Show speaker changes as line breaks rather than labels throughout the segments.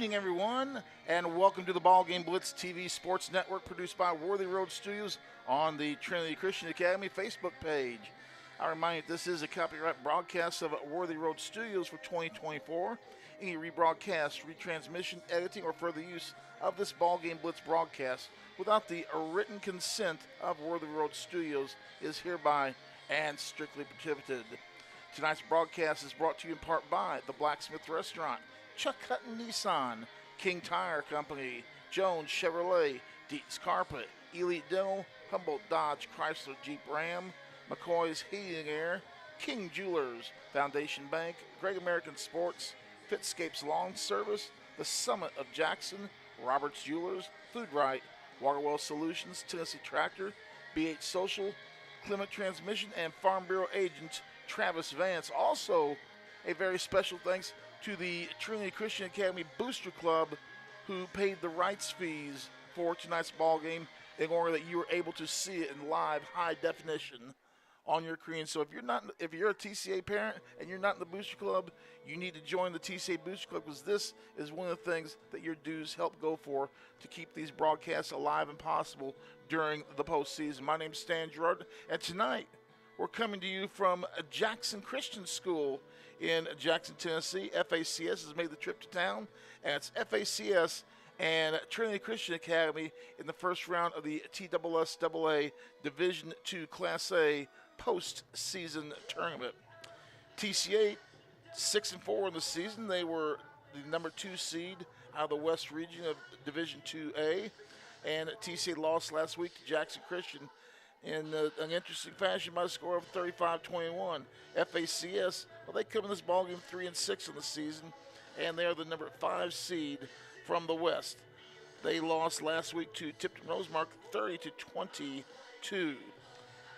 evening, everyone, and welcome to the BallGame Blitz TV Sports Network, produced by Worthy Road Studios on the Trinity Christian Academy Facebook page. I remind you, this is a copyright broadcast of Worthy Road Studios for 2024. Any rebroadcast, retransmission, editing, or further use of this BallGame Blitz broadcast without the written consent of Worthy Road Studios is hereby and strictly prohibited. Tonight's broadcast is brought to you in part by the Blacksmith Restaurant, Chuck Hutton Nissan, King Tire Company, Jones Chevrolet, Dietz Carpet, Elite Dental, Humboldt Dodge Chrysler Jeep Ram, McCoy's Heating and Air, King Jewelers, Foundation Bank, Great American Sports, Fitscapes Lawn Service, The Summit of Jackson, Roberts Jewelers, Food Right, Waterwell Solutions, Tennessee Tractor, BH Social, Clement Transmission, and Farm Bureau agent Travis Vance. Also, a very special thanks to the Trinity Christian Academy Booster Club, who paid the rights fees for tonight's ball game in order that you were able to see it in live high definition on your screen. So if you're a TCA parent and you're not in the Booster Club, you need to join the TCA Booster Club, because this is one of the things that your dues help go for to keep these broadcasts alive and possible during the postseason. My name's Stan Gerard, and tonight we're coming to you from Jackson Christian School in Jackson, Tennessee. FACS has made the trip to town, and it's FACS and Trinity Christian Academy in the first round of the TSSAA Division II Class A postseason tournament. TCA 6-4 in the season. They were the number 2 seed out of the West region of Division IIA, and TCA lost last week to Jackson Christian in an interesting fashion by a score of 35-21. FACS, well, they come in this ballgame 3-6 in the season, and they are the number 5 seed from the West. They lost last week to Tipton Rosemark 30-22.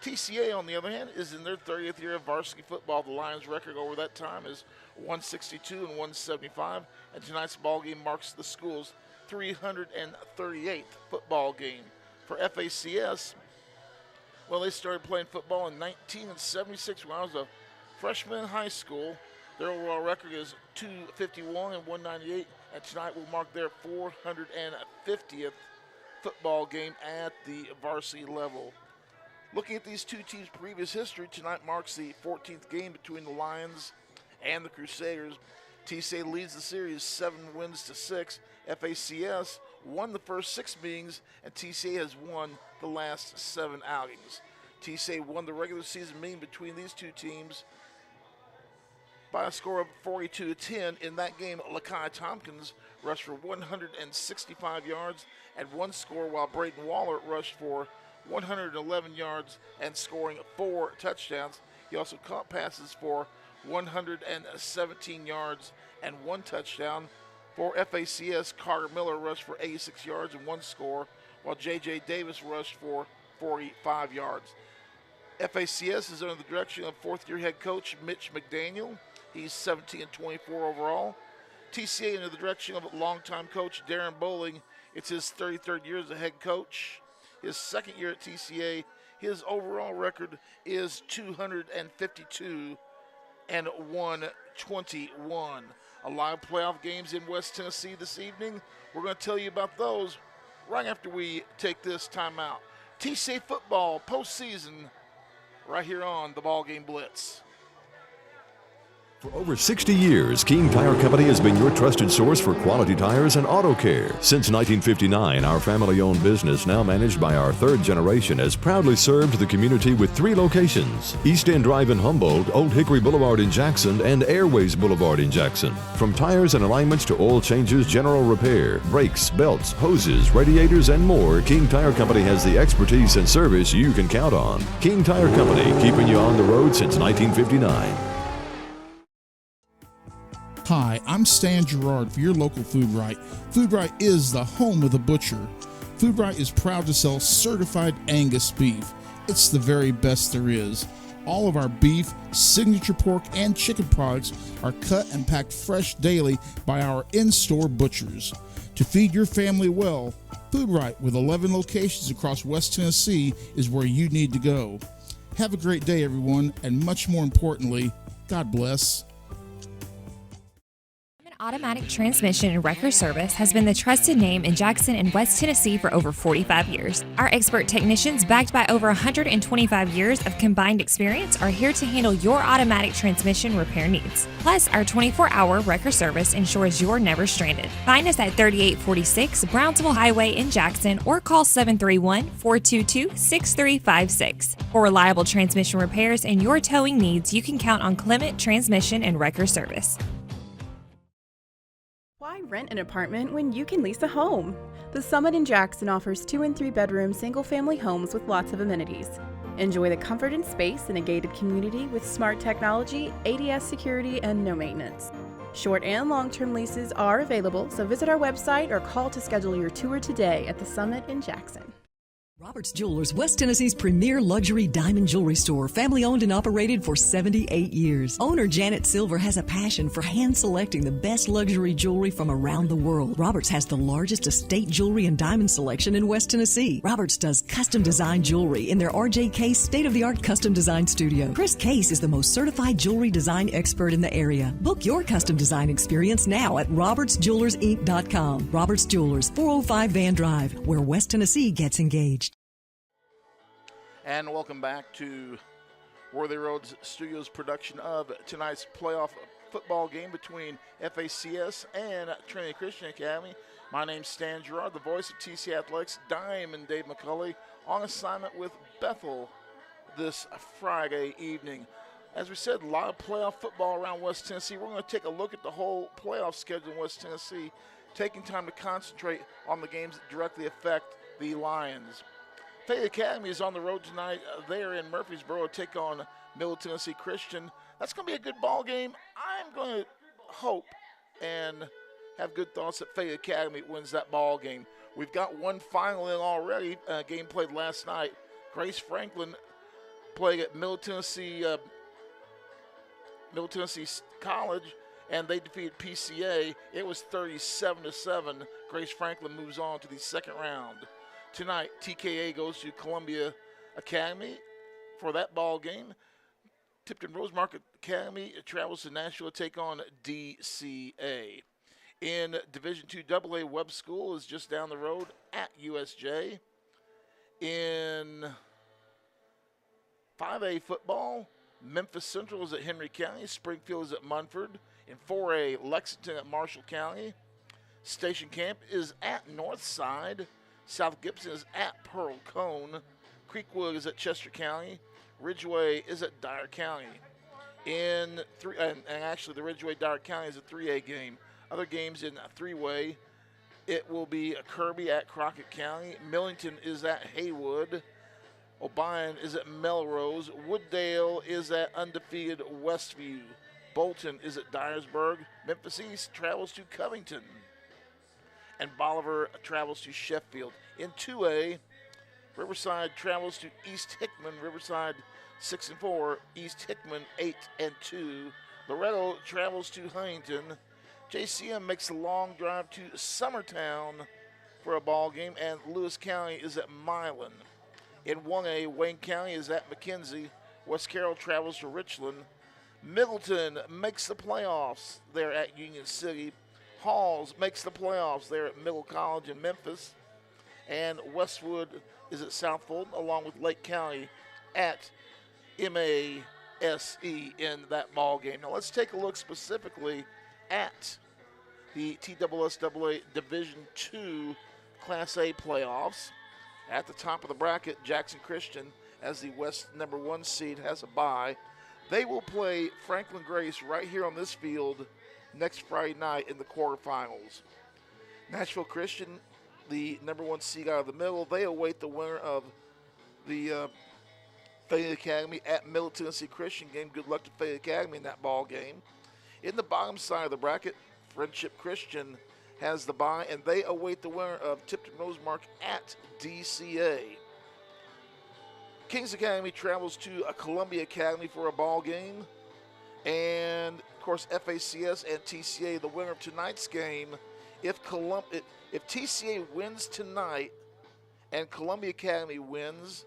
TCA, on the other hand, is in their 30th year of varsity football. The Lions' record over that time is 162 and 175, and tonight's ball game marks the school's 338th football game. For FACS, well, they started playing football in 1976 when I was a freshman in high school. Their overall record is 251 and 198, and tonight will mark their 450th football game at the varsity level. Looking at these two teams' previous history, tonight marks the 14th game between the Lions and the Crusaders. TCA leads the series 7-6. FACS won the first 6 meetings, and TCA has won the last 7 outings. TCA won the regular season meeting between these two teams by a score of 42-10. In that game, Lakai Tompkins rushed for 165 yards and 1 score, while Braden Waller rushed for 111 yards and scoring 4 touchdowns. He also caught passes for 117 yards and 1 touchdown. For FACS, Carter Miller rushed for 86 yards and 1 score, while J.J. Davis rushed for 45 yards. FACS is under the direction of 4th-year head coach Mitch McDaniel. He's 17-24 overall. TCA under the direction of longtime coach Darren Bowling. It's his 33rd year as a head coach. His 2nd year at TCA, his overall record is 252 and 121. A lot of playoff games in West Tennessee this evening. We're going to tell you about those right after we take this timeout. TCA football postseason right here on the BallGame Blitz.
For over 60 years, King Tire Company has been your trusted source for quality tires and auto care. Since 1959, our family-owned business, now managed by our 3rd generation, has proudly served the community with 3 locations: East End Drive in Humboldt, Old Hickory Boulevard in Jackson, and Airways Boulevard in Jackson. From tires and alignments to oil changes, general repair, brakes, belts, hoses, radiators, and more, King Tire Company has the expertise and service you can count on. King Tire Company, keeping you on the road since 1959.
Hi, I'm Stan Gerard for your local Food Right. Food Right is the home of the butcher. Food Right is proud to sell certified Angus beef. It's the very best there is. All of our beef, signature pork, and chicken products are cut and packed fresh daily by our in-store butchers. To feed your family well, Food Right, with 11 locations across West Tennessee, is where you need to go. Have a great day, everyone, and much more importantly, God bless.
Automatic Transmission and Wrecker Service has been the trusted name in Jackson and West Tennessee for over 45 years. Our expert technicians, backed by over 125 years of combined experience, are here to handle your automatic transmission repair needs. Plus, our 24-hour wrecker service ensures you're never stranded. Find us at 3846 Brownsville Highway in Jackson or call 731-422-6356. For reliable transmission repairs and your towing needs, you can count on Clement Transmission and Wrecker Service.
Why rent an apartment when you can lease a home? The Summit in Jackson offers 2 and 3 bedroom single-family homes with lots of amenities. Enjoy the comfort and space in a gated community with smart technology, ADS security, and no maintenance. Short and long-term leases are available, so visit our website or call to schedule your tour today at the Summit in Jackson.
Roberts Jewelers, West Tennessee's premier luxury diamond jewelry store, family owned and operated for 78 years. Owner Janet Silver has a passion for hand selecting the best luxury jewelry from around the world. Roberts has the largest estate jewelry and diamond selection in West Tennessee. Roberts does custom design jewelry in their RJ Case state-of-the-art custom design studio. Chris Case is the most certified jewelry design expert in the area. Book your custom design experience now at robertsjewellersinc.com. Roberts Jewelers, 405 Van Drive, where West Tennessee gets engaged.
And welcome back to Worthy Roads Studios production of tonight's playoff football game between FACS and Trinity Christian Academy. My name's Stan Gerard, the voice of TCA Athletics, Diamond Dave McCulley, on assignment with Bethel this Friday evening. As we said, a lot of playoff football around West Tennessee. We're going to take a look at the whole playoff schedule in West Tennessee, taking time to concentrate on the games that directly affect the Lions. Fayette Academy is on the road tonight. They are in Murfreesboro to take on Middle Tennessee Christian. That's going to be a good ball game. I'm going to hope and have good thoughts that Fayette Academy wins that ball game. We've got one final in already. Game played last night. Grace Franklin playing at Middle Tennessee College, and they defeated PCA. It was 37-7. Grace Franklin moves on to the second round. Tonight, TKA goes to Columbia Academy for that ball game. Tipton Rosemark Academy travels to Nashville to take on DCA. In Division II AA, Webb School is just down the road at USJ. In 5A football, Memphis Central is at Henry County. Springfield is at Munford. In 4A, Lexington at Marshall County. Station Camp is at Northside. South Gibson is at Pearl Cone. Creekwood is at Chester County. Ridgeway is at Dyer County. Actually the Ridgeway-Dyer County is a 3A game. Other games in 3-way, it will be Kirby at Crockett County. Millington is at Haywood. Obion is at Melrose. Wooddale is at undefeated Westview. Bolton is at Dyersburg. Memphis East travels to Covington. And Bolivar travels to Sheffield. In 2A, Riverside travels to East Hickman. Riverside 6-4, East Hickman 8-2. Loretto travels to Huntington. JCM makes a long drive to Summertown for a ball game, and Lewis County is at Milan. In 1A, Wayne County is at McKenzie. West Carroll travels to Richland. Middleton makes the playoffs there at Union City. Halls makes the playoffs there at Middle College in Memphis. And Westwood is at Southfold, along with Lake County at MASE in that ball game. Now let's take a look specifically at the TSSAA Division II Class A playoffs. At the top of the bracket, Jackson Christian, as the West number 1 seed, has a bye. They will play Franklin Grace right here on this field next Friday night in the quarterfinals. Nashville Christian, the number 1 seed out of the middle, they await the winner of the Fayette Academy at Middle Tennessee Christian game. Good luck to Fayette Academy in that ball game. In the bottom side of the bracket, Friendship Christian has the bye, and they await the winner of Tipton Rosemark at DCA. Kings Academy travels to Columbia Academy for a ball game. And, of course, FACS and TCA, the winner of tonight's game. If TCA wins tonight and Columbia Academy wins,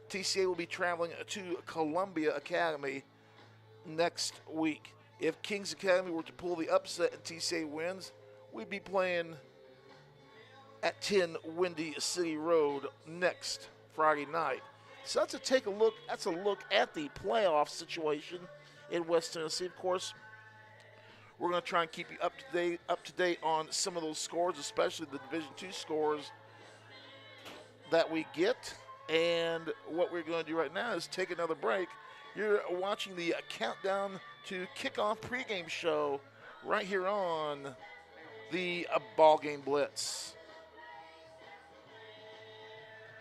TCA will be traveling to Columbia Academy next week. If Kings Academy were to pull the upset and TCA wins, we'd be playing at 10 Windy City Road next Friday night. So that's a look at the playoff situation in West Tennessee. Of course, we're going to try and keep you up to date on some of those scores, especially the Division II scores that we get. And what we're going to do right now is take another break. You're watching the countdown to kickoff pregame show right here on the BallGame Blitz.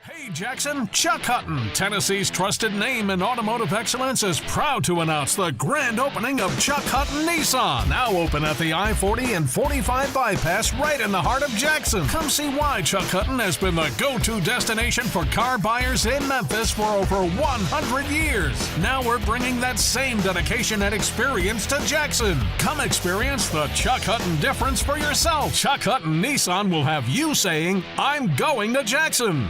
Hey Jackson, Chuck Hutton, Tennessee's trusted name in automotive excellence, is proud to announce the grand opening of Chuck Hutton Nissan, now open at the I-40 and 45 bypass right in the heart of Jackson. Come see why Chuck Hutton has been the go-to destination for car buyers in Memphis for over 100 years. Now we're bringing that same dedication and experience to Jackson. Come experience the Chuck Hutton difference for yourself. Chuck Hutton Nissan will have you saying, "I'm going to Jackson."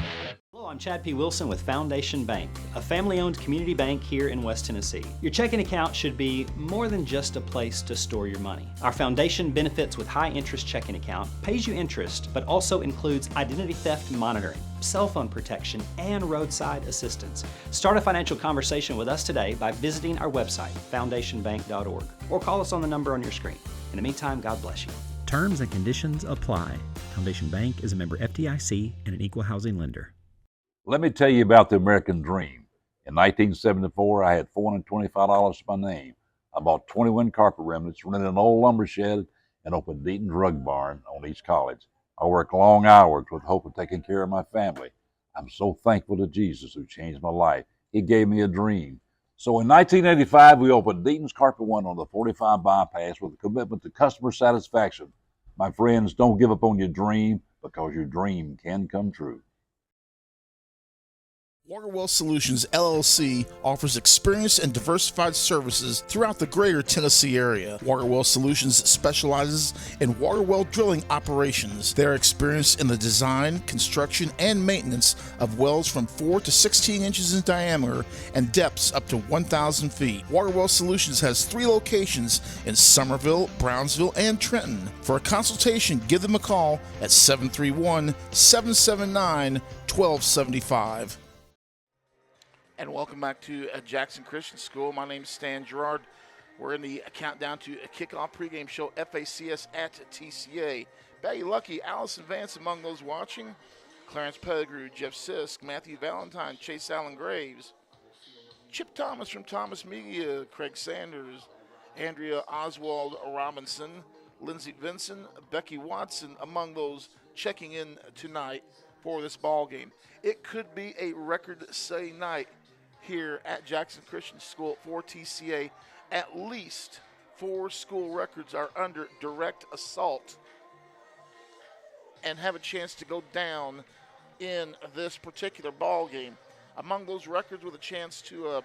Hello, I'm Chad P. Wilson with Foundation Bank, a family-owned community bank here in West Tennessee. Your checking account should be more than just a place to store your money. Our Foundation Benefits with High Interest checking account pays you interest, but also includes identity theft monitoring, cell phone protection, and roadside assistance. Start a financial conversation with us today by visiting our website, foundationbank.org, or call us on the number on your screen. In the meantime, God bless you.
Terms and conditions apply. Foundation Bank is a member FDIC and an equal housing lender.
Let me tell you about the American Dream. In 1974, I had $425 to my name. I bought 21 carpet remnants, rented an old lumber shed, and opened Deaton's Rug Barn on East College. I worked long hours with hope of taking care of my family. I'm so thankful to Jesus who changed my life. He gave me a dream. So in 1985, we opened Deaton's Carpet One on the 45 bypass with a commitment to customer satisfaction. My friends, don't give up on your dream, because your dream can come true.
Waterwell Solutions, LLC offers experienced and diversified services throughout the greater Tennessee area. Waterwell Solutions specializes in water well drilling operations. They are experienced in the design, construction, and maintenance of wells from 4 to 16 inches in diameter and depths up to 1,000 feet. Waterwell Solutions has 3 locations in Summerville, Brownsville, and Trenton. For a consultation, give them a call at 731-779-1275.
And welcome back to Jackson Christian School. My name is Stan Gerard. We're in the countdown to a kickoff pregame show, FACS at TCA. Betty Lucky, Allison Vance among those watching, Clarence Pettigrew, Jeff Sisk, Matthew Valentine, Chase Allen Graves, Chip Thomas from Thomas Media, Craig Sanders, Andrea Oswald Robinson, Lindsey Vinson, Becky Watson among those checking in tonight for this ball game. It could be a record-setting night here at Jackson Christian School for TCA. At least 4 school records are under direct assault and have a chance to go down in this particular ball game. Among those records with a chance to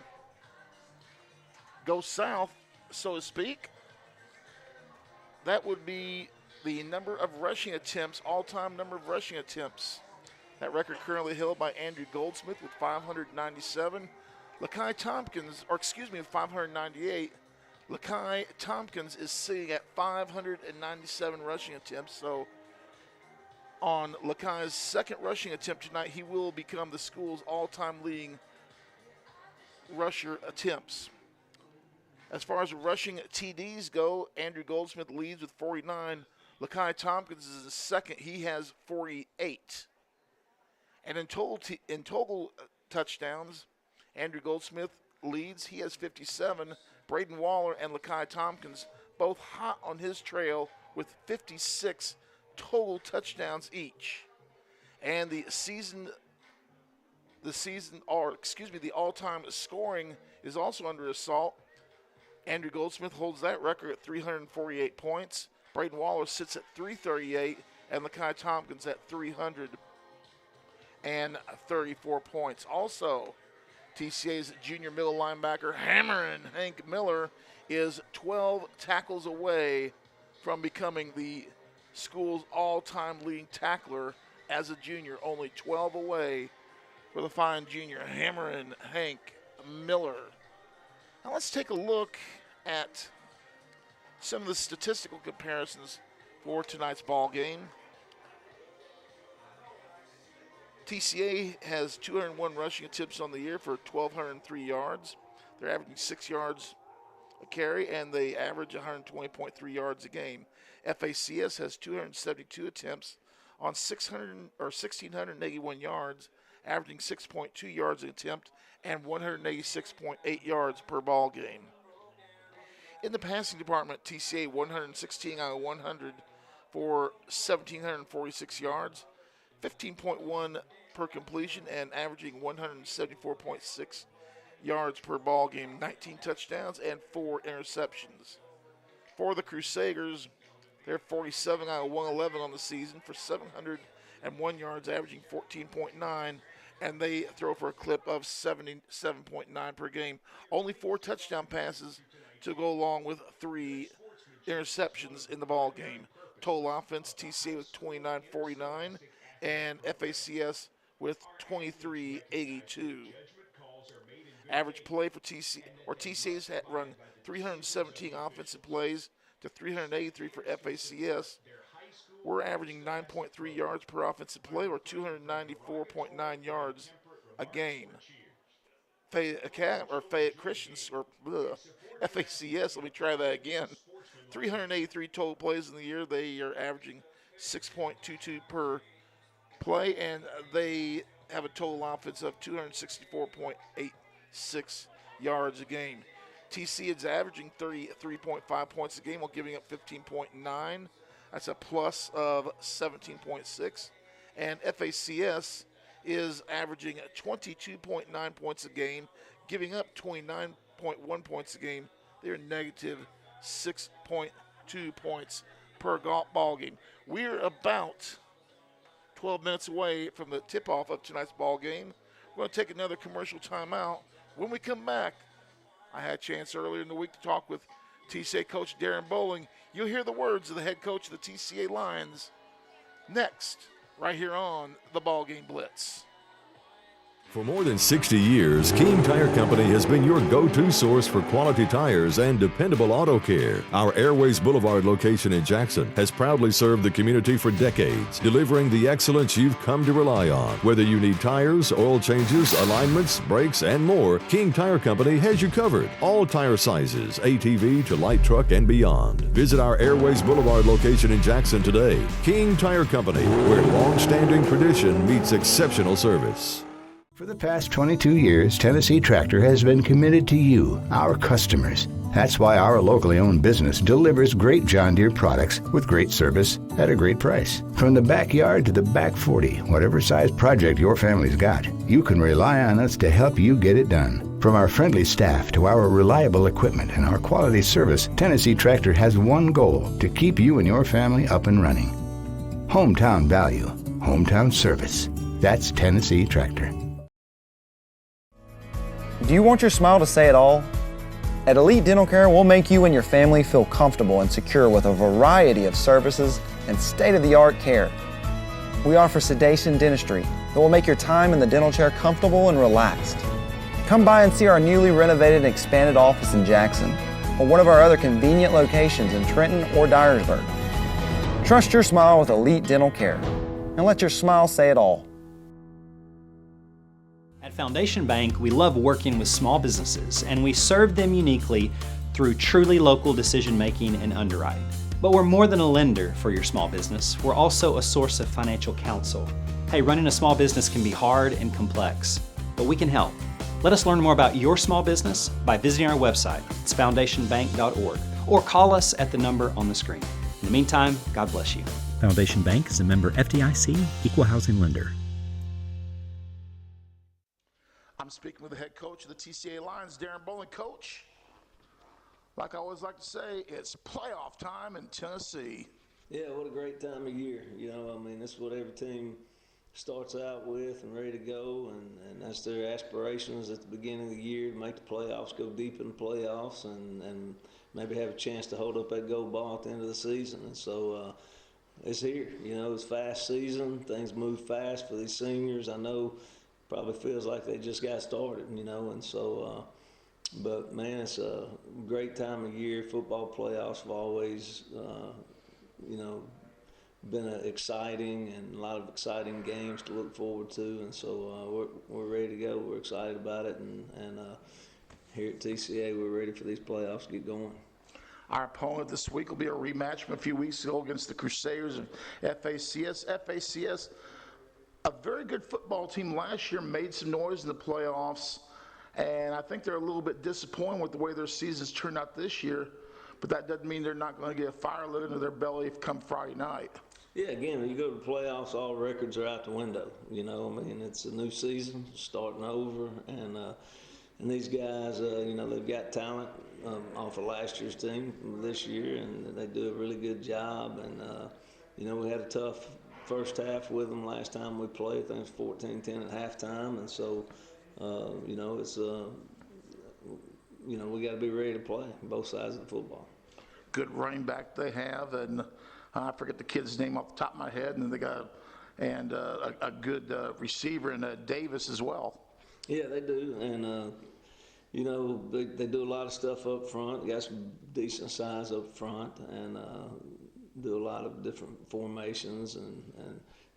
go south, so to speak, that would be the number of rushing attempts, all-time number of rushing attempts. That record currently held by Andrew Goldsmith with 597. Lakai Tompkins, with 598. Lakai Tompkins is sitting at 597 rushing attempts. So on Lakai's second rushing attempt tonight, he will become the school's all-time leading rusher attempts. As far as rushing TDs go, Andrew Goldsmith leads with 49. Lakai Tompkins is second. He has 48. And in total touchdowns, Andrew Goldsmith leads. He has 57. Braden Waller and Lakai Tompkins both hot on his trail with 56 total touchdowns each. And the all-time scoring is also under assault. Andrew Goldsmith holds that record at 348 points. Braden Waller sits at 338, and Lakai Tompkins at 334 points. Also, TCA's junior middle linebacker, hammering Hank Miller, is 12 tackles away from becoming the school's all-time leading tackler as a junior. Only 12 away for the fine junior, hammering Hank Miller. Now let's take a look at Some of the statistical comparisons for tonight's ball game. TCA has 201 rushing attempts on the year for 1,203 yards. They're averaging 6 yards a carry, and they average 120.3 yards a game. FACS has 272 attempts on 1,681 yards, averaging 6.2 yards an attempt and 186.8 yards per ball game. In the passing department, TCA 116 out of 100 for 1,746 yards, 15.1 per completion, and averaging 174.6 yards per ball game, 19 touchdowns and 4 interceptions. For the Crusaders, they're 47 out of 111 on the season for 701 yards, averaging 14.9, and they throw for a clip of 77.9 per game. Only 4 touchdown passes to go along with 3 interceptions in the ball game. Total offense, TCA with 29.49 and FACS with 23.82. Average play for TCA's had run 317 offensive plays to 383 for FACS. We're averaging 9.3 yards per offensive play, or 294.9 yards a game. Fayette Christians, or FACS, let me try that again. 383 total plays in the year. They are averaging 6.22 per play, and they have a total offense of 264.86 yards a game. TC is averaging 33.5 points a game while giving up 15.9. That's a plus of 17.6. And FACS is averaging 22.9 points a game, giving up 29.1 points a game. They're negative 6.2 points per ball game. We're about 12 minutes away from the tip-off of tonight's ball game. We're going to take another commercial timeout. When we come back, I had a chance earlier in the week to talk with TCA coach Darren Bowling. You'll hear the words of the head coach of the TCA Lions next, right here on the BallGame Blitz.
For more than 60 years, King Tire Company has been your go-to source for quality tires and dependable auto care. Our Airways Boulevard location in Jackson has proudly served the community for decades, delivering the excellence you've come to rely on. Whether you need tires, oil changes, alignments, brakes, and more, King Tire Company has you covered. All tire sizes, ATV to light truck and beyond. Visit our Airways Boulevard location in Jackson today. King Tire Company, where long-standing tradition meets exceptional service.
For the past 22 years, Tennessee Tractor has been committed to you, our customers. That's why our locally owned business delivers great John Deere products with great service at a great price. From the backyard to the back 40, whatever size project your family's got, you can rely on us to help you get it done. From our friendly staff to our reliable equipment and our quality service, Tennessee Tractor has one goal: to keep you and your family up and running. Hometown value, hometown service. That's Tennessee Tractor.
Do you want your smile to say it all? At Elite Dental Care, we'll make you and your family feel comfortable and secure with a variety of services and state-of-the-art care. We offer sedation dentistry that will make your time in the dental chair comfortable and relaxed. Come by and see our newly renovated and expanded office in Jackson, or one of our other convenient locations in Trenton or Dyersburg. Trust your smile with Elite Dental Care, and let your smile say it all.
At Foundation Bank, we love working with small businesses, and we serve them uniquely through truly local decision-making and underwriting. But we're more than a lender for your small business. We're also a source of financial counsel. Hey, running a small business can be hard and complex, but we can help. Let us learn more about your small business by visiting our website. It's foundationbank.org, or call us at the number on the screen. In the meantime, God bless you.
Foundation Bank is a member FDIC, equal housing lender.
I'm speaking with the head coach of the TCA Lions, Darren Bowling. Coach, like I always like to say, it's playoff time in Tennessee.
Yeah, what a great time of year. You know, I mean, that's what every team starts out with and ready to go, and that's their aspirations at the beginning of the year, to make the playoffs, go deep in the playoffs, and maybe have a chance to hold up that gold ball at the end of the season. And so it's here. You know, it's fast season. Things move fast for these seniors. I know probably feels like they just got started, you know, and so But man, it's a great time of year. Football playoffs have always, been exciting and a lot of exciting games to look forward to. And so we're ready to go. We're excited about it. And here at TCA, we're ready for these playoffs to get going.
Our opponent this week will be a rematch from a few weeks ago against the Crusaders of FACS. FACS, a very good football team last year, made some noise in the playoffs. And I think they're a little bit disappointed with the way their season's turned out this year, but that doesn't mean they're not going to get a fire lit into their belly come Friday night.
Yeah, again, when you go to the playoffs, all records are out the window. It's a new season, starting over, and these guys, they've got talent off of last year's team this year, and they do a really good job. And, we had a tough first half with them last time we played. I think it was 14-10 at halftime, and so it's we got to be ready to play both sides of the football.
Good running back they have, and I forget the kid's name off the top of my head, and they got a good receiver in Davis as well.
Yeah, they do, and they do a lot of stuff up front. They got some decent size up front, and do a lot of different formations and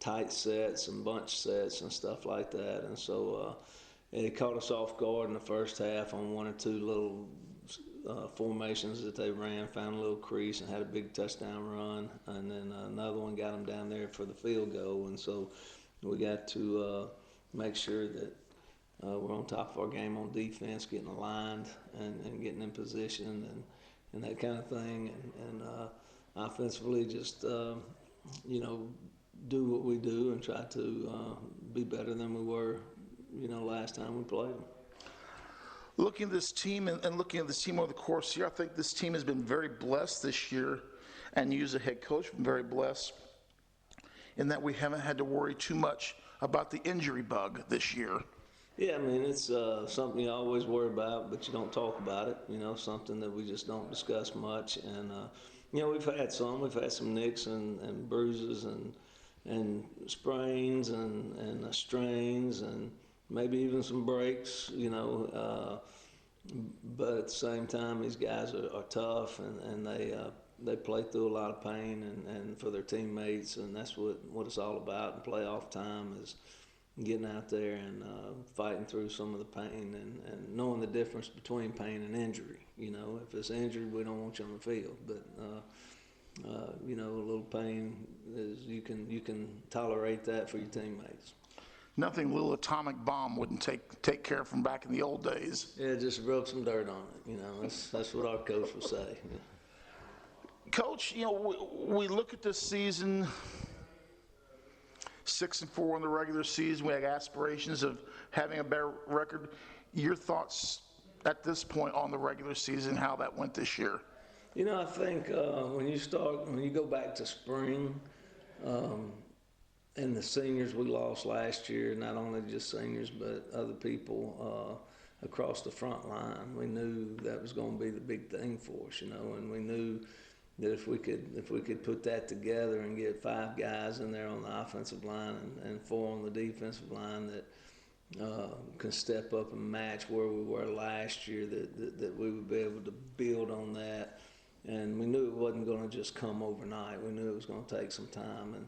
tight sets and bunch sets and stuff like that. And so it caught us off guard in the first half on one or two little formations that they ran, found a little crease and had a big touchdown run. And then another one got them down there for the field goal. And so we got to make sure that we're on top of our game on defense, getting aligned and getting in position and that kind of thing. And offensively just, do what we do and try to be better than we were, last time we played them.
Looking at this team and looking at this team over the course here, I think this team has been very blessed this year, and you as a head coach been very blessed in that we haven't had to worry too much about the injury bug this year.
Yeah, it's something you always worry about, but you don't talk about it, something that we just don't discuss much. And, we've had some nicks and bruises and sprains and strains and maybe even some breaks, but at the same time, these guys are tough and they play through a lot of pain and for their teammates, and that's what it's all about in playoff time is getting out there and fighting through some of the pain and knowing the difference between pain and injury. If it's injury, we don't want you on the field, but a little pain is you can tolerate that for your teammates.
Nothing little atomic bomb wouldn't take care of from back in the old days.
Yeah, just rub some dirt on it. That's what our coach would say.
Coach, we look at this season, 6-4 in the regular season. We have aspirations of having a better record. Your thoughts at this point on the regular season, how that went this year?
I think when you go back to spring, and the seniors we lost last year, not only just seniors, but other people across the front line, we knew that was going to be the big thing for us, and we knew that if we could put that together and get 5 guys in there on the offensive line and 4 on the defensive line that can step up and match where we were last year, that we would be able to build on that. And we knew it wasn't going to just come overnight. We knew it was going to take some time.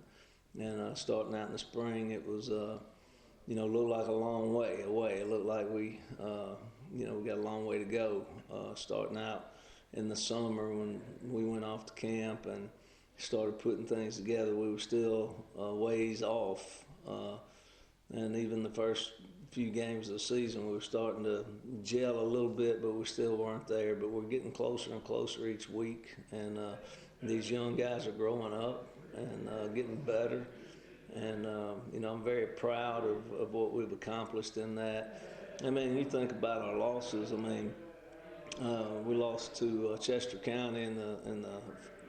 And starting out in the spring, it was, looked like a long way away. It looked like we got a long way to go. Starting out in the summer when we went off to camp and started putting things together, we were still ways off. And even the first few games of the season, we were starting to gel a little bit, but we still weren't there. But we're getting closer and closer each week. And these young guys are growing up and getting better. And, I'm very proud of what we've accomplished in that. You think about our losses. We lost to Chester County in the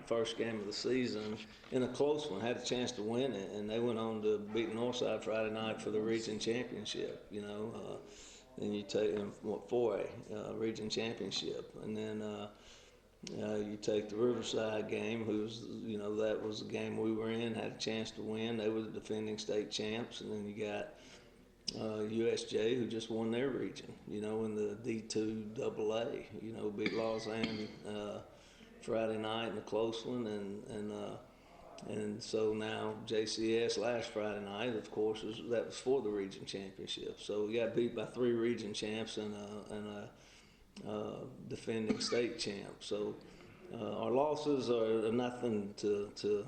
first game of the season in a close one, had a chance to win it, and they went on to beat Northside Friday night for the region championship, then you take them, 4A, region championship, and then you take the Riverside game, that was the game we were in, had a chance to win. They were the defending state champs, and then you got USJ, who just won their region, in the D2 AA, beat Lausanne Friday night in a close one, and so now JCS last Friday night, of course, that was for the region championship. So we got beat by 3 region champs and a defending state champ. So our losses are nothing to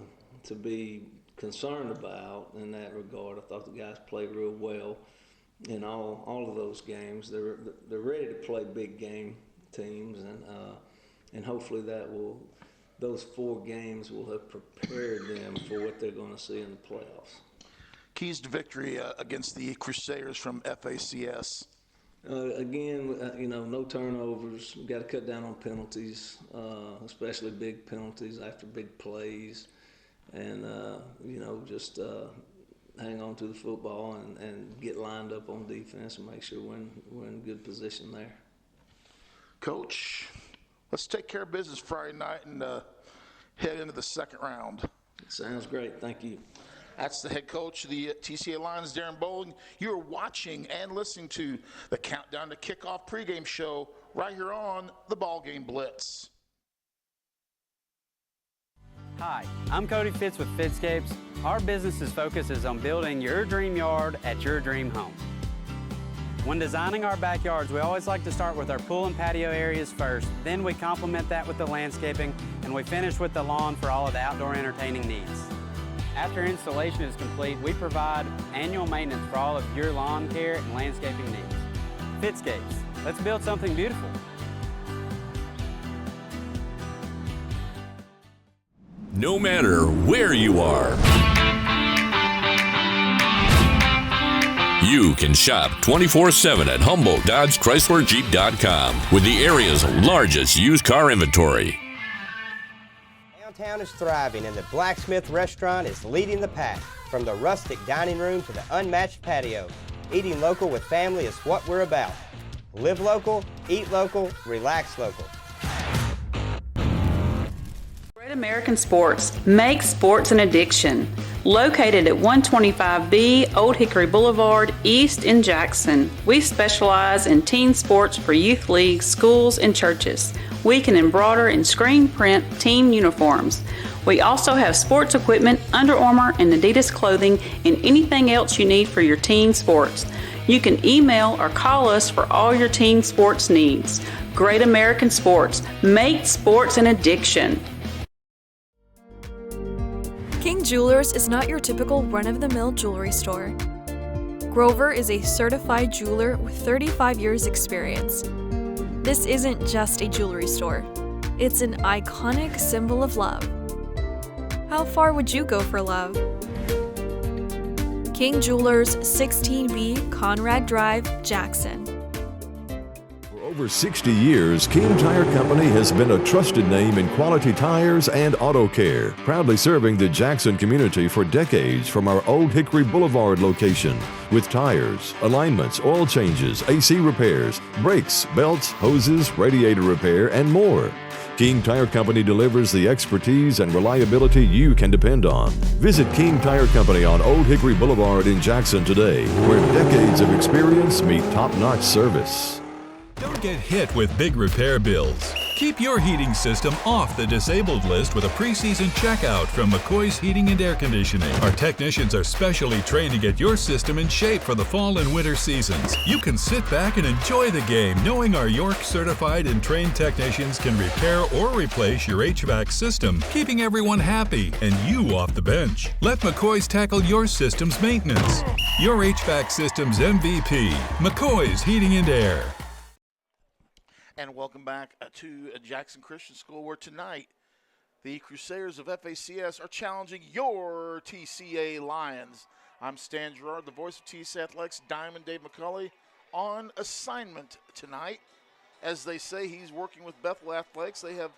be concerned about in that regard. I thought the guys played real well in all of those games. They're ready to play big game teams, and hopefully those 4 games will have prepared them for what they're going to see in the playoffs.
Keys to victory against the Crusaders from FACS.
Again, no turnovers. We've got to cut down on penalties, especially big penalties after big plays. And, just hang on to the football and get lined up on defense and make sure we're in good position there.
Coach, let's take care of business Friday night and head into the second round.
Sounds great. Thank you.
That's the head coach of the TCA Lions, Darren Bowling. You're watching and listening to the Countdown to Kickoff pregame show right here on the BallGame Blitz.
Hi, I'm Cody Fitz with Fitscapes. Our business's focus is on building your dream yard at your dream home. When designing our backyards, we always like to start with our pool and patio areas first. Then we complement that with the landscaping, and we finish with the lawn for all of the outdoor entertaining needs. After installation is complete, we provide annual maintenance for all of your lawn care and landscaping needs. Fitscapes, let's build something beautiful.
No matter where you are, you can shop 24/7 at HumboldtDodgeChryslerJeep.com with the area's largest used car inventory.
Downtown is thriving and the Blacksmith Restaurant is leading the pack. From the rustic dining room to the unmatched patio, eating local with family is what we're about. Live local, eat local, relax local.
Great American Sports. Make sports an addiction. Located at 125B Old Hickory Boulevard, East in Jackson. We specialize in teen sports for youth leagues, schools, and churches. We can embroider and screen print team uniforms. We also have sports equipment, Under Armour, and Adidas clothing, and anything else you need for your teen sports. You can email or call us for all your teen sports needs. Great American Sports. Make sports an addiction.
King Jewelers is not your typical run-of-the-mill jewelry store. Grover is a certified jeweler with 35 years experience. This isn't just a jewelry store. It's an iconic symbol of love. How far would you go for love? King Jewelers, 16B Conrad Drive, Jackson.
For over 60 years, King Tire Company has been a trusted name in quality tires and auto care, proudly serving the Jackson community for decades from our Old Hickory Boulevard location. With tires, alignments, oil changes, AC repairs, brakes, belts, hoses, radiator repair, and more. King Tire Company delivers the expertise and reliability you can depend on. Visit King Tire Company on Old Hickory Boulevard in Jackson today, where decades of experience meet top-notch service.
Don't get hit with big repair bills. Keep your heating system off the disabled list with a preseason checkout from McCoy's Heating and Air Conditioning. Our technicians are specially trained to get your system in shape for the fall and winter seasons. You can sit back and enjoy the game knowing our York certified and trained technicians can repair or replace your HVAC system, keeping everyone happy and you off the bench. Let McCoy's tackle your system's maintenance. Your HVAC system's MVP, McCoy's Heating and Air.
And welcome back to Jackson Christian School, where tonight the Crusaders of FACS are challenging your TCA Lions. I'm Stan Gerard, the voice of TCA Athletics, Diamond Dave McCulley, on assignment tonight. As they say, he's working with Bethel Athletics. They have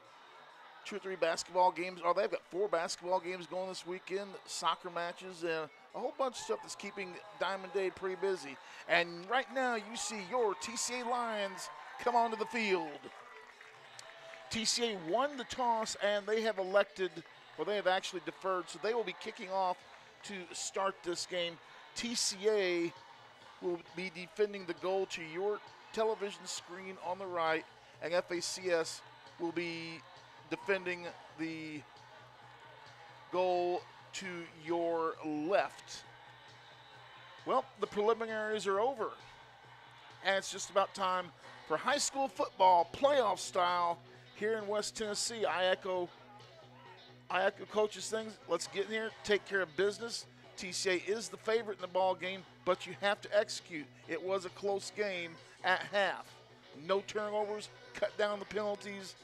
2 or 3 basketball games. Oh, they've got 4 basketball games going this weekend, soccer matches, and a whole bunch of stuff that's keeping Diamond Dave pretty busy. And right now you see your TCA Lions come onto the field. TCA won the toss, and they have elected, or they have actually deferred, so they will be kicking off to start this game. TCA will be defending the goal to your television screen on the right, and FACS will be defending the goal to your left. Well, the preliminaries are over, and it's just about time for high school football playoff style here in West Tennessee. I echo coaches' things. Let's get in here, take care of business. TCA is the favorite in the ball game, but you have to execute. It was a close game at half. No turnovers, cut down the penalties,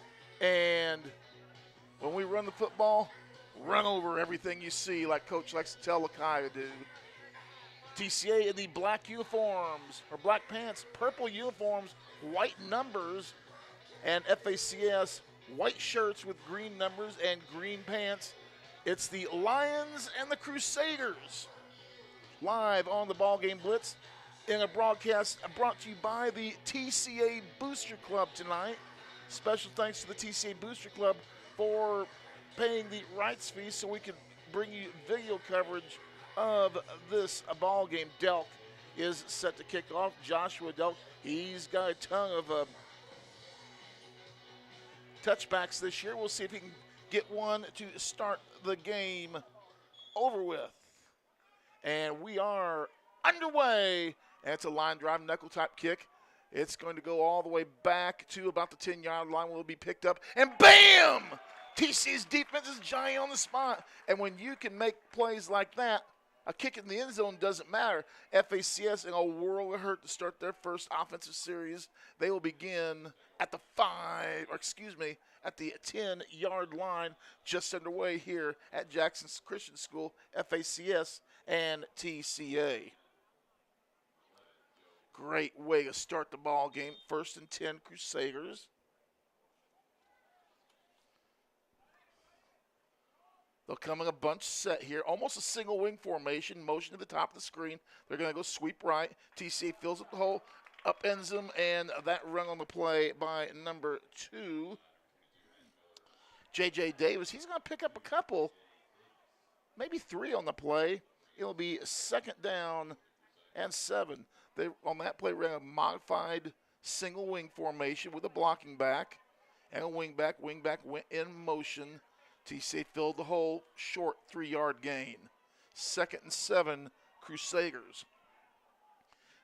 and when we run the football, run over everything you see, like Coach likes to tell Lakai to do. TCA in the black uniforms, or black pants, purple uniforms, white numbers, and FACS white shirts with green numbers and green pants. It's the Lions and the Crusaders live on the BallGame Blitz in a broadcast brought to you by the TCA Booster Club tonight. Special thanks to the TCA Booster Club for paying the rights fee so we could bring you video coverage of this ball game. Delk is set to kick off. Joshua Delk, he's got a ton of touchbacks this year. We'll see if he can get one to start the game over with. And we are underway. And it's a line drive knuckle type kick. It's going to go all the way back to about the 10-yard line. Will be picked up, and bam! TC's defense is giant on the spot. And when you can make plays like that, a kick in the end zone doesn't matter. FACS in a world of hurt to start their first offensive series. They will begin at the 10-yard line, just underway here at Jackson Christian School, FACS and TCA. Great way to start the ball game. 1st and 10 Crusaders. They'll come in a bunch set here, almost a single wing formation, motion to the top of the screen. They're going to go sweep right. TCA fills up the hole, upends them, and that run on the play by number 2, J.J. Davis. He's going to pick up a couple, maybe 3 on the play. It'll be 2nd down and 7. They, on that play, ran a modified single wing formation with a blocking back and a wing back. Wing back went in motion. TCA filled the hole, short 3-yard gain. 2nd and 7, Crusaders.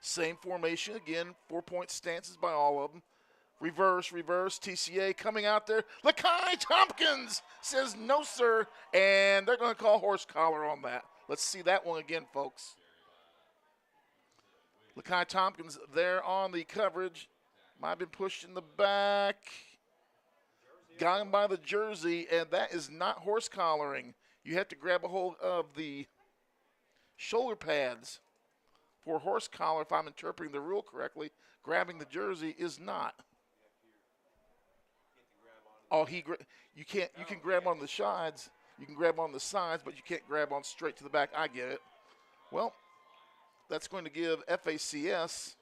Same formation again, 4-point stances by all of them. Reverse, TCA coming out there. Lakai Tompkins says no, sir, and they're going to call horse collar on that. Let's see that one again, folks. Lakai Tompkins there on the coverage. Might have been pushed in the back. Got him by the jersey, and that is not horse collaring. You have to grab a hold of the shoulder pads for horse collar, if I'm interpreting the rule correctly. Grabbing the jersey is not. Oh, you can't. You can grab on the sides. You can grab on the sides, but you can't grab on straight to the back. I get it. Well, that's going to give FACS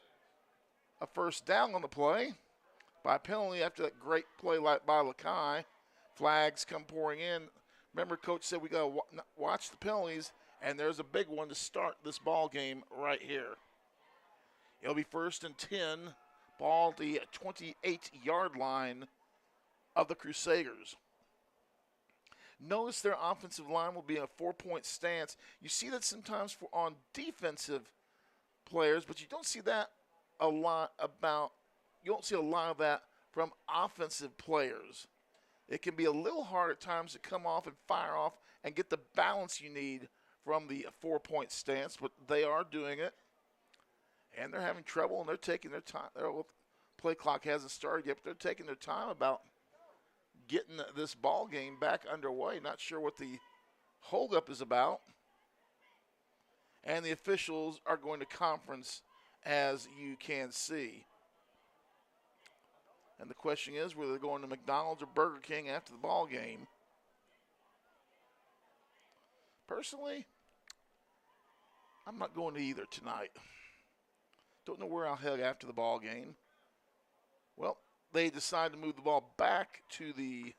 a 1st down on the play. By penalty after that great play by Lakai. Flags come pouring in. Remember, Coach said we got to watch the penalties, and there's a big one to start this ball game right here. It'll be 1st and 10, ball at the 28-yard line of the Crusaders. Notice their offensive line will be in a 4-point stance. You see that sometimes on defensive players, but you don't see that a lot about. You don't see a lot of that from offensive players. It can be a little hard at times to come off and fire off and get the balance you need from the 4-point stance, but they are doing it. And they're having trouble, and they're taking their time. Their play clock hasn't started yet, but they're taking their time about getting this ball game back underway. Not sure what the holdup is about. And the officials are going to conference, as you can see. And the question is, whether they're going to McDonald's or Burger King after the ball game. Personally, I'm not going to either tonight. Don't know where I'll head after the ball game. Well, they decided to move the ball back to the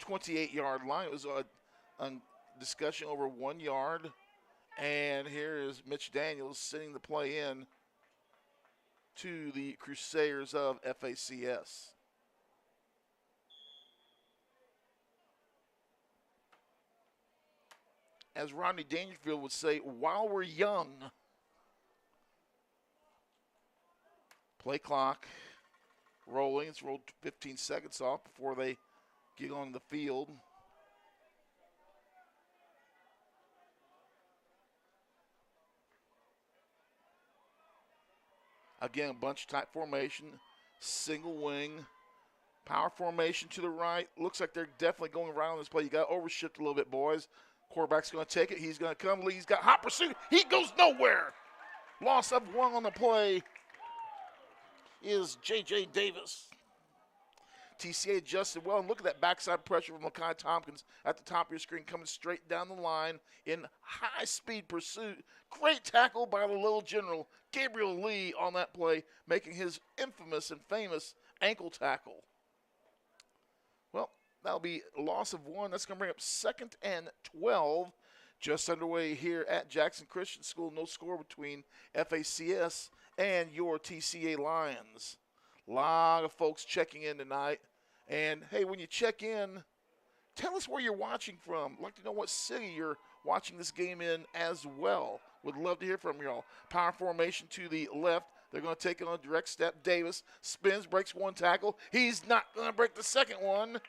28-yard line. It was a discussion over 1 yard, And here is Mitch Daniels sending the play in to the Crusaders of FACS. As Rodney Dangerfield would say, while we're young. Play clock rolling. It's rolled 15 seconds off before they get on the field. Again, bunch type formation, single wing, power formation to the right. Looks like they're definitely going around this play. You got to overshift a little bit, boys. Quarterback's going to take it. He's going to come. He's got hot pursuit. He goes nowhere. Loss of one on the play is J.J. Davis. TCA adjusted well, and look at that backside pressure from Lakai Tompkins at the top of your screen, coming straight down the line in high-speed pursuit. Great tackle by the little general, Gabriel Lee, on that play, making his infamous and famous ankle tackle. Well, that'll be a loss of one. That's going to bring up 2nd and 12. Just underway here at Jackson Christian School. No score between FACS and your TCA Lions. A lot of folks checking in tonight. And, hey, when you check in, tell us where you're watching from. I'd like to know what city you're watching this game in as well. Would love to hear from you all. Power formation to the left. They're going to take it on a direct step. Davis spins, breaks one tackle. He's not going to break the second one.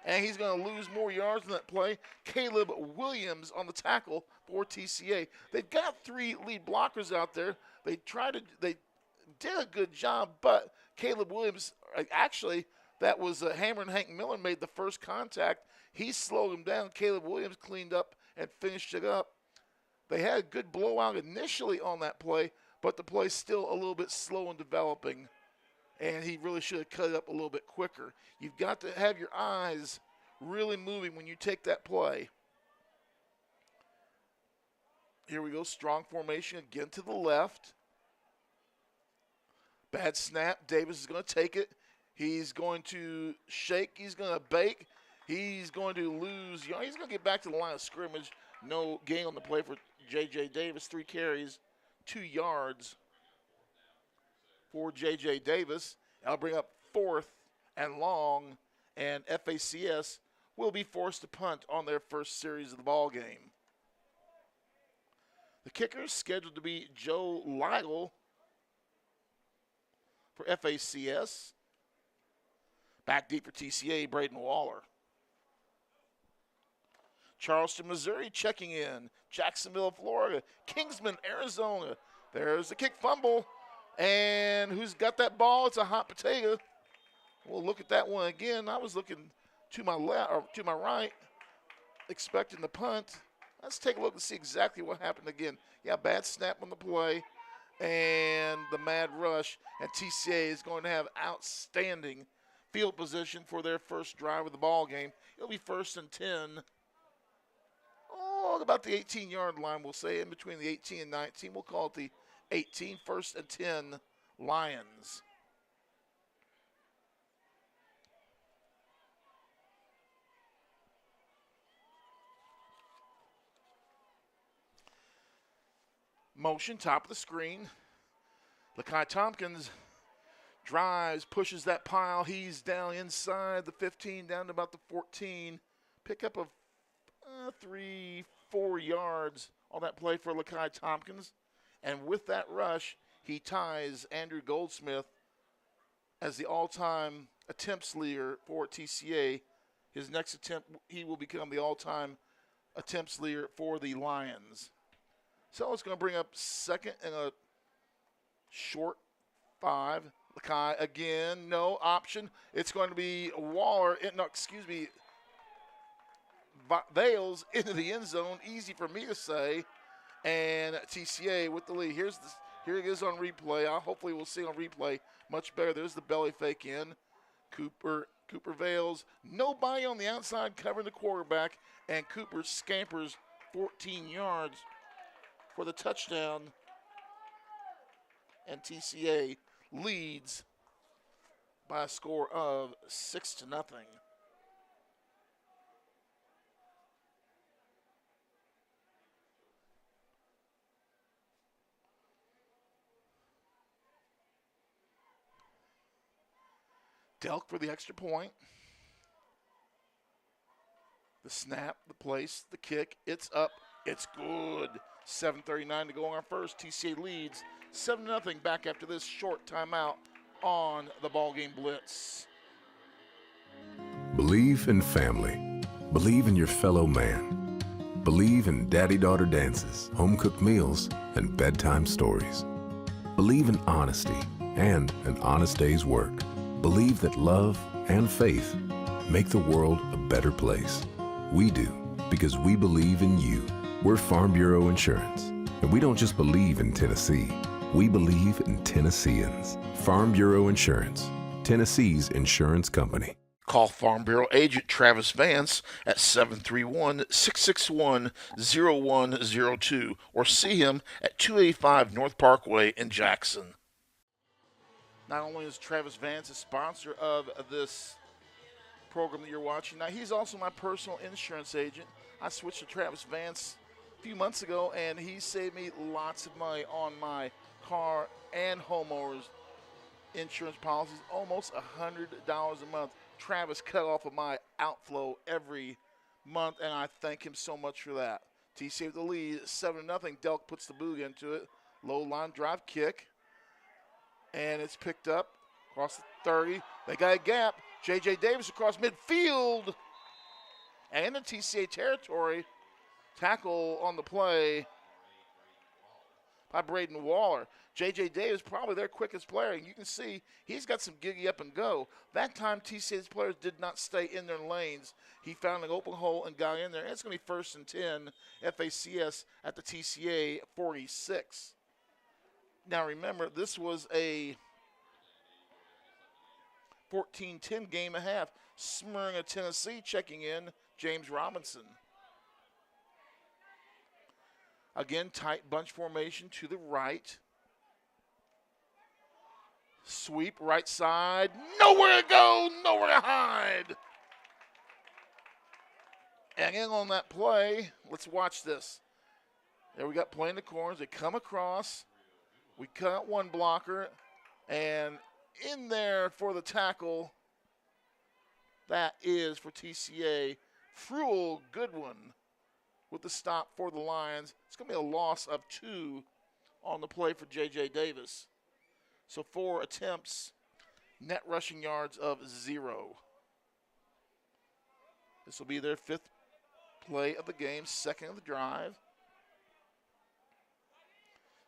And he's going to lose more yards in that play. Caleb Williams on the tackle for TCA. They've got 3 lead blockers out there. They did a good job, but Caleb Williams, actually, that was Hammer and Hank Miller made the first contact. He slowed him down. Caleb Williams cleaned up and finished it up. They had a good blowout initially on that play, but the play's still a little bit slow in developing, and he really should have cut it up a little bit quicker. You've got to have your eyes really moving when you take that play. Here we go, strong formation again to the left. Bad snap. Davis is going to take it. He's going to shake. He's going to bake. He's going to lose. He's going to get back to the line of scrimmage. No gain on the play for J.J. Davis. 3 carries, 2 yards for J.J. Davis. I'll bring up 4th and long, and FACS will be forced to punt on their first series of the ball game. The kicker is scheduled to be Joe Lytle for FACS. Back deep for TCA, Braden Waller. Charleston, Missouri checking in. Jacksonville, Florida. Kingsman, Arizona. There's the kick fumble. And who's got that ball? It's a hot potato. We'll look at that one again. I was looking to my left or to my right, expecting the punt. Let's take a look and see exactly what happened again. Yeah, bad snap on the play and the mad rush. And TCA is going to have outstanding field position for their first drive of the ball game. It'll be 1st and 10. Oh, about the 18-yard line, we'll say, in between the 18 and 19. We'll call it the 18, 1st and 10 Lions. Motion, top of the screen. Lakai Tompkins drives, pushes that pile. He's down inside the 15, down to about the 14. Pick up of 3-4 yards on that play for Lakai Tompkins. And with that rush, he ties Andrew Goldsmith as the all-time attempts leader for TCA. His next attempt, he will become the all-time attempts leader for the Lions. So it's going to bring up 2nd and a short 5. Lakai again, no option. It's going to be Waller, Vales into the end zone. Easy for me to say. And TCA with the lead. Here it is on replay. Hopefully we'll see on replay much better. There's the belly fake in. Cooper Vales. Nobody on the outside covering the quarterback. And Cooper scampers 14 yards for the touchdown. And TCA leads by a score of 6-0. Delk for the extra point. The snap, the place, the kick, it's up, it's good. 7:39 to go on our first. TCA leads 7-0 back after this short timeout on the BallGame Blitz.
Believe in family. Believe in your fellow man. Believe in daddy-daughter dances, home-cooked meals, and bedtime stories. Believe in honesty and an honest day's work. Believe that love and faith make the world a better place. We do, because we believe in you. We're Farm Bureau Insurance, and we don't just believe in Tennessee. We believe in Tennesseans. Farm Bureau Insurance, Tennessee's insurance company.
Call Farm Bureau agent Travis Vance at 731-661-0102 or see him at 285 North Parkway in Jackson. Not only is Travis Vance a sponsor of this program that you're watching, now he's also my personal insurance agent. I switched to Travis Vance a few months ago, and he saved me lots of money on my car and homeowners insurance policies, almost $100 a month. Travis cut off of my outflow every month, and I thank him so much for that. TCA with the lead, 7-0. Delk puts the boot into it. Low line drive kick, and it's picked up across the 30. They got a gap. J.J. Davis across midfield, and in TCA territory. Tackle on the play by Braden Waller. J.J. Davis, probably their quickest player. You can see he's got some giggy up and go. That time, TCA's players did not stay in their lanes. He found an open hole and got in there. And it's going to be 1st and 10, FACS at the TCA 46. Now, remember, this was a 14-10 game and a half. Smyrna, Tennessee checking in, James Robinson. Again, tight bunch formation to the right. Sweep, right side. Nowhere to go, nowhere to hide. And in on that play, let's watch this. There we got play in the corners. They come across. We cut out one blocker. And in there for the tackle, that is for TCA. Fruel Goodwin with the stop for the Lions. It's going to be a loss of 2 on the play for J.J. Davis. So 4 attempts, net rushing yards of 0. This will be their 5th play of the game, 2nd of the drive.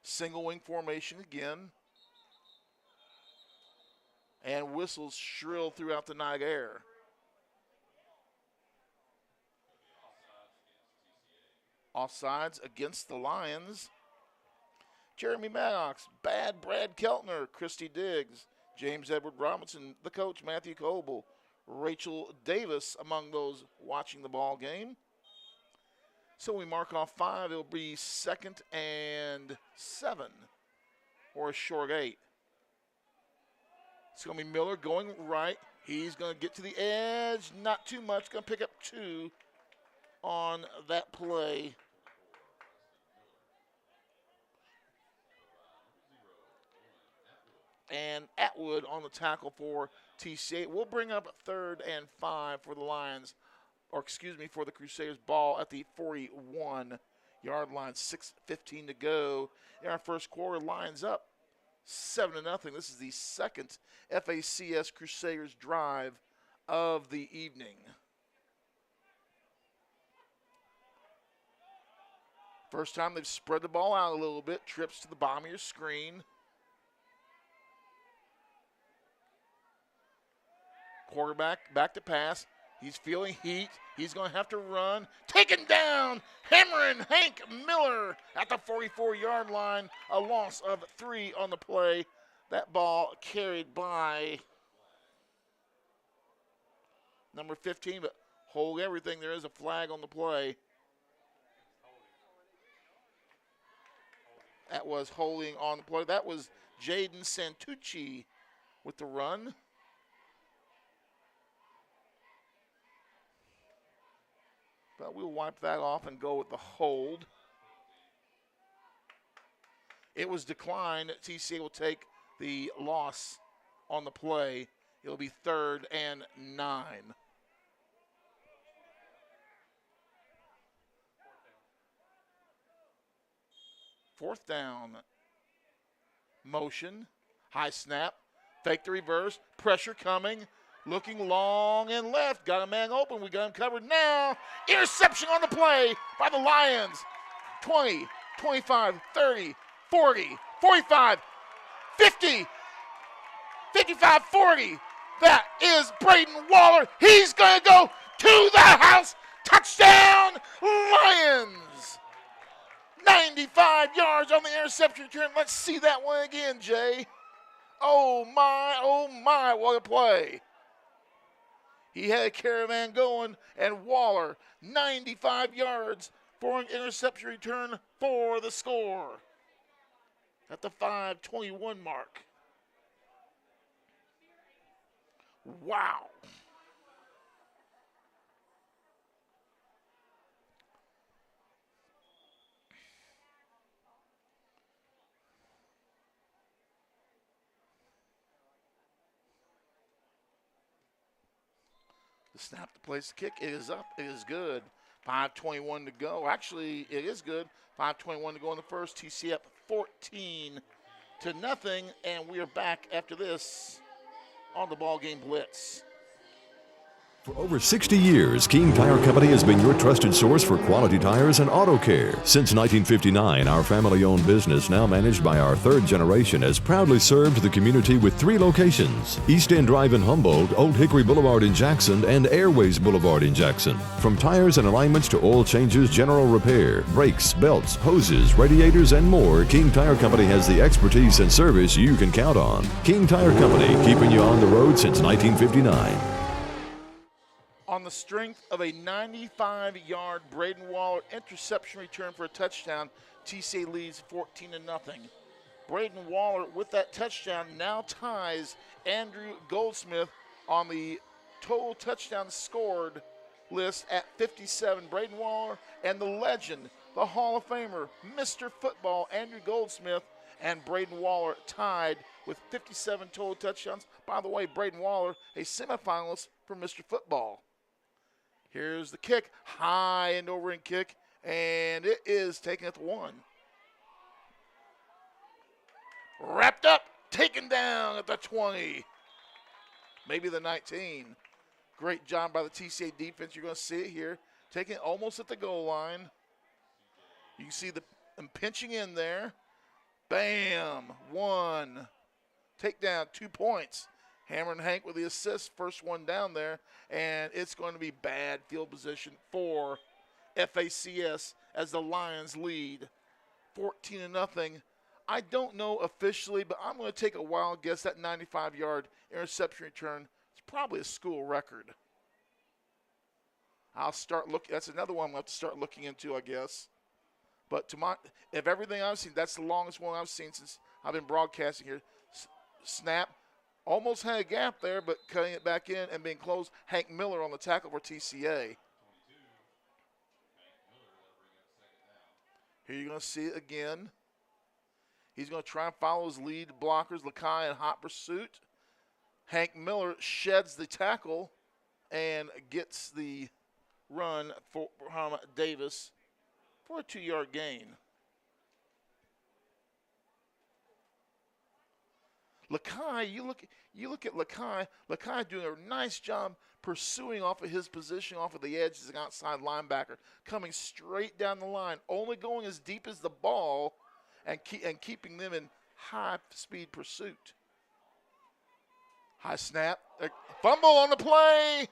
Single wing formation again. And whistles shrill throughout the night air. Offsides against the Lions. Jeremy Maddox, bad Brad Keltner, Christy Diggs, James Edward Robinson, the coach Matthew Coble, Rachel Davis among those watching the ball game. So we mark off 5. It'll be 2nd and 7 or a short 8. It's going to be Miller going right. He's going to get to the edge. Not too much. Going to pick up 2 on that play. And Atwood on the tackle for TCA. We'll bring up 3rd and 5 for the Lions, or excuse me, for the Crusaders. Ball at the 41-yard line, 6:15 to go. In our first quarter, Lions up 7-0. This is the 2nd FACS Crusaders drive of the evening. First time they've spread the ball out a little bit. Trips to the bottom of your screen. Quarterback back to pass. He's feeling heat. He's going to have to run. Taken down. Hammering Hank Miller at the 44-yard line. A loss of 3 on the play. That ball carried by number 15, but hold everything. There is a flag on the play. That was holding on the play. That was Jaden Santucci with the run. But we'll wipe that off and go with the hold. It was declined. TCA will take the loss on the play. It'll be 3rd and 9. Fourth down. Motion. High snap. Fake the reverse. Pressure coming. Looking long and left. Got a man open. We got him covered now. Interception on the play by the Lions. 20, 25, 30, 40, 45, 50, 55, 40. That is Braden Waller. He's going to go to the house. Touchdown, Lions. 95 yards on the interception return. Let's see that one again, Jay. Oh, my, what a play. He had a caravan going, and Waller, 95 yards for an interception return for the score at the 5:21 mark. Wow. The snap to place the kick. It is up. It is good. 5:21 to go. Actually, it is good. 5:21 to go in the first. TCA up 14-0. And we are back after this on the ball game Blitz.
For over 60 years, King Tire Company has been your trusted source for quality tires and auto care. Since 1959, our family-owned business, now managed by our 3rd generation, has proudly served the community with 3 locations: East End Drive in Humboldt, Old Hickory Boulevard in Jackson, and Airways Boulevard in Jackson. From tires and alignments to oil changes, general repair, brakes, belts, hoses, radiators, and more, King Tire Company has the expertise and service you can count on. King Tire Company, keeping you on the road since 1959.
On the strength of a 95-yard Braden Waller interception return for a touchdown, TCA leads 14-0. Braden Waller, with that touchdown, now ties Andrew Goldsmith on the total touchdowns scored list at 57. Braden Waller and the legend, the Hall of Famer, Mr. Football, Andrew Goldsmith, and Braden Waller tied with 57 total touchdowns. By the way, Braden Waller, a semifinalist for Mr. Football. Here's the kick, high and over and kick, and it is taken at the 1. Wrapped up, taken down at the 20, maybe the 19. Great job by the TCA defense. You're going to see it here, taking it almost at the goal line. You can see them pinching in there. Bam, 1. Takedown, 2 points. Hammer and Hank with the assist, first one down there, and it's going to be bad field position for FACS as the Lions lead 14-0. I don't know officially, but I'm going to take a wild guess that 95-yard interception return is probably a school record. I'll start looking. That's another one I'm going to have to start looking into, I guess. But if everything I've seen, that's the longest one I've seen since I've been broadcasting here. Snap. Almost had a gap there, but cutting it back in and being closed. Hank Miller on the tackle for TCA. Here you're going to see it again. He's going to try and follow his lead blockers, Lakai in hot pursuit. Hank Miller sheds the tackle and gets the run for Davis for a 2-yard gain. Lakai, you look at Lakai. Lakai doing a nice job pursuing off of his position, off of the edge as an outside linebacker, coming straight down the line, only going as deep as the ball, and keeping them in high-speed pursuit. High snap, fumble on the play,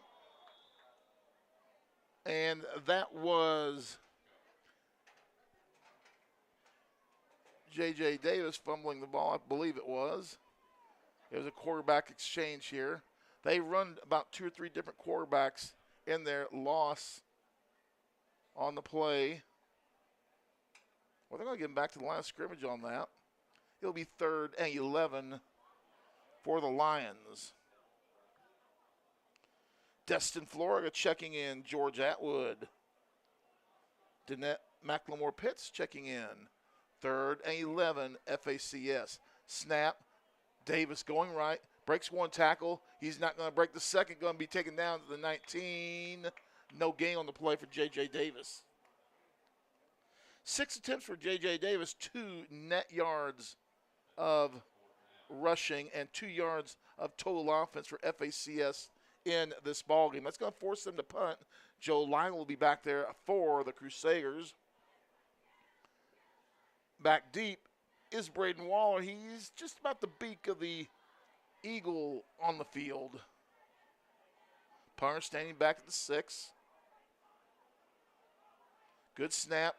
and that was J.J. Davis fumbling the ball, I believe it was. There's a quarterback exchange here. They run about 2 or 3 different quarterbacks in their loss on the play. Well, they're going to get him back to the line of scrimmage on that. It'll be 3rd and 11 for the Lions. Destin, Florida checking in. George Atwood. Danette McLemore-Pitts checking in. 3rd and 11 FACS. Snap. Davis going right, Breaks one tackle. He's not going to break the second. Going to be taken down to the 19. No gain on the play for J.J. Davis. 6 attempts for J.J. Davis, 2 net yards of rushing and 2 yards of total offense for FACS in this ballgame. That's going to force them to punt. Joe Lyle will be back there for the Crusaders. Back deep is Braden Waller. He's just about the beak of the Eagle on the field. Punter standing back at the 6. Good snap.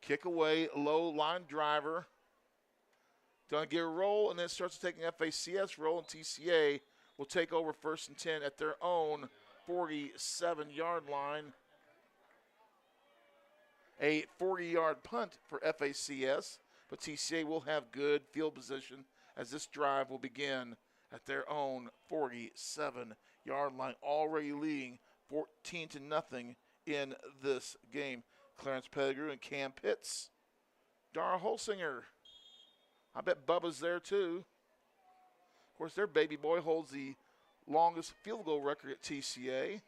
Kick away, low line driver. Going to get a roll, and then starts taking FACS roll, and TCA will take over 1st and 10 at their own 47-yard line. A 40-yard punt for FACS, but TCA will have good field position as this drive will begin at their own 47-yard line, already leading 14-0 in this game. Clarence Pettigrew and Cam Pitts. Dara Holsinger. I bet Bubba's there too. Of course, their baby boy holds the longest field goal record at TCA.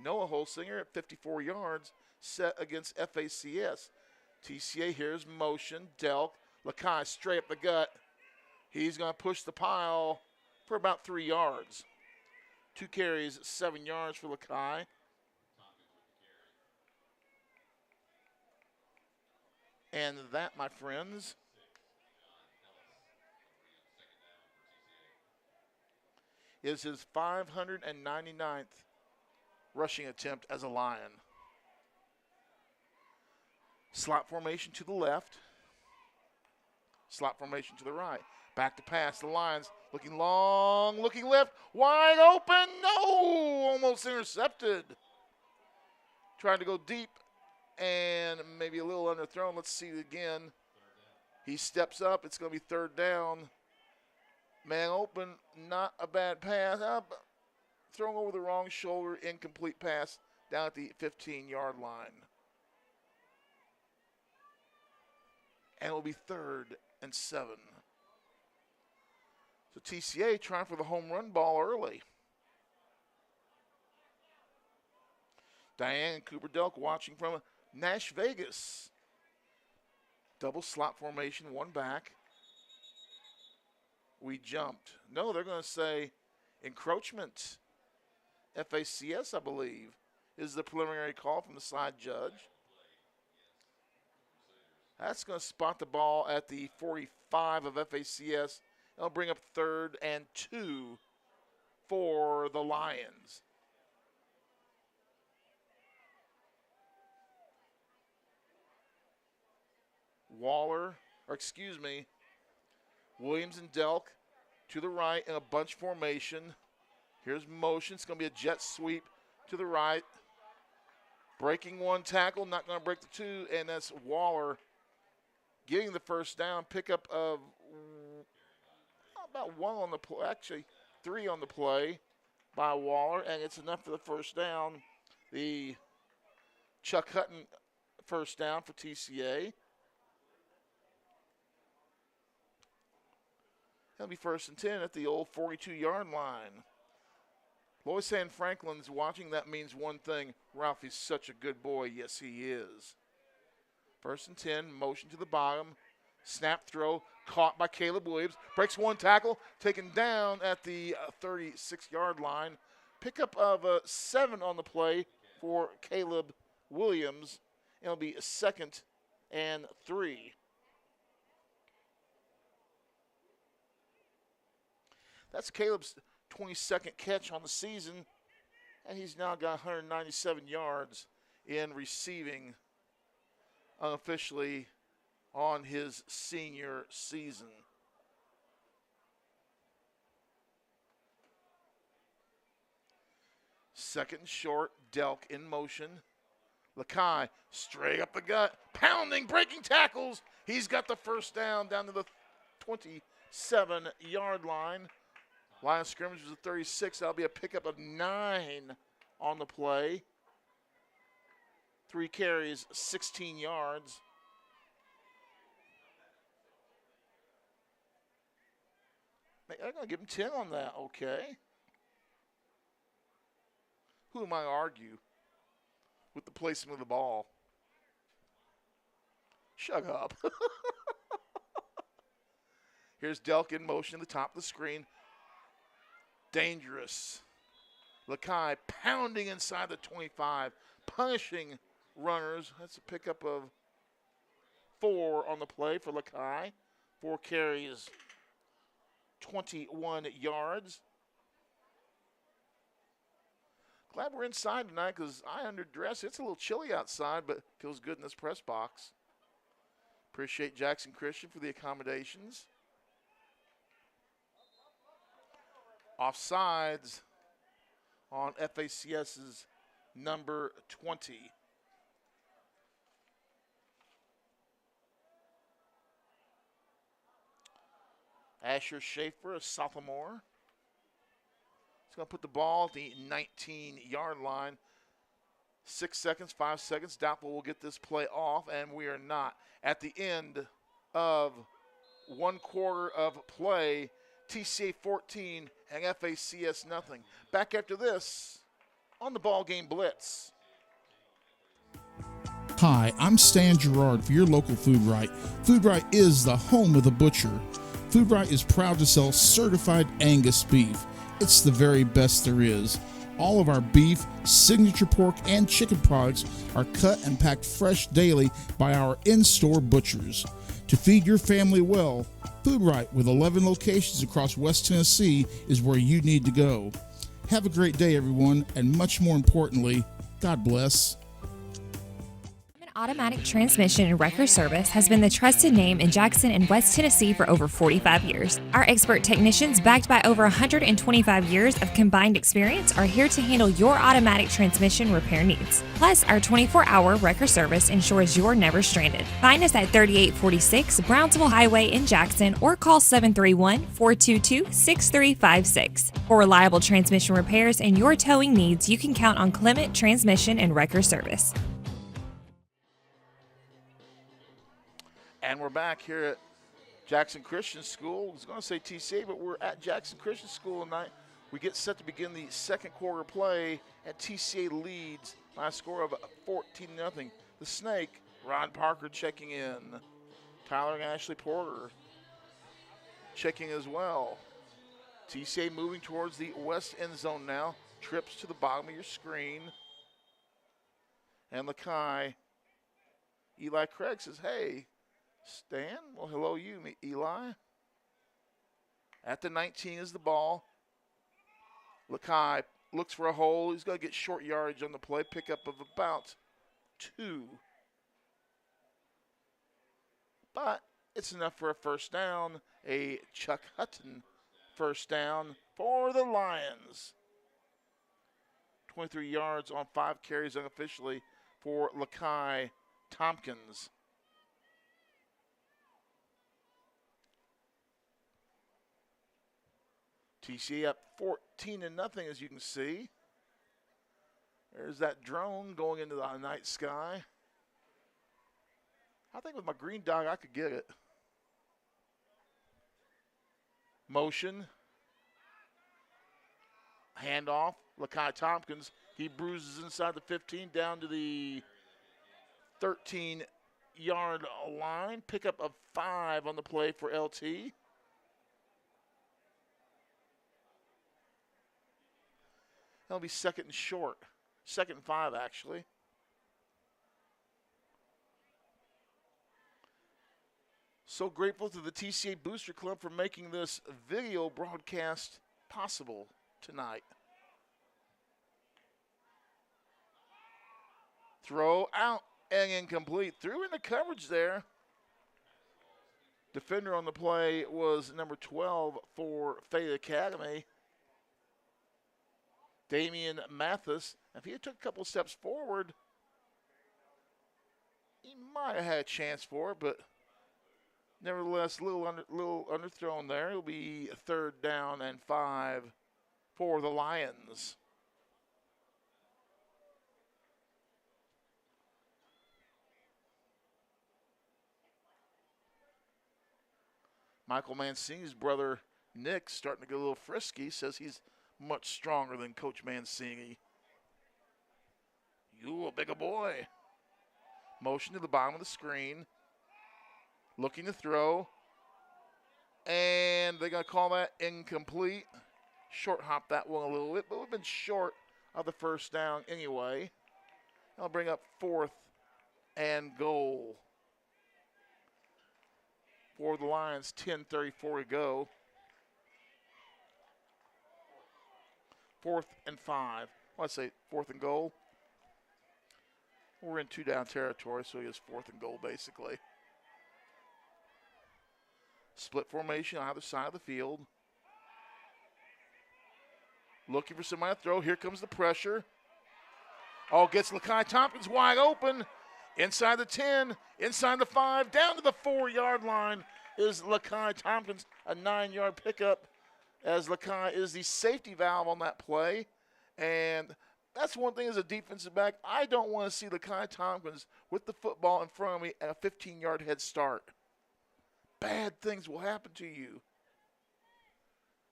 Noah Holsinger at 54 yards set against FACS. TCA here's motion. Delk. Lakai straight up the gut. He's going to push the pile for about 3 yards. 2 carries, 7 yards for Lakai. And that, my friends, is his 599th rushing attempt as a Lion. Slot formation to the left. Slot formation to the right. Back to pass. The Lions looking long, looking left. Wide open. No! Almost intercepted. Trying to go deep and maybe a little underthrown. Let's see it again. He steps up. It's going to be 3rd down. Man open. Not a bad pass. Thrown over the wrong shoulder. Incomplete pass down at the 15-yard line. And it will be 3rd and 7. So TCA trying for the home run ball early. Diane and Cooper Delk watching from Nash Vegas. Double slot formation, 1 back. We jumped. No, they're going to say encroachment. FACS, I believe, is the preliminary call from the side judge. That's going to spot the ball at the 45 of FACS. It'll bring up 3rd and 2 for the Lions. Williams and Delk to the right in a bunch formation. Here's motion. It's going to be a jet sweep to the right. Breaking 1 tackle, not going to break the 2, and that's Waller getting the 1st down. Pickup of about 1 on the play, actually 3 on the play by Waller, and it's enough for the 1st down. The Chuck Hutton 1st down for TCA. It'll be 1st and 10 at the old 42-yard line. Lois Ann Franklin's watching. That means one thing. Ralphie's such a good boy. Yes, he is. 1st and 10, motion to the bottom. Snap throw, caught by Caleb Williams. Breaks 1 tackle, taken down at the 36-yard line. Pickup of 7 on the play for Caleb Williams. It'll be 2nd and 3. That's Caleb's 22nd catch on the season, and he's now got 197 yards in receiving unofficially on his senior season. Second and short, Delk in motion. Lakai straight up the gut, pounding, breaking tackles. He's got the 1st down to the 27-yard line. Line of scrimmage was a 36. That'll be a pickup of 9 on the play. 3 carries, 16 yards. I'm going to give him 10 on that. Okay. Who am I to argue with the placement of the ball? Shut up. Here's Delk in motion at the top of the screen. Dangerous. Lakai pounding inside the 25, punishing runners. That's a pickup of 4 on the play for Lakai. 4 carries, 21 yards. Glad we're inside tonight because I underdress. It's a little chilly outside, but feels good in this press box. Appreciate Jackson Christian for the accommodations. Offsides on FACS's number 20. Asher Schaefer, a sophomore. He's going to put the ball at the 19-yard line. 6 seconds, 5 seconds. Doubtful will get this play off, and we are not. At the end of 1 quarter of play, TCA 14 and FACS nothing. Back after this on the BallGame Blitz.
Hi, I'm Stan Gerard for your local Food Right. Food Right is the home of the butcher. Food Right is proud to sell certified Angus beef. It's the very best there is. All of our beef, signature pork, and chicken products are cut and packed fresh daily by our in-store butchers. To feed your family well, Food Right, with 11 locations across West Tennessee, is where you need to go. Have a great day, everyone, and much more importantly, God bless.
Automatic Transmission and Wrecker Service has been the trusted name in Jackson and West Tennessee for over 45 years. Our expert technicians, backed by over 125 years of combined experience, are here to handle your automatic transmission repair needs. Plus, our 24-hour wrecker service ensures you're never stranded. Find us at 3846 Brownsville Highway in Jackson or call 731-422-6356. For reliable transmission repairs and your towing needs, you can count on Clement Transmission and Wrecker Service.
And we're back here at Jackson Christian School. I was going to say TCA, but we're at Jackson Christian School tonight. We get set to begin the second quarter play, and TCA leads by a score of 14-0. The Snake, Ron Parker checking in. Tyler and Ashley Porter checking as well. TCA moving towards the west end zone now. Trips to the bottom of your screen. And Lakai, Eli Craig says, hey, Stan, well, hello you, Eli. At the 19 is the ball. Lakai looks for a hole. He's going to get short yardage on the play. Pickup of about 2. But it's enough for a first down. A Chuck Hutton first down for the Lions. 23 yards on 5 carries unofficially for Lakai Tompkins. TCA up 14-0, as you can see. There's that drone going into the night sky. I think with my green dot, I could get it. Motion. Handoff. Lakai Tompkins. He bruises inside the 15 down to the 13-yard line. Pickup of 5 on the play for LT. That'll be second and short. 2nd and 5, actually. So grateful to the TCA Booster Club for making this video broadcast possible tonight. Throw out and incomplete. Threw into coverage there. Defender on the play was number 12 for Fayette Academy, Damian Mathis. If he had took a couple steps forward, he might have had a chance for it, but nevertheless, a little underthrown there. It'll be 3rd down and 5 for the Lions. Michael Mancini's brother, Nick, starting to get a little frisky, says he's much stronger than Coach Mancini. You a bigger boy. Motion to the bottom of the screen. Looking to throw. And they're going to call that incomplete. Short hop that one a little bit, but we've been short of the first down anyway. I'll bring up 4th and goal. For the Lions, 10:34 to go. 4th and 5. Let's say 4th and goal. We're in 2-down territory, so he has 4th and goal basically. Split formation on either side of the field. Looking for somebody to throw. Here comes the pressure. Oh, gets Lakai Tompkins wide open. Inside the 10, inside the 5, down to the 4-yard line is Lakai Tompkins. A 9-yard pickup, as Lakai is the safety valve on that play. And that's one thing as a defensive back. I don't want to see Lakai Tompkins with the football in front of me at a 15-yard head start. Bad things will happen to you.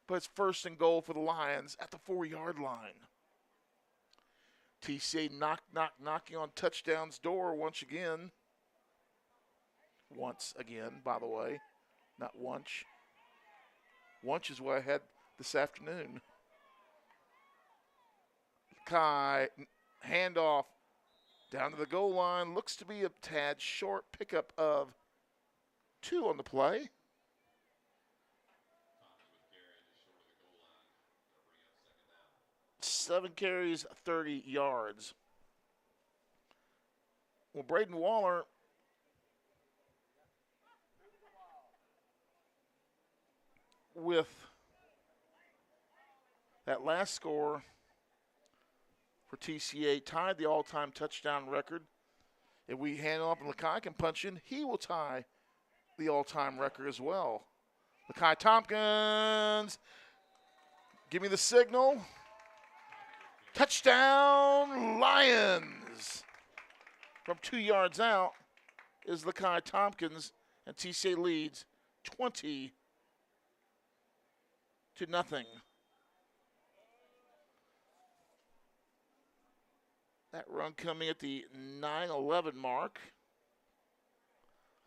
But it's 1st and goal for the Lions at the 4-yard line. TCA knocking on touchdown's door once again. Once again, by the way. Not once. Once is what I had this afternoon. Kai, handoff down to the goal line. Looks to be a tad short. Pickup of 2 on the play. Seven carries, 30 yards. Well, Braden Waller with that last score for TCA tied the all-time touchdown record. If we hand off and Lakai can punch in, he will tie the all-time record as well. Lakai Tompkins, give me the signal. Touchdown, Lions. From 2 yards out is Lakai Tompkins, and TCA leads 20-0. That run coming at the 9:11 mark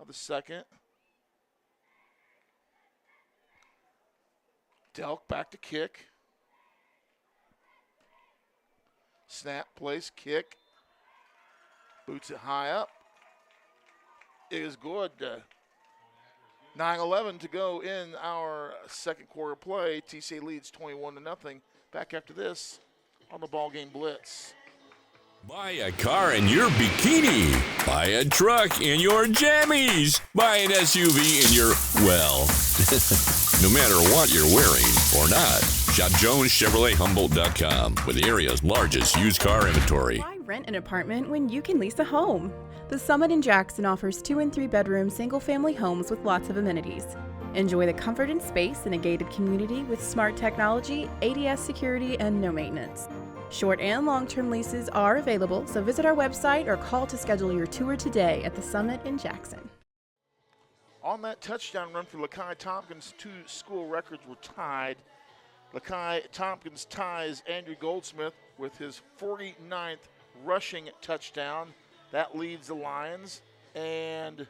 of the second. Delk back to kick. Snap, place, kick. Boots it high up. It is good. 9:11 to go in our second quarter play. TCA leads 21-0. Back after this on the BallGame Blitz.
Buy a car in your bikini. Buy a truck in your jammies. Buy an SUV in your, well, no matter what you're wearing or not. Shop JonesChevroletHumboldt.com with the area's largest used car inventory.
Why rent an apartment when you can lease a home? The Summit in Jackson offers 2 and 3 bedroom single-family homes with lots of amenities. Enjoy the comfort and space in a gated community with smart technology, ADS security, and no maintenance. Short and long-term leases are available, so visit our website or call to schedule your tour today at the Summit in Jackson.
On that touchdown run for Lakai Tompkins, 2 school records were tied. Lakai Tompkins ties Andrew Goldsmith with his 49th rushing touchdown. That leads the Lions. And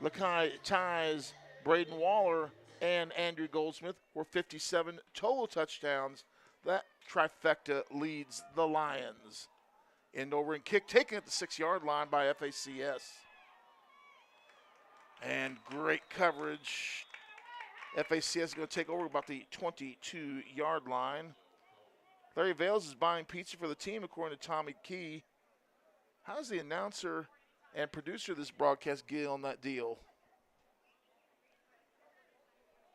Lakai ties Braden Waller and Andrew Goldsmith for 57 total touchdowns. That trifecta leads the Lions. End over and kick taken at the 6-yard line by FACS. And great coverage. FACS is going to take over about the 22-yard line. Larry Vales is buying pizza for the team, according to Tommy Key. How does the announcer and producer of this broadcast get on that deal?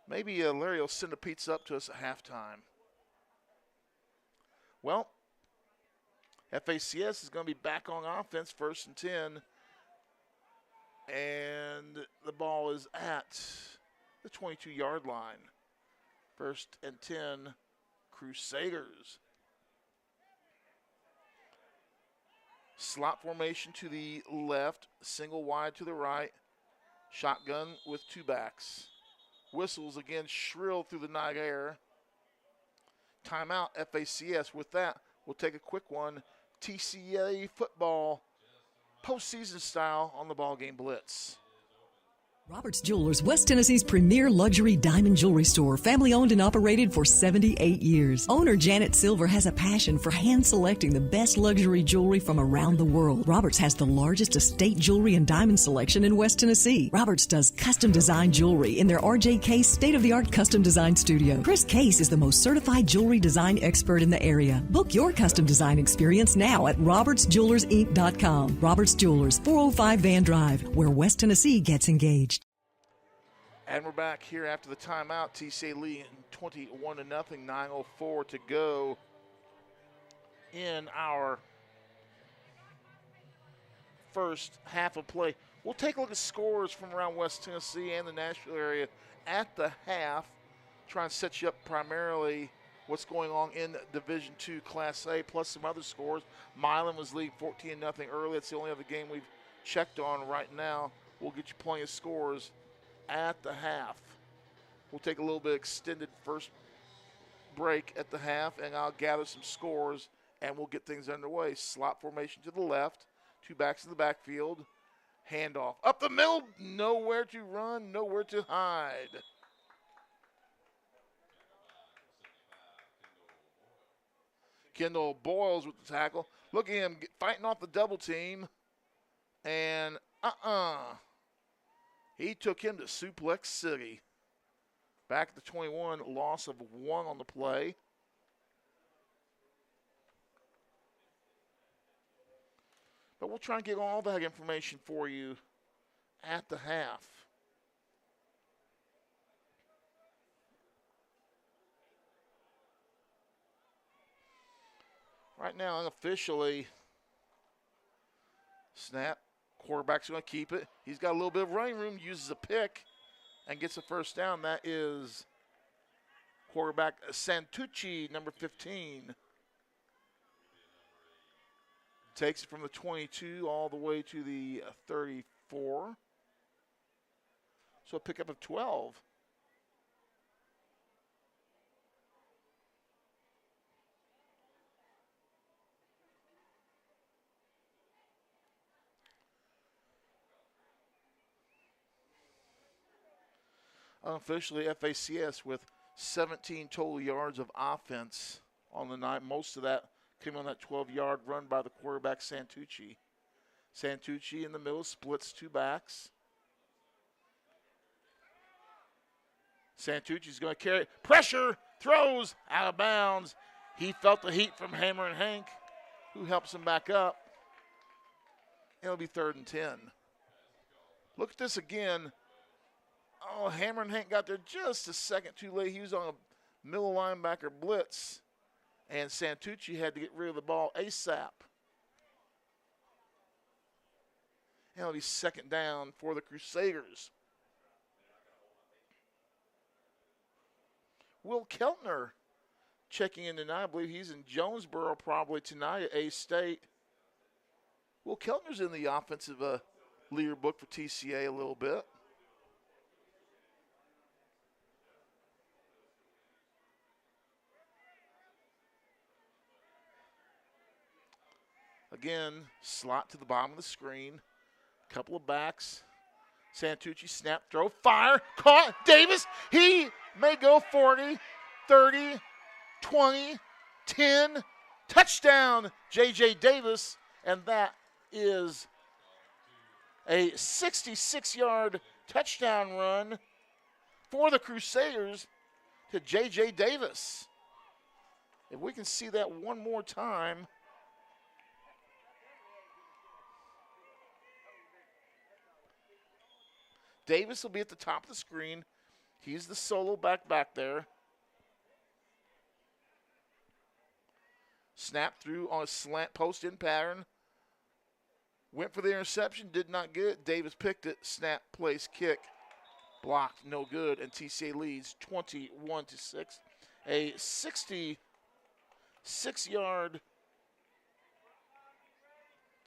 Maybe Larry will send a pizza up to us at halftime. Well, FACS is going to be back on offense, 1st and 10. And the ball is at the 22-yard line. 1st and 10, Crusaders. Slot formation to the left, single wide to the right. Shotgun with 2 backs. whistles again shrill through the night air. Timeout, FACS. With that, we'll take a quick one. TCA football, postseason style on the BallGame Blitz.
Roberts Jewelers, West Tennessee's premier luxury diamond jewelry store, family owned and operated for 78 years. Owner Janet Silver has a passion for hand selecting the best luxury jewelry from around the world. Roberts has the largest estate jewelry and diamond selection in West Tennessee. Roberts does custom design jewelry in their RJ Case state-of-the-art custom design studio. Chris Case is the most certified jewelry design expert in the area. Book your custom design experience now at robertsjewellersinc.com. Roberts Jewelers, 405 Van Drive, where West Tennessee gets engaged.
And we're back here after the timeout. TCA leading 21-0, 9:04 to go in our first half of play. We'll take a look at scores from around West Tennessee and the Nashville area at the half. Try and set you up primarily what's going on in Division II Class A, plus some other scores. Milan was leading 14-0 early. It's the only other game we've checked on right now. We'll get you plenty of scores at the half. We'll take a little bit extended first break at the half, and I'll gather some scores, and we'll get things underway. Slot formation to the left, 2 backs in the backfield, handoff up the middle, nowhere to run, nowhere to hide. Kendall Boyles with the tackle. Look at him fighting off the double team, and he took him to Suplex City. Back at the 21, loss of 1 on the play. But we'll try and get all that information for you at the half. Right now, unofficially, snap. Quarterback's going to keep it. He's got a little bit of running room, uses a pick, and gets a first down. That is quarterback Santucci, number 15. Takes it from the 22 all the way to the 34. So a pickup of 12. Unofficially, FACS with 17 total yards of offense on the night. Most of that came on that 12-yard run by the quarterback, Santucci. Santucci in the middle, splits 2 backs. Santucci's going to carry. Pressure, throws, out of bounds. He felt the heat from Hammer and Hank, who helps him back up. It'll be 3rd and 10. Look at this again. Oh, Hammer and Hank got there just a second too late. He was on a middle linebacker blitz, and Santucci had to get rid of the ball ASAP. And it'll be 2nd down for the Crusaders. Will Keltner checking in tonight. I believe he's in Jonesboro probably tonight at A-State. Will Keltner's in the offensive leader book for TCA a little bit. Again, slot to the bottom of the screen. Couple of backs. Santucci, snap, throw, fire, caught. Davis, he may go 40, 30, 20, 10. Touchdown, J.J. Davis. And that is a 66-yard touchdown run for the Crusaders to J.J. Davis. If we can see that one more time. Davis will be at the top of the screen. He's the solo back there. Snap through on a slant post in pattern. Went for the interception, did not get it. Davis picked it. Snap, place, kick. Blocked, no good. And TCA leads 21-6. A 66-yard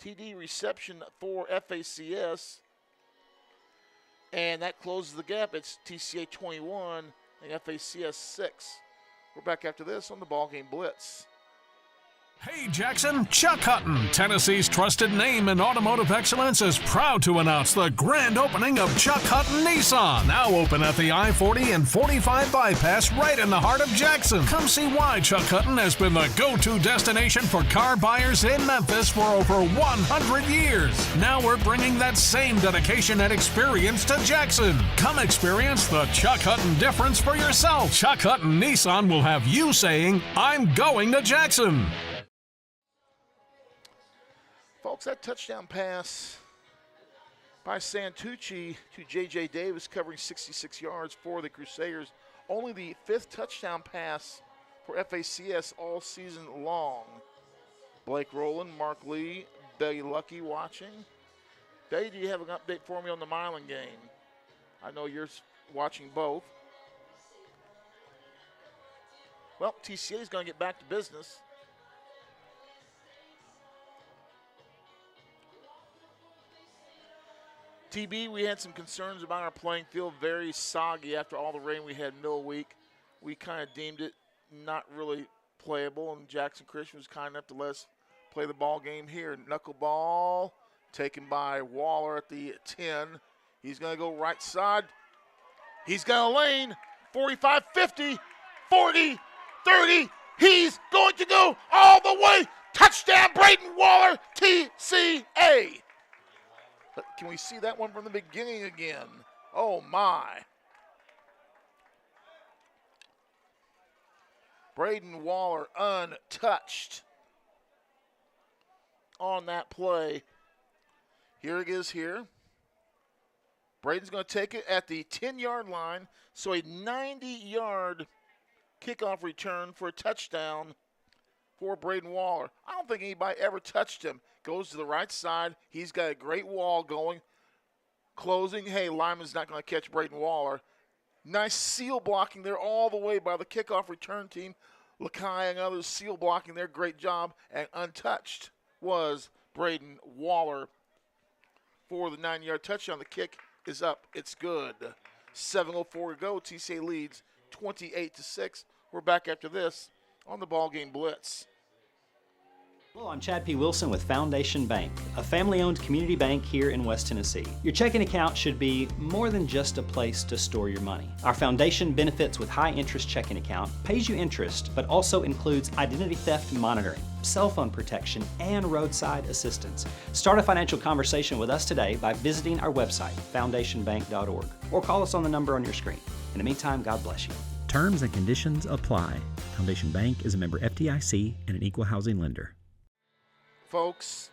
TD reception for FACS. And that closes the gap. It's TCA 21 and FACS 6. We're back after this on the BallGame Blitz.
Hey Jackson, Chuck Hutton, Tennessee's trusted name in automotive excellence, is proud to announce the grand opening of Chuck Hutton Nissan, now open at the I-40 and 45 bypass right in the heart of Jackson. Come see why Chuck Hutton has been the go-to destination for car buyers in Memphis for over 100 years. Now we're bringing that same dedication and experience to Jackson. Come experience the Chuck Hutton difference for yourself. Chuck Hutton Nissan will have you saying, "I'm going to Jackson."
Folks, that touchdown pass by Santucci to J.J. Davis covering 66 yards for the Crusaders. Only the 5th touchdown pass for FACS all season long. Blake Rowland, Mark Lee, Betty Lucky watching. Betty, do you have an update for me on the Milan game? I know you're watching both. Well, TCA is going to get back to business. TB, we had some concerns about our playing field, very soggy after all the rain we had middle week. We kind of deemed it not really playable, and Jackson Christian was kind enough to let us play the ball game here. Knuckleball taken by Waller at the 10. He's going to go right side. He's got a lane, 45, 50, 40, 30. He's going to go all the way. Touchdown, Braden Waller, TCA. Can we see that one from the beginning again? Oh, my. Braden Waller untouched on that play. Here it is here. Braden's going to take it at the 10-yard line, so a 90-yard kickoff return for a touchdown for Braden Waller. I don't think anybody ever touched him. Goes to the right side. He's got a great wall going. Closing. Hey, Lyman's not going to catch Braden Waller. Nice seal blocking there all the way by the kickoff return team. Lakai and others seal blocking there. Great job. And untouched was Braden Waller for the 9-yard touchdown. The kick is up. It's good. 7:04 to go. TCA leads 28-6. We're back after this on the BallGame Blitz.
Hello, I'm Chad P. Wilson with Foundation Bank, a family-owned community bank here in West Tennessee. Your checking account should be more than just a place to store your money. Our foundation benefits with high-interest checking account pays you interest, but also includes identity theft monitoring, cell phone protection, and roadside assistance. Start a financial conversation with us today by visiting our website, foundationbank.org, or call us on the number on your screen. In the meantime, God bless you.
Terms and conditions apply. Foundation Bank is a member FDIC and an equal housing lender.
Folks,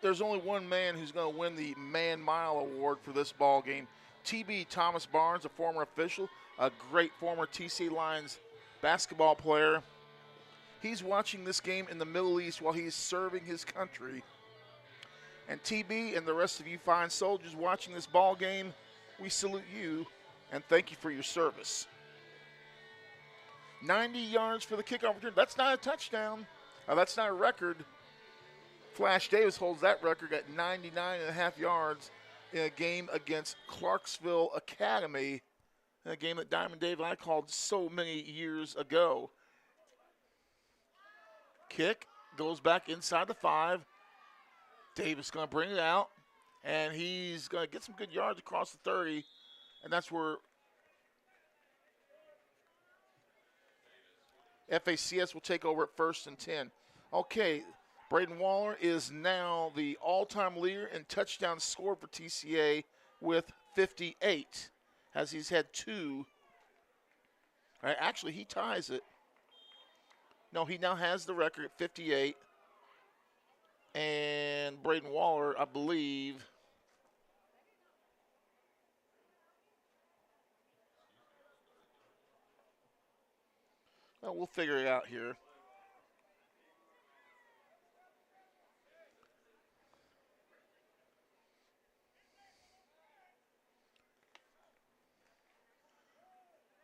there's only one man who's going to win the Man Mile Award for this ball game. TB Thomas Barnes, a former official, a great former TCA Lions basketball player. He's watching this game in the Middle East while he's serving his country. And TB and the rest of you fine soldiers watching this ball game, we salute you and thank you for your service. 90 yards for the kickoff return. That's not a touchdown. That's not a record. Flash Davis holds that record at 99.5 yards in a game against Clarksville Academy, in a game that Diamond Dave and I called so many years ago. Kick goes back inside the 5. Davis going to bring it out, and he's going to get some good yards across the 30, and that's where FACS will take over at 1st and 10. Okay, Braden Waller is now the all-time leader in touchdowns scored for TCA with 58, as he's had 2. Right, actually, he ties it. No, he now has the record at 58. And Braden Waller, I believe, well, we'll figure it out here.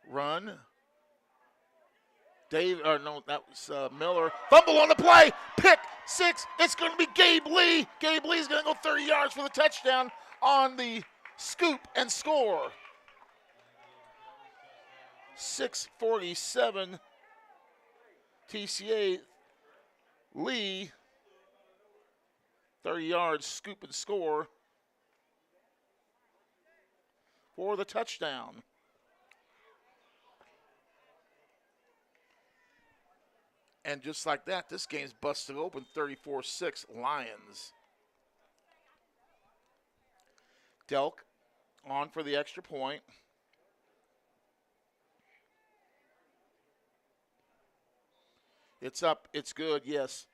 Run. That was Miller. Fumble on the play. Pick 6. It's going to be Gabe Lee. Gabe Lee's going to go 30 yards for the touchdown on the Scoop and score. 6:47. TCA Lee. 30 yards, scoop and score for the touchdown. And just like that, this game's busted open, 34-6 Lions. Delk on for the extra point. It's up, it's good, yes.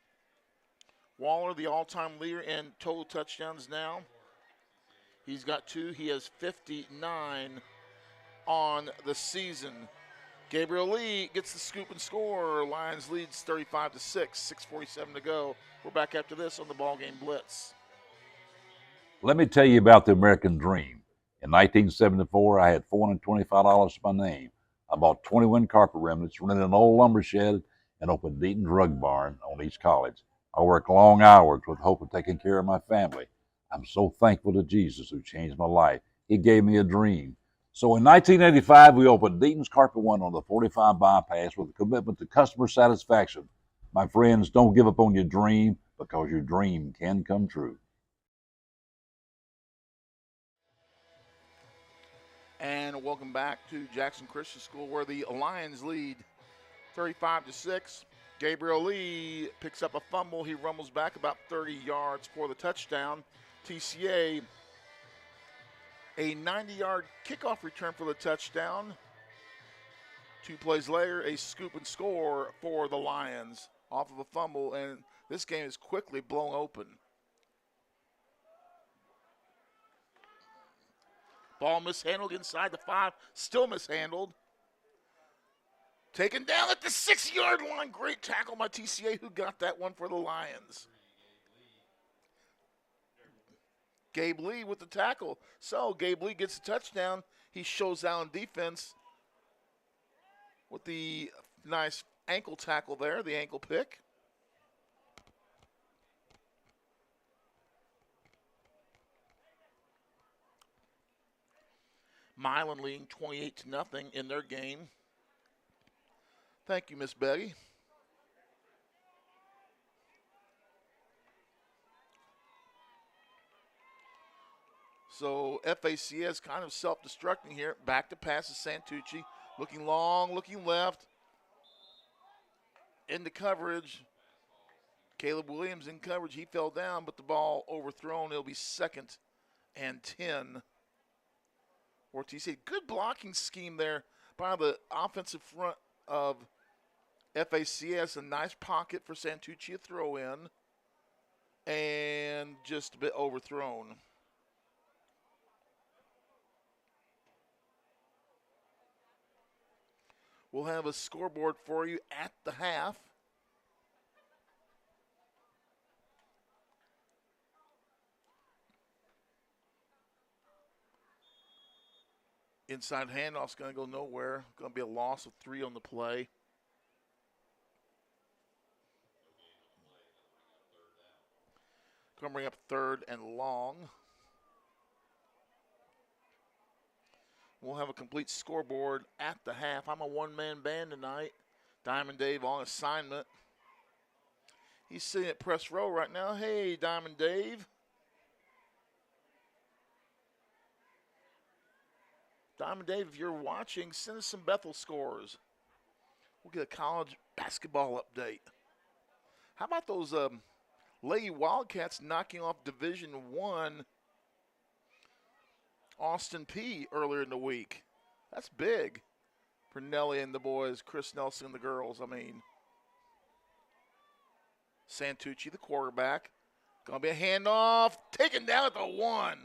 Waller, the all-time leader in total touchdowns now. He's got 2. He has 59 on the season. Gabriel Lee gets the scoop and score. Lions leads 35-6, 6:47 to go. We're back after this on the BallGame Blitz.
Let me tell you about the American dream. In 1974, I had $425 to my name. I bought 21 carpet remnants, rented an old lumber shed, and opened Deaton Drug Barn on East College. I worked long hours with hope of taking care of my family. I'm so thankful to Jesus who changed my life. He gave me a dream. So in 1985, we opened Deaton's Carpet One on the 45 bypass with a commitment to customer satisfaction. My friends, don't give up on your dream because your dream can come true.
And welcome back to Jackson Christian School, where the Lions lead 35-6. Gabriel Lee picks up a fumble. He rumbles back about 30 yards for the touchdown. TCA, a 90-yard kickoff return for the touchdown. 2 plays later, a scoop and score for the Lions off of a fumble, and this game is quickly blown open. Ball mishandled inside the 5, still mishandled. Taken down at the 6-yard line. Great tackle by TCA, who got that one for the Lions. Gabe Lee with the tackle. So Gabe Lee gets a touchdown. He shows out on defense with the nice ankle tackle there, the ankle pick. Milan leading 28-0 in their game. Thank you, Miss Betty. So FACS kind of self-destructing here. Back to pass to Santucci. Looking long, looking left. Into coverage. Caleb Williams in coverage. He fell down, but the ball overthrown. It'll be 2nd and 10 for TCA. Good blocking scheme there by the offensive front of FACS. A nice pocket for Santucci to throw in. And just a bit overthrown. We'll have a scoreboard for you at the half. Inside handoff's going to go nowhere. Going to be a loss of 3 on the play. Going to bring up 3rd and long. We'll have a complete scoreboard at the half. I'm a one-man band tonight. Diamond Dave on assignment. He's sitting at press row right now. Hey, Diamond Dave. Diamond Dave, if you're watching, send us some Bethel scores. We'll get a college basketball update. How about those Lady Wildcats knocking off Division I Austin P earlier in the week? That's big for Nelly and the boys, Chris Nelson and the girls. I mean, Santucci, the quarterback. Going to be a handoff. Taken down at the 1.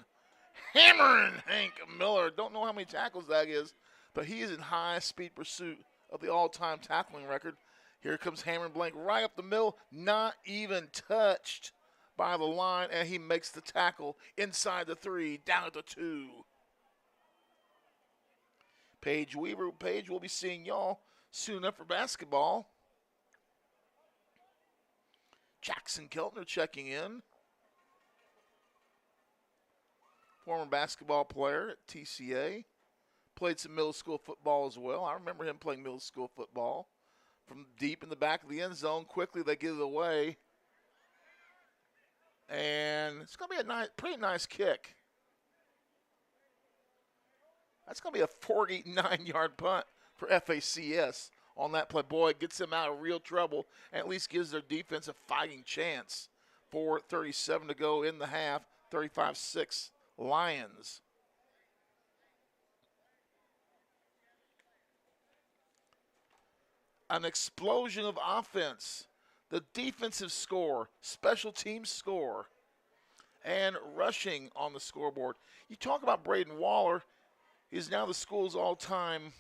Hammering Hank Miller. Don't know how many tackles that is, but he is in high-speed pursuit of the all-time tackling record. Here comes Hammering Blank right up the middle, not even touched by the line, and he makes the tackle inside the 3, down at the 2. Paige Weaver. Paige, we'll be seeing y'all soon enough for basketball. Jackson Keltner checking in. former basketball player at TCA. Played some middle school football as well. I remember him playing middle school football. From deep in the back of the end zone, quickly they get it away. And it's going to be a pretty nice kick. That's going to be a 49-yard punt for FACS on that play. Boy, it gets them out of real trouble and at least gives their defense a fighting chance. 4:37 to go in the half, 35-6 Lions. An explosion of offense. The defensive score, special teams score, and rushing on the scoreboard. You talk about Braden Waller. He's now the school's all-time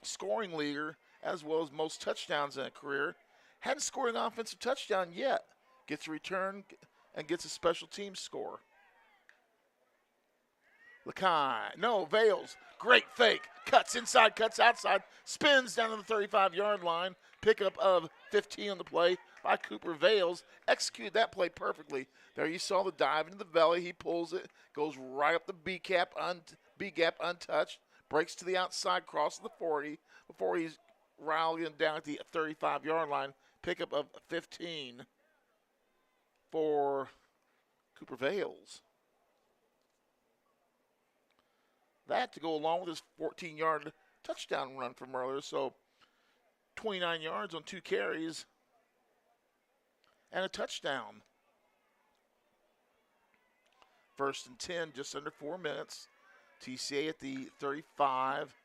scoring leader, as well as most touchdowns in a career. Hadn't scored an offensive touchdown yet. Gets a return and gets a special teams score. Vales, great fake. Cuts inside, cuts outside, spins down to the 35-yard line. Pickup of 15 on the play by Cooper Vales. Executed that play perfectly. There you saw the dive into the belly. He pulls it, goes right up the B-gap untouched, breaks to the outside, crosses the 40 before he's rallying down at the 35-yard line. Pickup of 15 for Cooper Vales. That to go along with his 14-yard touchdown run from earlier. So 29 yards on 2 carries and a touchdown. 1st and 10, just under 4 minutes. TCA at the 35.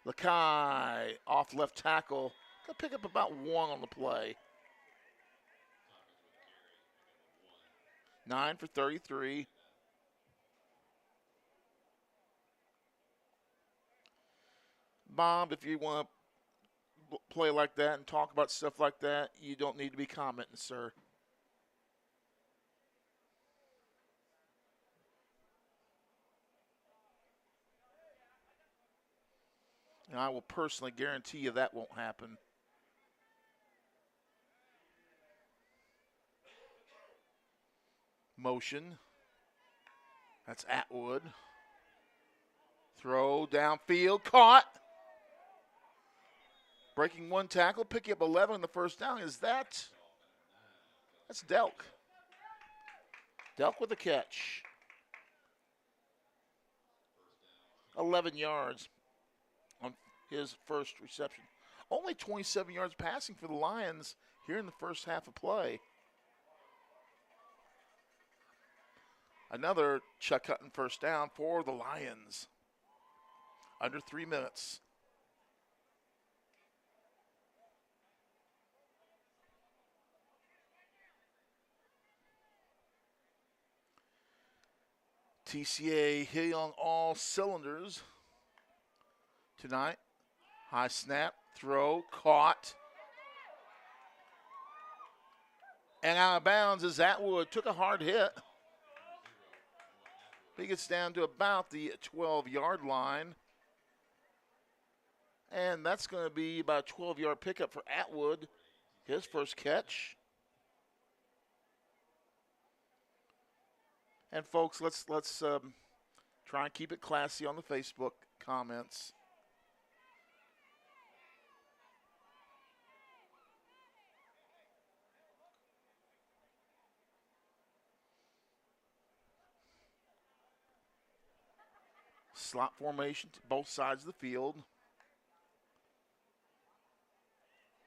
Lakai off left tackle. Gonna pick up about 1 on the play. 9 for 33. Bob, if you want to play like that and talk about stuff like that, you don't need to be commenting, sir. And I will personally guarantee you that won't happen. Motion. That's Atwood. Throw downfield, caught. Breaking 1 tackle, picking up 11 on the first down. That's Delk. Delk with the catch. 11 yards on his first reception. Only 27 yards passing for the Lions here in the first half of play. Another Chuck Hutton first down for the Lions. Under 3 minutes. TCA hitting on all cylinders tonight. High snap, throw, caught. And out of bounds as Atwood took a hard hit. He gets down to about the 12-yard line. And that's going to be about a 12-yard pickup for Atwood, his first catch. And folks, let's try and keep it classy on the Facebook comments. Slot formation to both sides of the field.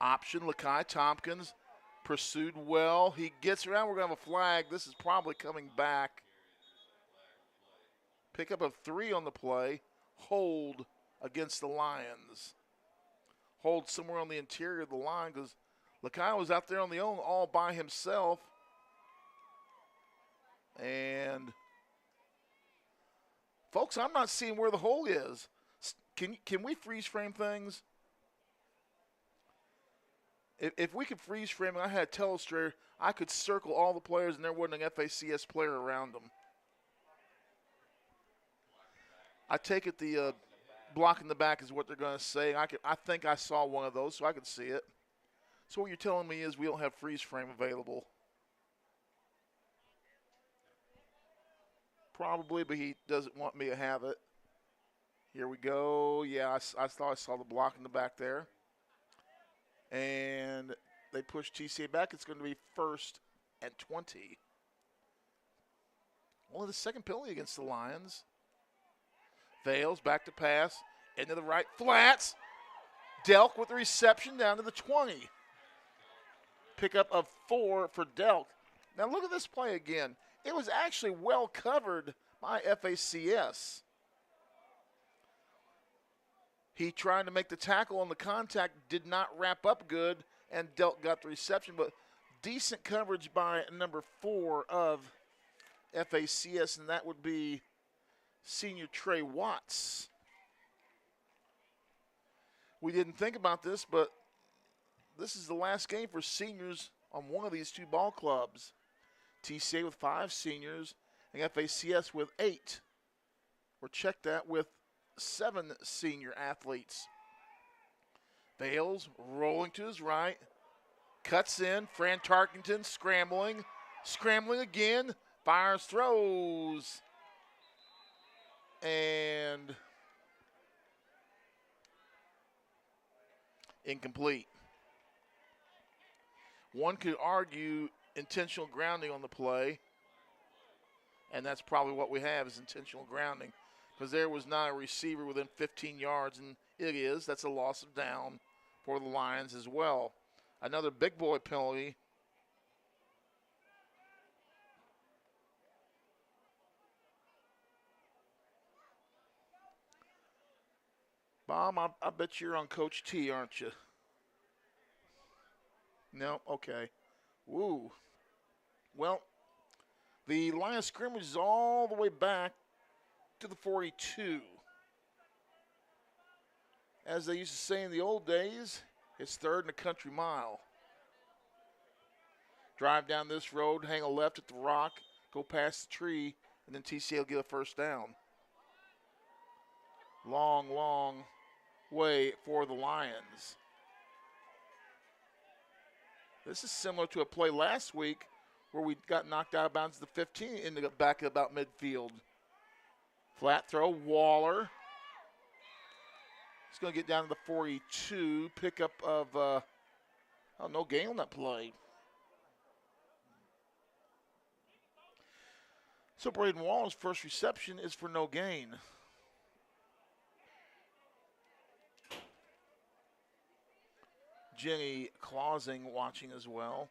Option, Lakai Tompkins pursued well. He gets around. We're going to have a flag. This is probably coming back. Pickup of 3 on the play. Hold against the Lions. Hold somewhere on the interior of the line because Lakai was out there on the own all by himself. And folks, I'm not seeing where the hole is. Can we freeze frame things? If we could freeze frame and I had a telestrator, I could circle all the players and there wasn't an FACS player around them. I take it the block in the back is what they're going to say. I think I saw one of those, so I could see it. So what you're telling me is we don't have freeze frame available. Probably, but he doesn't want me to have it. Here we go. Yeah, I thought I saw the block in the back there. And they push TCA back. It's going to be 1st and 20. Only the second penalty against the Lions. Vales back to pass. Into the right flats. Delk with the reception down to the 20. Pickup of 4 for Delk. Now look at this play again. It was actually well covered by FACS. He tried to make the tackle on the contact, did not wrap up good, and Delk got the reception, but decent coverage by number 4 of FACS, and that would be senior Trey Watts. We didn't think about this, but this is the last game for seniors on one of these two ball clubs. TCA with 5 seniors and FACS with 8. Or check that with 7 senior athletes. Bales rolling to his right. Cuts in. Fran Tarkington scrambling. Scrambling again. Fires, throws. And incomplete. One could argue intentional grounding on the play, and that's probably what we have is intentional grounding, because there was not a receiver within 15 yards, and it is. That's a loss of down for the Lions as well. Another big boy penalty. Bob, I bet you're on Coach T, aren't you? No? Okay. Woo. Well, the line of scrimmage is all the way back to the 42. As they used to say in the old days, it's 3rd and a country mile. Drive down this road, hang a left at the rock, go past the tree, and then TCA will get a first down. Long, long way for the Lions. This is similar to a play last week where we got knocked out of bounds at the 15 in the back of about midfield. Flat throw, Waller. He's going to get down to the 42. Pickup of, no gain on that play. So Braden Waller's first reception is for no gain. Jenny Clausing watching as well.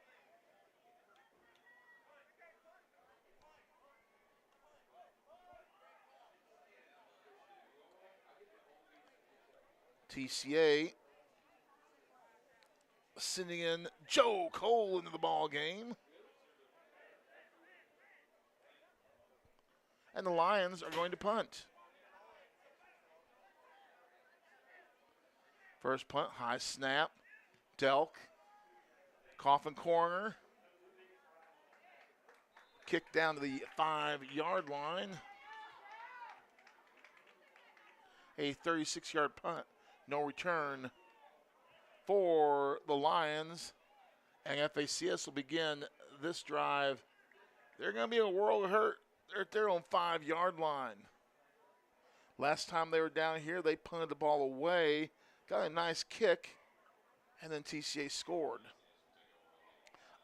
TCA sending in Joe Cole into the ball game. And the Lions are going to punt. First punt, high snap. Delk, coffin corner, kick down to the 5-yard line. A 36-yard punt, no return for the Lions. And FACS will begin this drive. They're going to be in a world of hurt. They're at their own 5-yard line. Last time they were down here, they punted the ball away, got a nice kick, and then TCA scored.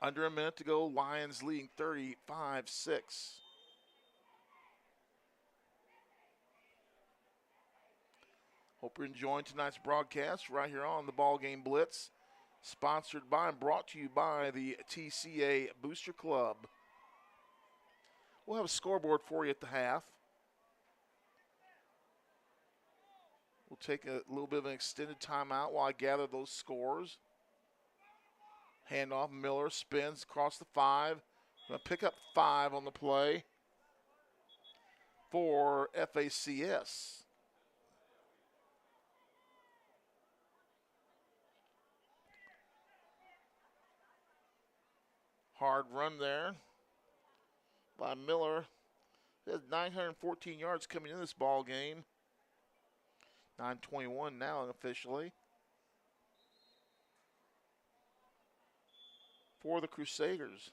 Under a minute to go, Lions leading 35-6. Hope you're enjoying tonight's broadcast right here on the BallGame Blitz, sponsored by and brought to you by the TCA Booster Club. We'll have a scoreboard for you at the half. We'll take a little bit of an extended timeout while I gather those scores. Handoff, Miller spins across the 5. Going to pick up 5 on the play for FACS. Hard run there by Miller. He has 914 yards coming in this ball game. 9:21 now officially. For the Crusaders.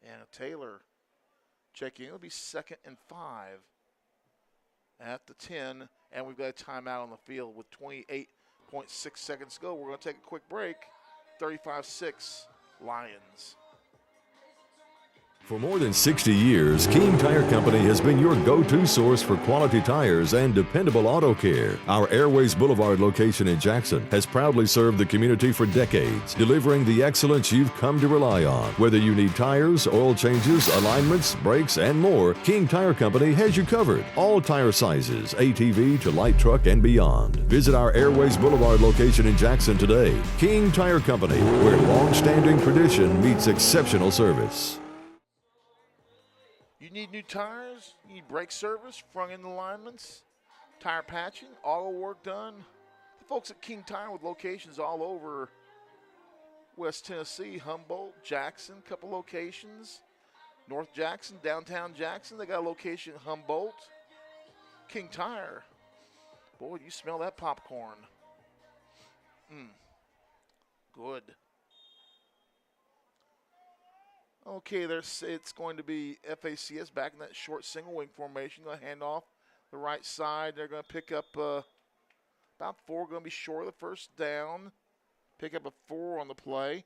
And Taylor Checking. It'll be 2nd and 5 at the 10, and we've got a timeout on the field with 28.6 seconds to go. We're going to take a quick break. 35-6 Lions.
For more than 60 years, King Tire Company has been your go-to source for quality tires and dependable auto care. Our Airways Boulevard location in Jackson has proudly served the community for decades, delivering the excellence you've come to rely on. Whether you need tires, oil changes, alignments, brakes, and more, King Tire Company has you covered. All tire sizes, ATV to light truck and beyond. Visit our Airways Boulevard location in Jackson today. King Tire Company, where long-standing tradition meets exceptional service.
You need new tires, you need brake service, front end alignments, tire patching, auto work done. The folks at King Tire with locations all over West Tennessee, Humboldt, Jackson, couple locations. North Jackson, downtown Jackson, they got a location in Humboldt. King Tire. Boy, you smell that popcorn. Good. Okay, it's going to be FACS back in that short single wing formation. Going to hand off the right side. They're going to pick up about 4. Going to be short of the first down. Pick up a 4 on the play.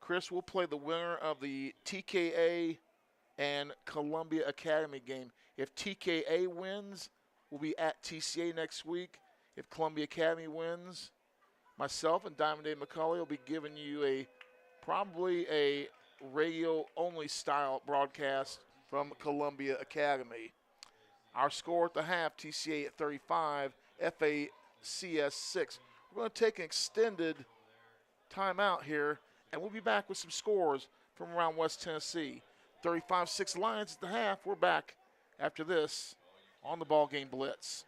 Chris will play the winner of the TCA and Columbia Academy game. If TCA wins, we'll be at TCA next week. If Columbia Academy wins, myself and Diamond Dave McCauley will be giving you probably a radio-only style broadcast from Columbia Academy. Our score at the half, TCA at 35, FACS 6. We're going to take an extended timeout here, and we'll be back with some scores from around West Tennessee. 35-6 Lions at the half. We're back after this on the BallGame Blitz.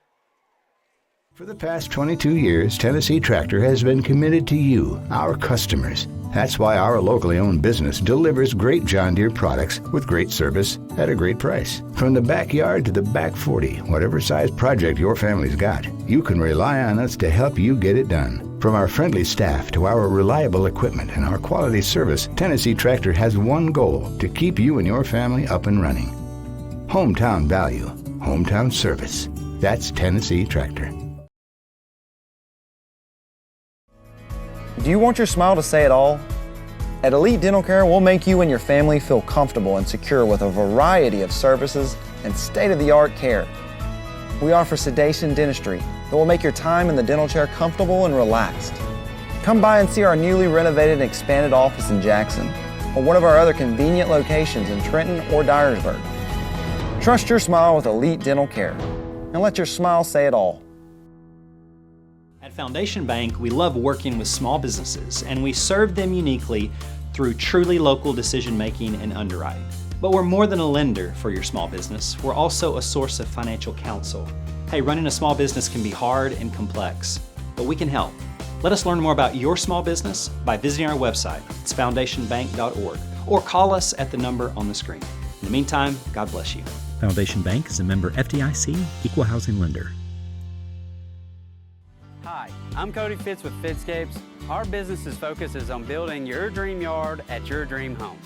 For the past 22 years, Tennessee Tractor has been committed to you, our customers. That's why our locally owned business delivers great John Deere products with great service at a great price. From the backyard to the back 40, whatever size project your family's got, you can rely on us to help you get it done. From our friendly staff to our reliable equipment and our quality service, Tennessee Tractor has one goal: to keep you and your family up and running. Hometown value, hometown service. That's Tennessee Tractor.
Do you want your smile to say it all? At Elite Dental Care, we'll make you and your family feel comfortable and secure with a variety of services and state-of-the-art care. We offer sedation dentistry that will make your time in the dental chair comfortable and relaxed. Come by and see our newly renovated and expanded office in Jackson or one of our other convenient locations in Trenton or Dyersburg. Trust your smile with Elite Dental Care and let your smile say it all.
At Foundation Bank, we love working with small businesses, and we serve them uniquely through truly local decision-making and underwriting. But we're more than a lender for your small business. We're also a source of financial counsel. Hey, running a small business can be hard and complex, but we can help. Let us learn more about your small business by visiting our website. It's foundationbank.org, or call us at the number on the screen. In the meantime, God bless you.
Foundation Bank is a member FDIC, equal housing lender.
Hi, I'm Cody Fitz with Fitscapes. Our business's focus is on building your dream yard at your dream home.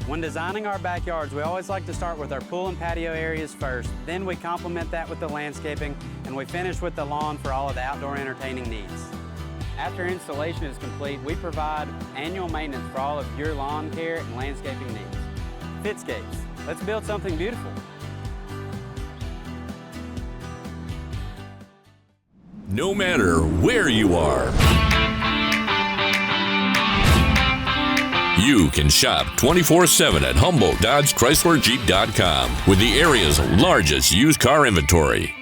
When designing our backyards, we always like to start with our pool and patio areas first. Then we complement that with the landscaping, and we finish with the lawn for all of the outdoor entertaining needs. After installation is complete, we provide annual maintenance for all of your lawn care and landscaping needs. Fitscapes, let's build something beautiful.
No matter where you are, you can shop 24/7 at HumboldtDodgeChryslerJeep.com with the area's largest used car inventory.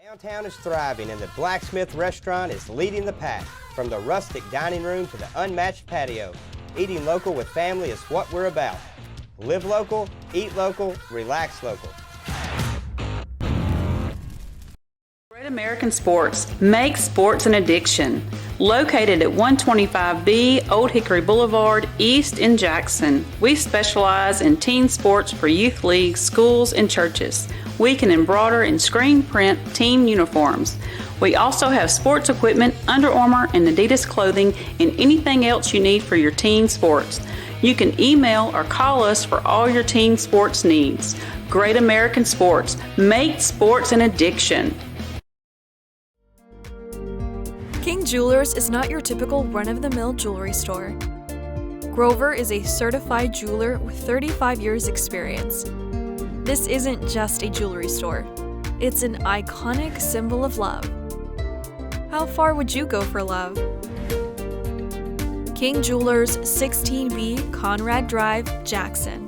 Downtown is thriving, and the Blacksmith Restaurant is leading the pack. From the rustic dining room to the unmatched patio, eating local with family is what we're about. Live local, eat local, relax local.
Great American Sports makes sports an addiction. Located at 125B Old Hickory Boulevard, East in Jackson, we specialize in teen sports for youth leagues, schools, and churches. We can embroider and screen print team uniforms. We also have sports equipment, Under Armour, and Adidas clothing, and anything else you need for your teen sports. You can email or call us for all your teen sports needs. Great American Sports. Make sports an addiction.
King Jewelers is not your typical run-of-the-mill jewelry store. Grover is a certified jeweler with 35 years experience. This isn't just a jewelry store. It's an iconic symbol of love. How far would you go for love? King Jewelers, 16B Conrad Drive, Jackson.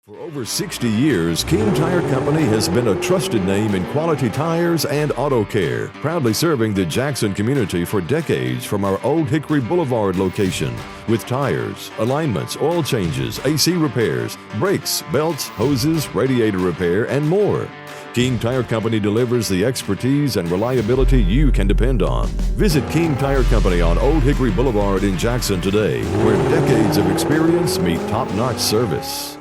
For over 60 years, King Tire Company has been a trusted name in quality tires and auto care, proudly serving the Jackson community for decades from our Old Hickory Boulevard location with tires, alignments, oil changes, AC repairs, brakes, belts, hoses, radiator repair, and more. King Tire Company delivers the expertise and reliability you can depend on. Visit King Tire Company on Old Hickory Boulevard in Jackson today, where decades of experience meet top-notch service.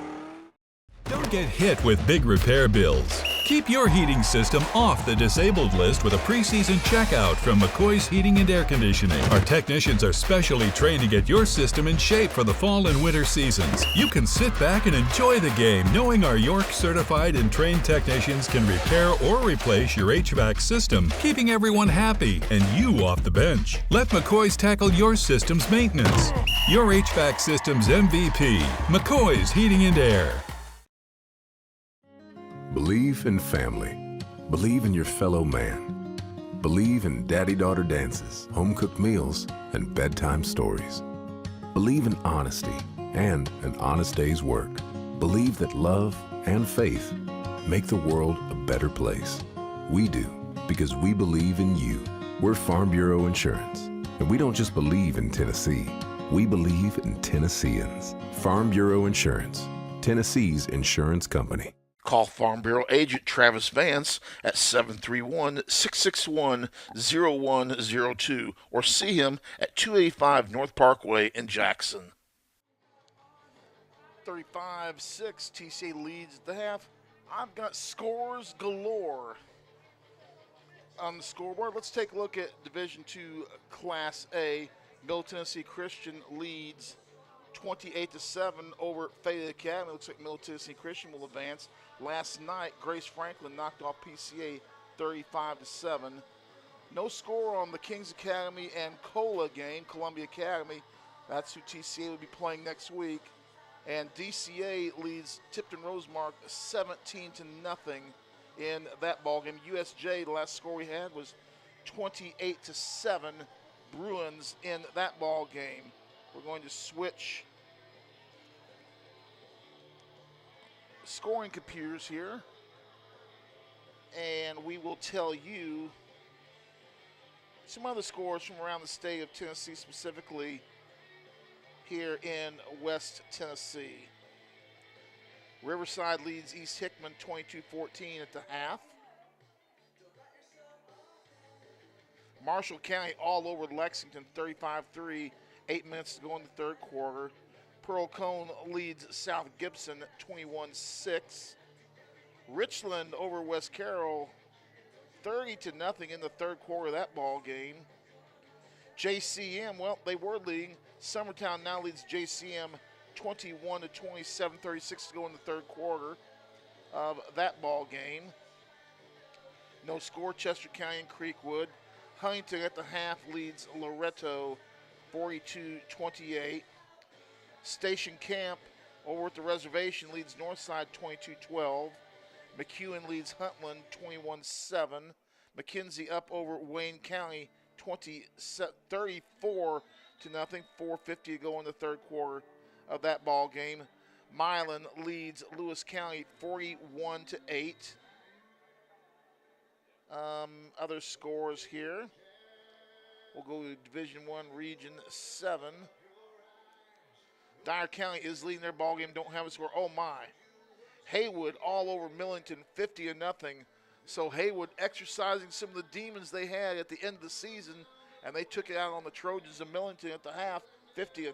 Don't get hit with big repair bills. Keep your heating system off the disabled list with a preseason checkout from McCoy's Heating and Air Conditioning. Our technicians are specially trained to get your system in shape for the fall and winter seasons. You can sit back and enjoy the game knowing our York certified and trained technicians can repair or replace your HVAC system, keeping everyone happy and you off the bench. Let McCoy's tackle your system's maintenance. Your HVAC system's MVP, McCoy's Heating and Air.
Believe in family. Believe in your fellow man. Believe in daddy-daughter dances, home-cooked meals, and bedtime stories. Believe in honesty and an honest day's work. Believe that love and faith make the world a better place. We do, because we believe in you. We're Farm Bureau Insurance, and we don't just believe in Tennessee. We believe in Tennesseans. Farm Bureau Insurance, Tennessee's insurance company.
Call Farm Bureau agent Travis Vance at 731-661-0102 or see him at 285 North Parkway in Jackson. 35-6, TCA leads at the half. I've got scores galore on the scoreboard. Let's take a look at Division II Class A. Middle Tennessee Christian leads 28-7 over Fayette Academy. Looks like Middle Tennessee Christian will advance. Last night, Grace Franklin knocked off PCA 35-7. No score on the Kings Academy and Cola game, Columbia Academy. That's who TCA will be playing next week. And DCA leads Tipton Rosemark 17-0 in that ballgame. USJ, the last score we had was 28-7 Bruins in that ballgame. We're going to switch scoring computers here, and we will tell you some other scores from around the state of Tennessee, specifically here in West Tennessee. Riverside leads East Hickman 22-14 at the half. Marshall County all over Lexington 35-3, 8 minutes to go in the third quarter. Pearl Cone leads South Gibson 21-6. Richland over West Carroll 30-0 in the third quarter of that ball game. JCM, well, they were leading. Summertown now leads JCM 21-27, 36 to go in the third quarter of that ball game. No score, Chester County and Creekwood. Huntington at the half leads Loretto 42-28. Station Camp over at the reservation leads Northside 22-12. McEwen leads Huntland 21-7. McKenzie up over Wayne County 34-0. 4:50 to go in the third quarter of that ball game. Milan leads Lewis County 41-8. Other scores here. We'll go to Division I, Region 7. Dyer County is leading their ball game. Don't have a score. Oh my! Haywood all over Millington, 50-0. So Haywood exercising some of the demons they had at the end of the season, and they took it out on the Trojans of Millington at the half, 50-0.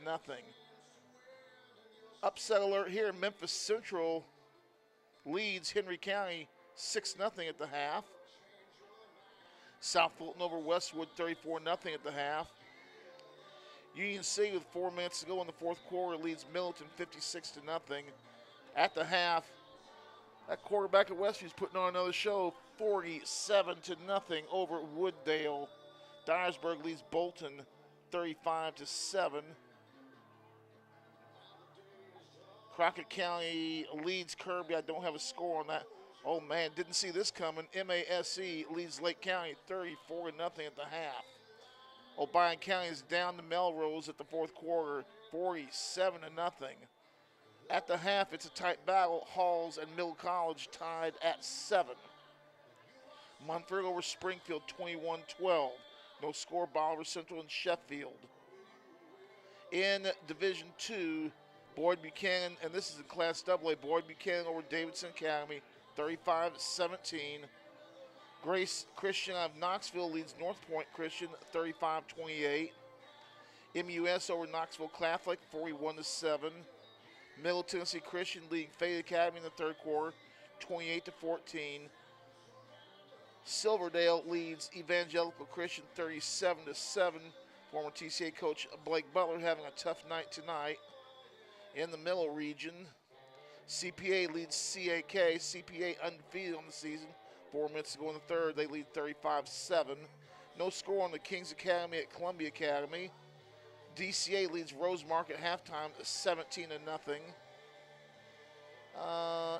Upset alert here. Memphis Central leads Henry County 6-0 at the half. South Fulton over Westwood 34-0 at the half. Union City with 4 minutes to go in the fourth quarter leads Middleton 56-0. At the half, that quarterback at Westview's putting on another show, 47-0 over Wooddale. Dyersburg leads Bolton 35-7. Crockett County leads Kirby. I don't have a score on that. Oh man, didn't see this coming. MASC leads Lake County 34-0 at the half. O'Brien County is down to Melrose at the fourth quarter, 47-0. At the half, it's a tight battle. Halls and Middle College tied at 7. Munford over Springfield, 21-12. No score, Bolivar Central and Sheffield. In Division II, Boyd Buchanan, and this is in Class AA, Boyd Buchanan over Davidson Academy, 35-17. Grace Christian of Knoxville leads North Point Christian, 35-28. MUS over Knoxville Catholic, 41-7. Middle Tennessee Christian leading Fayette Academy in the third quarter, 28-14. Silverdale leads Evangelical Christian 37-7. Former TCA coach Blake Butler having a tough night tonight. In the middle region, CPA leads CAK. CPA undefeated on the season. 4 minutes to go in the third. They lead 35-7. No score on the Kings Academy at Columbia Academy. DCA leads Rosemark at halftime 17-0.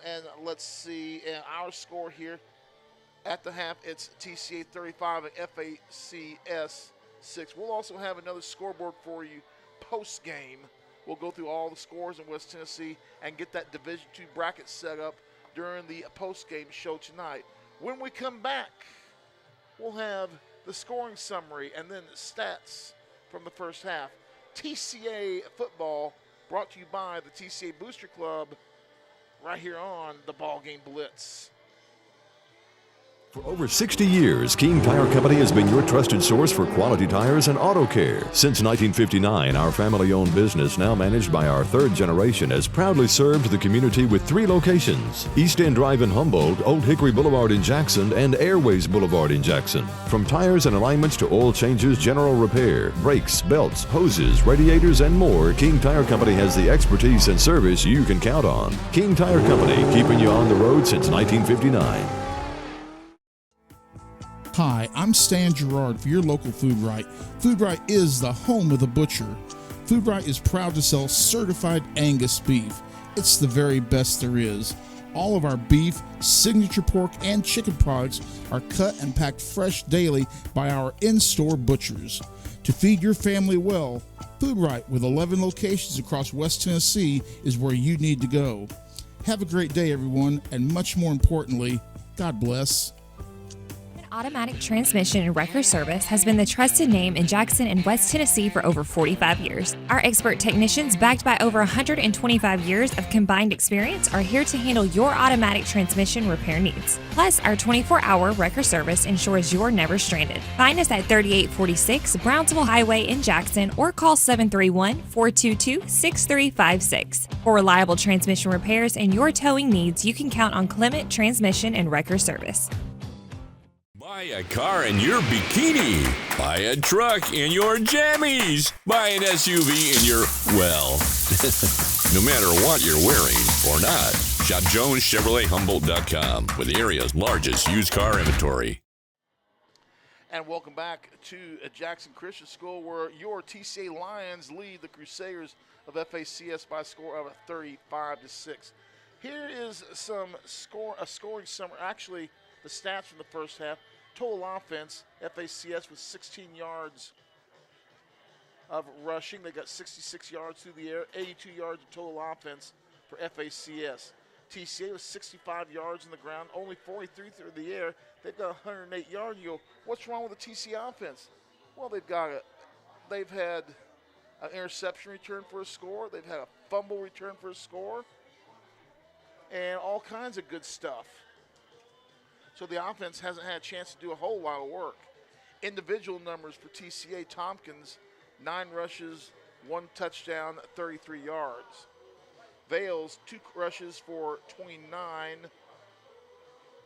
And let's see, and our score here at the half, it's TCA 35 and FACS 6. We'll also have another scoreboard for you post-game. We'll go through all the scores in West Tennessee and get that Division II bracket set up during the post-game show tonight. When we come back, we'll have the scoring summary and then stats from the first half. TCA football brought to you by the TCA Booster Club right here on the BallGame Blitz.
For over 60 years, King Tire Company has been your trusted source for quality tires and auto care. Since 1959, our family-owned business, now managed by our third generation, has proudly served the community with 3 locations: East End Drive in Humboldt, Old Hickory Boulevard in Jackson, and Airways Boulevard in Jackson. From tires and alignments to oil changes, general repair, brakes, belts, hoses, radiators, and more, King Tire Company has the expertise and service you can count on. King Tire Company, keeping you on the road since 1959.
Hi, I'm Stan Gerard for your local Food Right. Food Right is the home of the butcher. Food Right is proud to sell certified Angus beef. It's the very best there is. All of our beef, signature pork, and chicken products are cut and packed fresh daily by our in-store butchers. To feed your family well, Food Right, with 11 locations across West Tennessee, is where you need to go. Have a great day, everyone, and much more importantly, God bless.
Automatic Transmission and Wrecker Service has been the trusted name in Jackson and West Tennessee for over 45 years. Our expert technicians, backed by over 125 years of combined experience, are here to handle your automatic transmission repair needs. Plus, our 24-hour wrecker service ensures you're never stranded. Find us at 3846 Brownsville Highway in Jackson or call 731-422-6356. For reliable transmission repairs and your towing needs, you can count on Clement Transmission and Wrecker Service.
Buy a car in your bikini. Buy a truck in your jammies. Buy an SUV in your, well, no matter what you're wearing or not. Shop JonesChevroletHumboldt.com with the area's largest used car inventory.
And welcome back to Jackson Christian School, where your TCA Lions lead the Crusaders of FACS by a score of 35-6. Here is a scoring summary. Actually, the stats from the first half. Total offense, FACS with 16 yards of rushing. They got 66 yards through the air, 82 yards of total offense for FACS. TCA was 65 yards on the ground, only 43 through the air. They've got 108 yards. You go, what's wrong with the TCA offense? Well, they've had an interception return for a score. They've had a fumble return for a score, and all kinds of good stuff. So the offense hasn't had a chance to do a whole lot of work. Individual numbers for TCA: Tompkins, 9 rushes, 1 touchdown, 33 yards. Vales, 2 rushes for 29.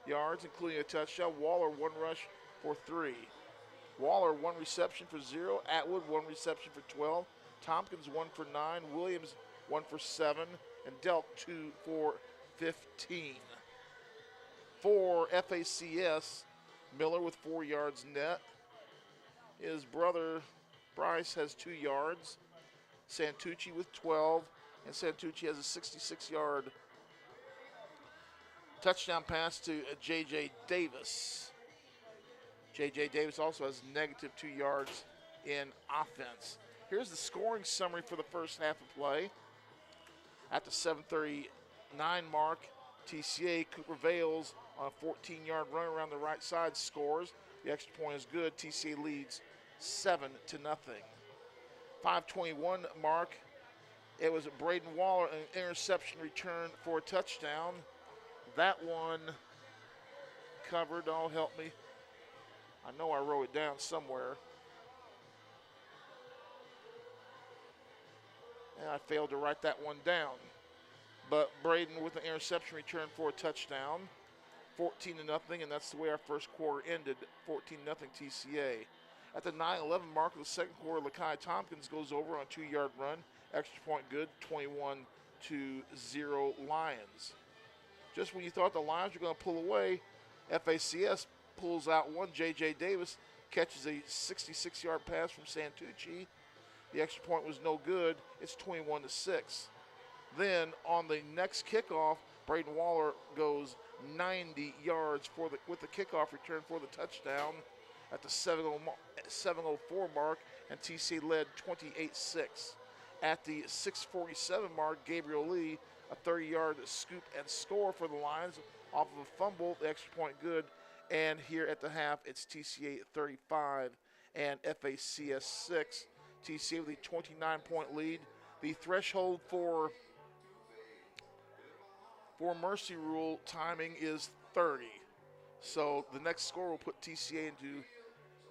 yards, including a touchdown. Waller 1 rush for 3. Waller 1 reception for 0. Atwood 1 reception for 12. Tompkins 1 for 9. Williams 1 for 7. And Delk 2 for 15. For FACS, Miller with 4 yards net. His brother Bryce has 2 yards. Santucci with 12. And Santucci has a 66-yard touchdown pass to J.J. Davis. J.J. Davis also has negative 2 yards in offense. Here's the scoring summary for the first half of play. At the 7:39 mark, TCA Cooper Vales on a 14-yard run around the right side scores. The extra point is good. TCA leads 7-0. 5:21 mark, it was Braden Waller, an interception return for a touchdown. That one covered. Oh, help me. I know I wrote it down somewhere. And I failed to write that one down. But Braden with an interception return for a touchdown. 14-0, and that's the way our first quarter ended. 14-0 TCA. At the 9:11 mark of the second quarter, Lakai Tompkins goes over on a 2-yard run. Extra point good, 21-0 Lions. Just when you thought the Lions were going to pull away, FACS pulls out one. J.J. Davis catches a 66-yard pass from Santucci. The extra point was no good. It's 21-6. Then on the next kickoff, Braden Waller goes 90 yards with the kickoff return for the touchdown at the 7:04 mark, and TC led 28-6. At the 6:47 mark, Gabriel Lee, a 30-yard scoop and score for the Lions off of a fumble. The extra point good. And here at the half, it's TCA 35 and FACS 6. TCA with a 29-point lead. The threshold for mercy rule timing is 30. So the next score will put TCA into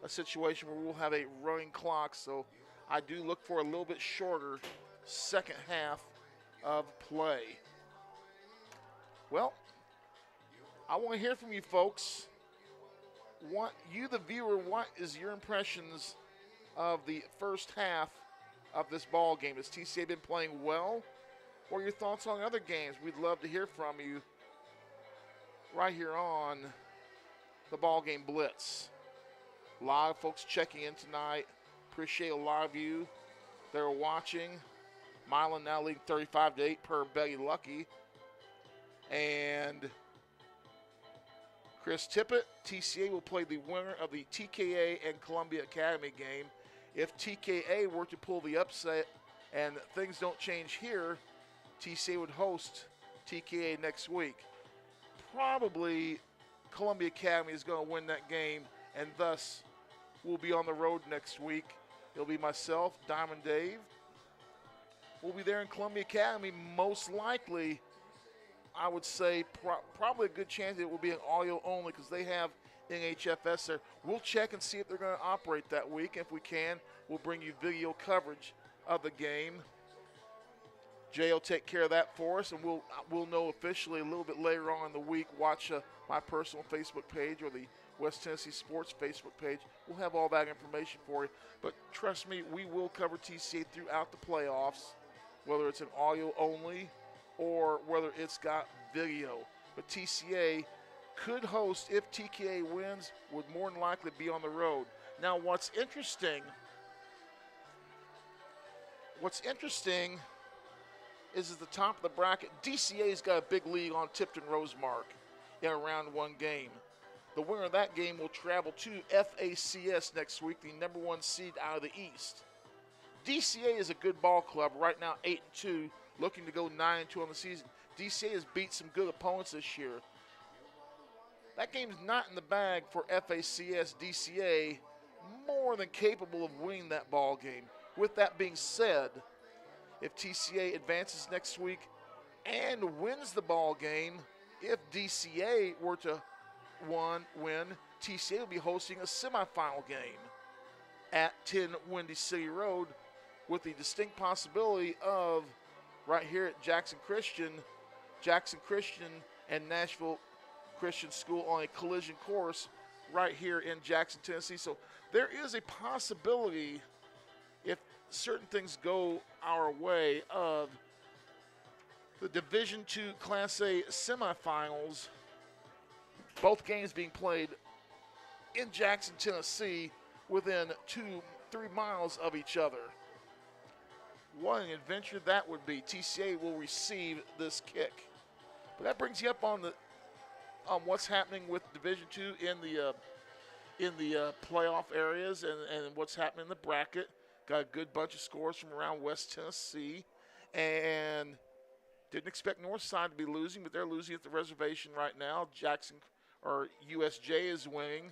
a situation where we'll have a running clock. So I do look for a little bit shorter second half of play. Well, I want to hear from you folks. You, the viewer, what is your impressions of the first half of this ball game? Has TCA been playing well? What are your thoughts on other games? We'd love to hear from you right here on the Ball Game Blitz. A lot of folks checking in tonight. Appreciate a lot of you that are watching. Milan now leading 35-8 per Betty Lucky. And Chris Tippett, TCA will play the winner of the TKA and Columbia Academy game. If TKA were to pull the upset and things don't change here, TCA would host TKA next week. Probably Columbia Academy is going to win that game, and thus we'll be on the road next week. It'll be myself, Diamond Dave. We'll be there in Columbia Academy. Most likely, I would say probably a good chance it will be an audio only because they have NHFS there. We'll check and see if they're going to operate that week. If we can, we'll bring you video coverage of the game. Jay will take care of that for us, and we'll know officially a little bit later on in the week. Watch my personal Facebook page or the West Tennessee Sports Facebook page. We'll have all that information for you. But trust me, we will cover TCA throughout the playoffs, whether it's an audio only or whether it's got video. But TCA could host, if TKA wins, would more than likely be on the road. Now, what's interesting is at the top of the bracket, DCA's got a big lead on Tipton Rosemark in a round one game. The winner of that game will travel to FACS next week, the number 1 seed out of the East. DCA is a good ball club, right now 8-2, looking to go 9-2 on the season. DCA has beat some good opponents this year. That game's not in the bag for FACS. DCA more than capable of winning that ball game. With that being said, if TCA advances next week and wins the ball game, if DCA were to win, TCA will be hosting a semifinal game at 10 Windy City Road with the distinct possibility of right here at Jackson Christian and Nashville Christian School on a collision course right here in Jackson, Tennessee. So there is a possibility, if certain things go our way, of the Division II Class A semifinals, both games being played in Jackson, Tennessee, within 2-3 miles of each other. What an adventure that would be. TCA will receive this kick. But that brings you up on what's happening with Division II in the playoff areas and what's happening in the bracket. Got a good bunch of scores from around West Tennessee, and didn't expect Northside to be losing, but they're losing at the reservation right now. Jackson or USJ is winning.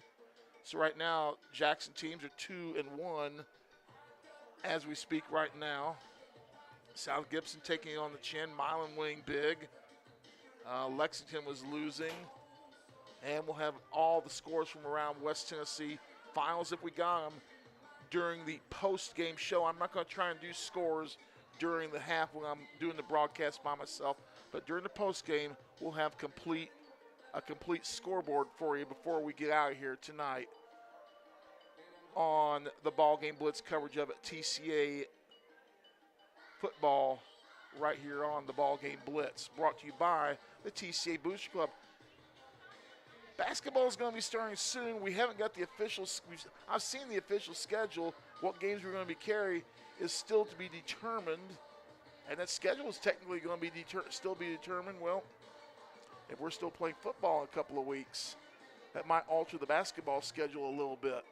So right now, Jackson teams are 2-1 as we speak right now. South Gibson taking it on the chin. Milan winning big. Lexington was losing. And we'll have all the scores from around West Tennessee finals if we got them during the post-game show. I'm not going to try and do scores during the half when I'm doing the broadcast by myself. But during the post-game, we'll have a complete scoreboard for you before we get out of here tonight on the BallGame Blitz coverage of it. TCA football right here on the BallGame Blitz, brought to you by the TCA Booster Club. Basketball is going to be starting soon. We haven't got the official. I've seen the official schedule. What games we're going to be carrying is still to be determined, and that schedule is technically going to be still be determined. Well, if we're still playing football in a couple of weeks, that might alter the basketball schedule a little bit.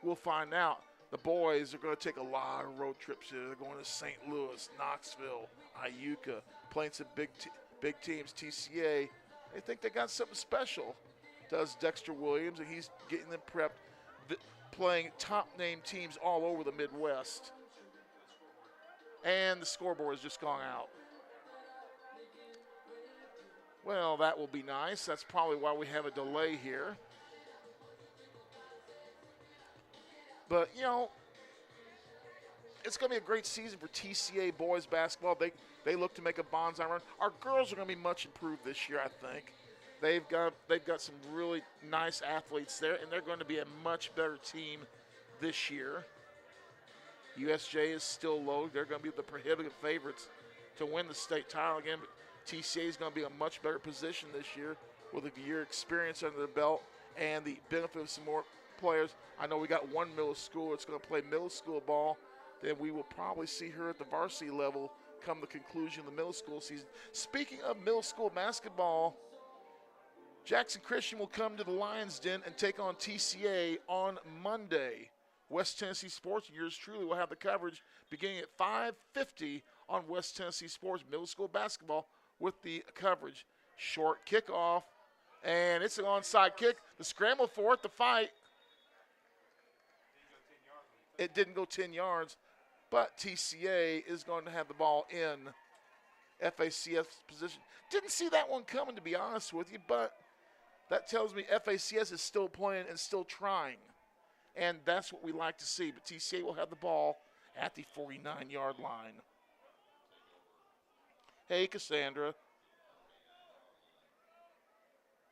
We'll find out. The boys are going to take a lot of road trips here. They're going to St. Louis, Knoxville, Iuka, playing some big teams. TCA, they think they got something special. Does Dexter Williams, and he's getting them prepped, playing top-name teams all over the Midwest. And the scoreboard has just gone out. Well, that will be nice. That's probably why we have a delay here. But, you know, it's going to be a great season for TCA boys basketball. They look to make a bonsai run. Our girls are going to be much improved this year, I think. They've got some really nice athletes there, and they're going to be a much better team this year. USJ is still low. They're going to be the prohibitive favorites to win the state title again. But TCA is going to be in a much better position this year with a year experience under their belt and the benefit of some more players. I know we got one middle school that's going to play middle school ball. Then we will probably see her at the varsity level come the conclusion of the middle school season. Speaking of middle school basketball, Jackson Christian will come to the Lions Den and take on TCA on Monday. West Tennessee Sports, and yours truly will have the coverage beginning at 5:50 on West Tennessee Sports middle school basketball with the coverage. Short kickoff, and it's an onside kick. The scramble for it, the fight. It didn't go 10 yards, but TCA is going to have the ball in FACS position. Didn't see that one coming, to be honest with you, but that tells me FACS is still playing and still trying, and that's what we like to see. But TCA will have the ball at the 49-yard line. Hey, Cassandra.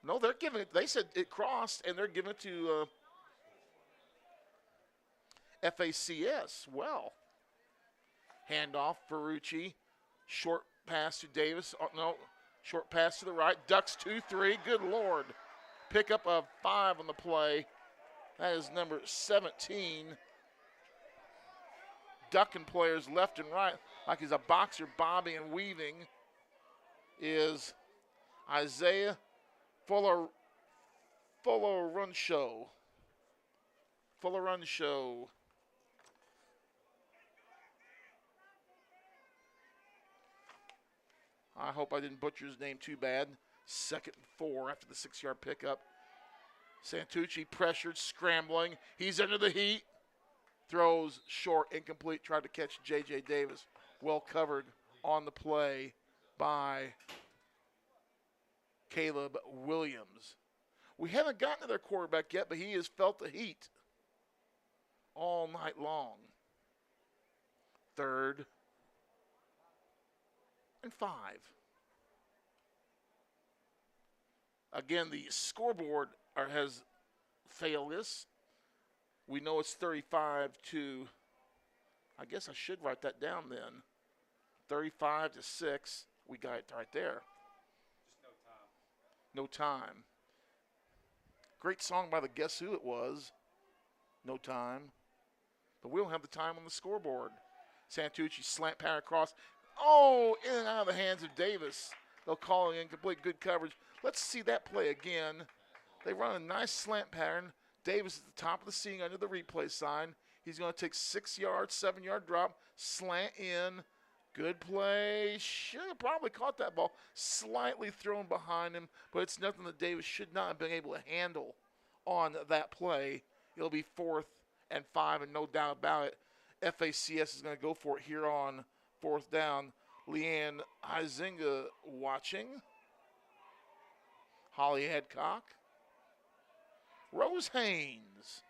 No, they're giving it. They said it crossed, and they're giving it to FACS. Well, handoff, Ferrucci. Short pass to Davis. Oh, no, short pass to the right. Ducks 2-3. Good Lord. Pickup of 5 on the play. That is number 17. Ducking players left and right like he's a boxer bobbing and weaving is Isaiah Fuller Run Show. I hope I didn't butcher his name too bad. 2nd and 4 after the 6-yard pickup. Santucci pressured, scrambling. He's under the heat. Throws short, incomplete. Tried to catch J.J. Davis. Well covered on the play by Caleb Williams. We haven't gotten to their quarterback yet, but he has felt the heat all night long. 3rd and 5. Again, the scoreboard has failed us. We know it's 35-, I guess I should write that down then. 35-6. We got it right there.
Just
No time. Great song by the Guess Who it was. No time. But we don't have the time on the scoreboard. Santucci slant pattern across. Oh, in and out of the hands of Davis. They'll call it incomplete. Good coverage. Let's see that play again. They run a nice slant pattern. Davis at the top of the scene under the replay sign. He's going to take 6 yards, 7-yard drop, slant in. Good play. Should have probably caught that ball. Slightly thrown behind him, but it's nothing that Davis should not have been able to handle on that play. It'll be 4th and 5, and no doubt about it, FACS is going to go for it here on 4th down. Leanne Huizinga watching. Holly Hadcock. Rose Haynes.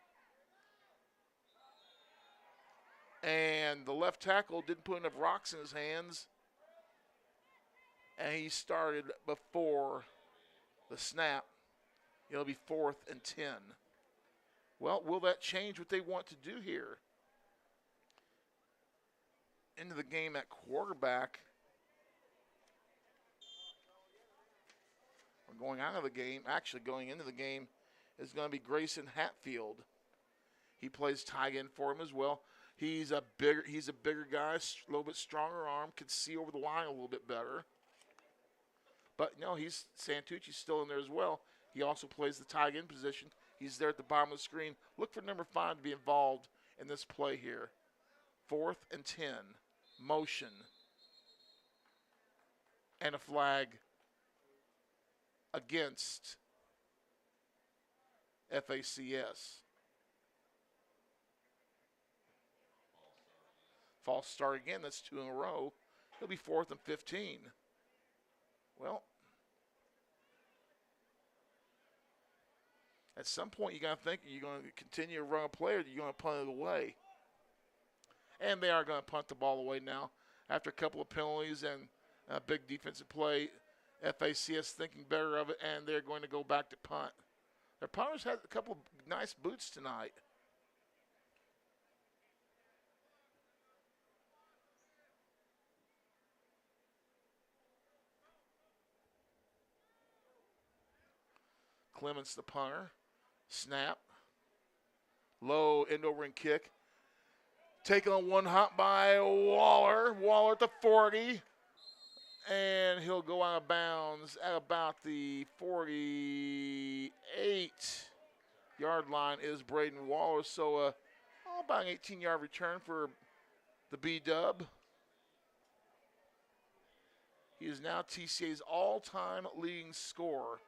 And the left tackle didn't put enough rocks in his hands. And he started before the snap. It'll be 4th and 10. Well, will that change what they want to do here? Into the game at quarterback. Or going out of the game, actually going into the game, is going to be Grayson Hatfield. He plays tight end for him as well. He's a bigger guy, a little bit stronger arm, can see over the line a little bit better. But no, Santucci's still in there as well. He also plays the tight end position. He's there at the bottom of the screen. Look for number 5 to be involved in this play here. 4th and 10. Motion. And a flag against FACS. False start again. That's 2 in a row. It'll be 4th and 15. Well, at some point you got to think, you're going to continue to run a play or you're going to punt it away. And they are going to punt the ball away now. After a couple of penalties and a big defensive play, FACS thinking better of it, and they're going to go back to punt. Their punters had a couple of nice boots tonight. Clements, the punter. Snap. Low end over and kick. Taken on one hop by Waller. Waller at the 40. And he'll go out of bounds at about the 48-yard line is Braden Waller. So about an 18-yard return for the B-Dub. He is now TCA's all-time leading scorer.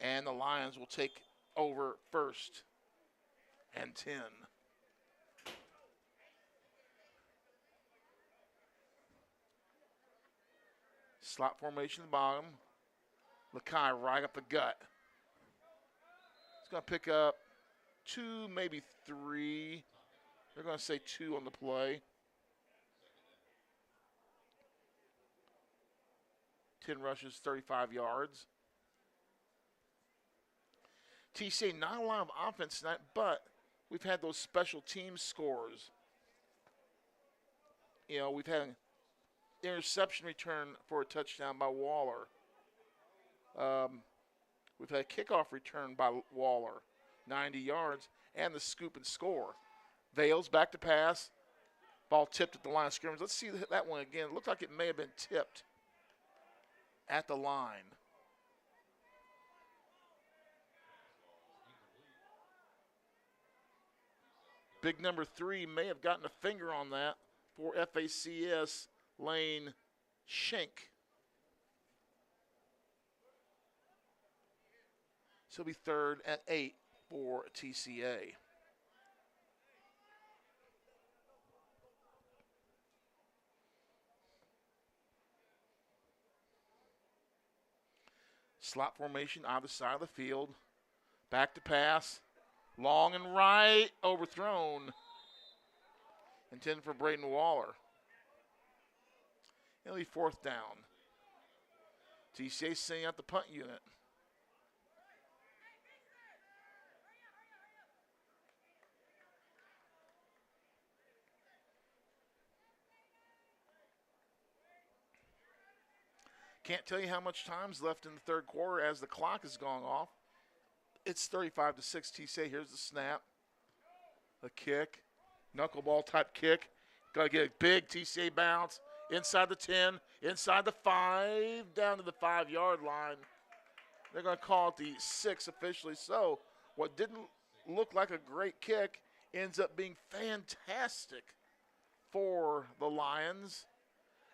And the Lions will take over 1st and 10. Slot formation at the bottom. Lakai right up the gut. He's going to pick up 2, maybe 3. They're going to say 2 on the play. 10 rushes, 35 yards. TCA, not a lot of offense tonight, but we've had those special team scores. You know, we've had an interception return for a touchdown by Waller. We've had a kickoff return by Waller, 90 yards, and the scoop and score. Vales back to pass. Ball tipped at the line of scrimmage. Let's see that one again. It looked like it may have been tipped at the line. Big number 3 may have gotten a finger on that for FACS, Lane Schenk. So it'll be 3rd and 8 for TCA. Slot formation, either side of the field. Back to pass. Long and right, overthrown. Intended for Braden Waller. It'll be 4th down. TCA sending out the punt unit. Can't tell you how much time's left in the 3rd quarter as the clock is going off. It's 35-6 TCA. Here's the snap. A kick. Knuckleball type kick. Got to get a big TCA bounce. Inside the 10. Inside the 5. Down to the 5-yard line. They're going to call it the 6 officially. So what didn't look like a great kick ends up being fantastic for the Lions.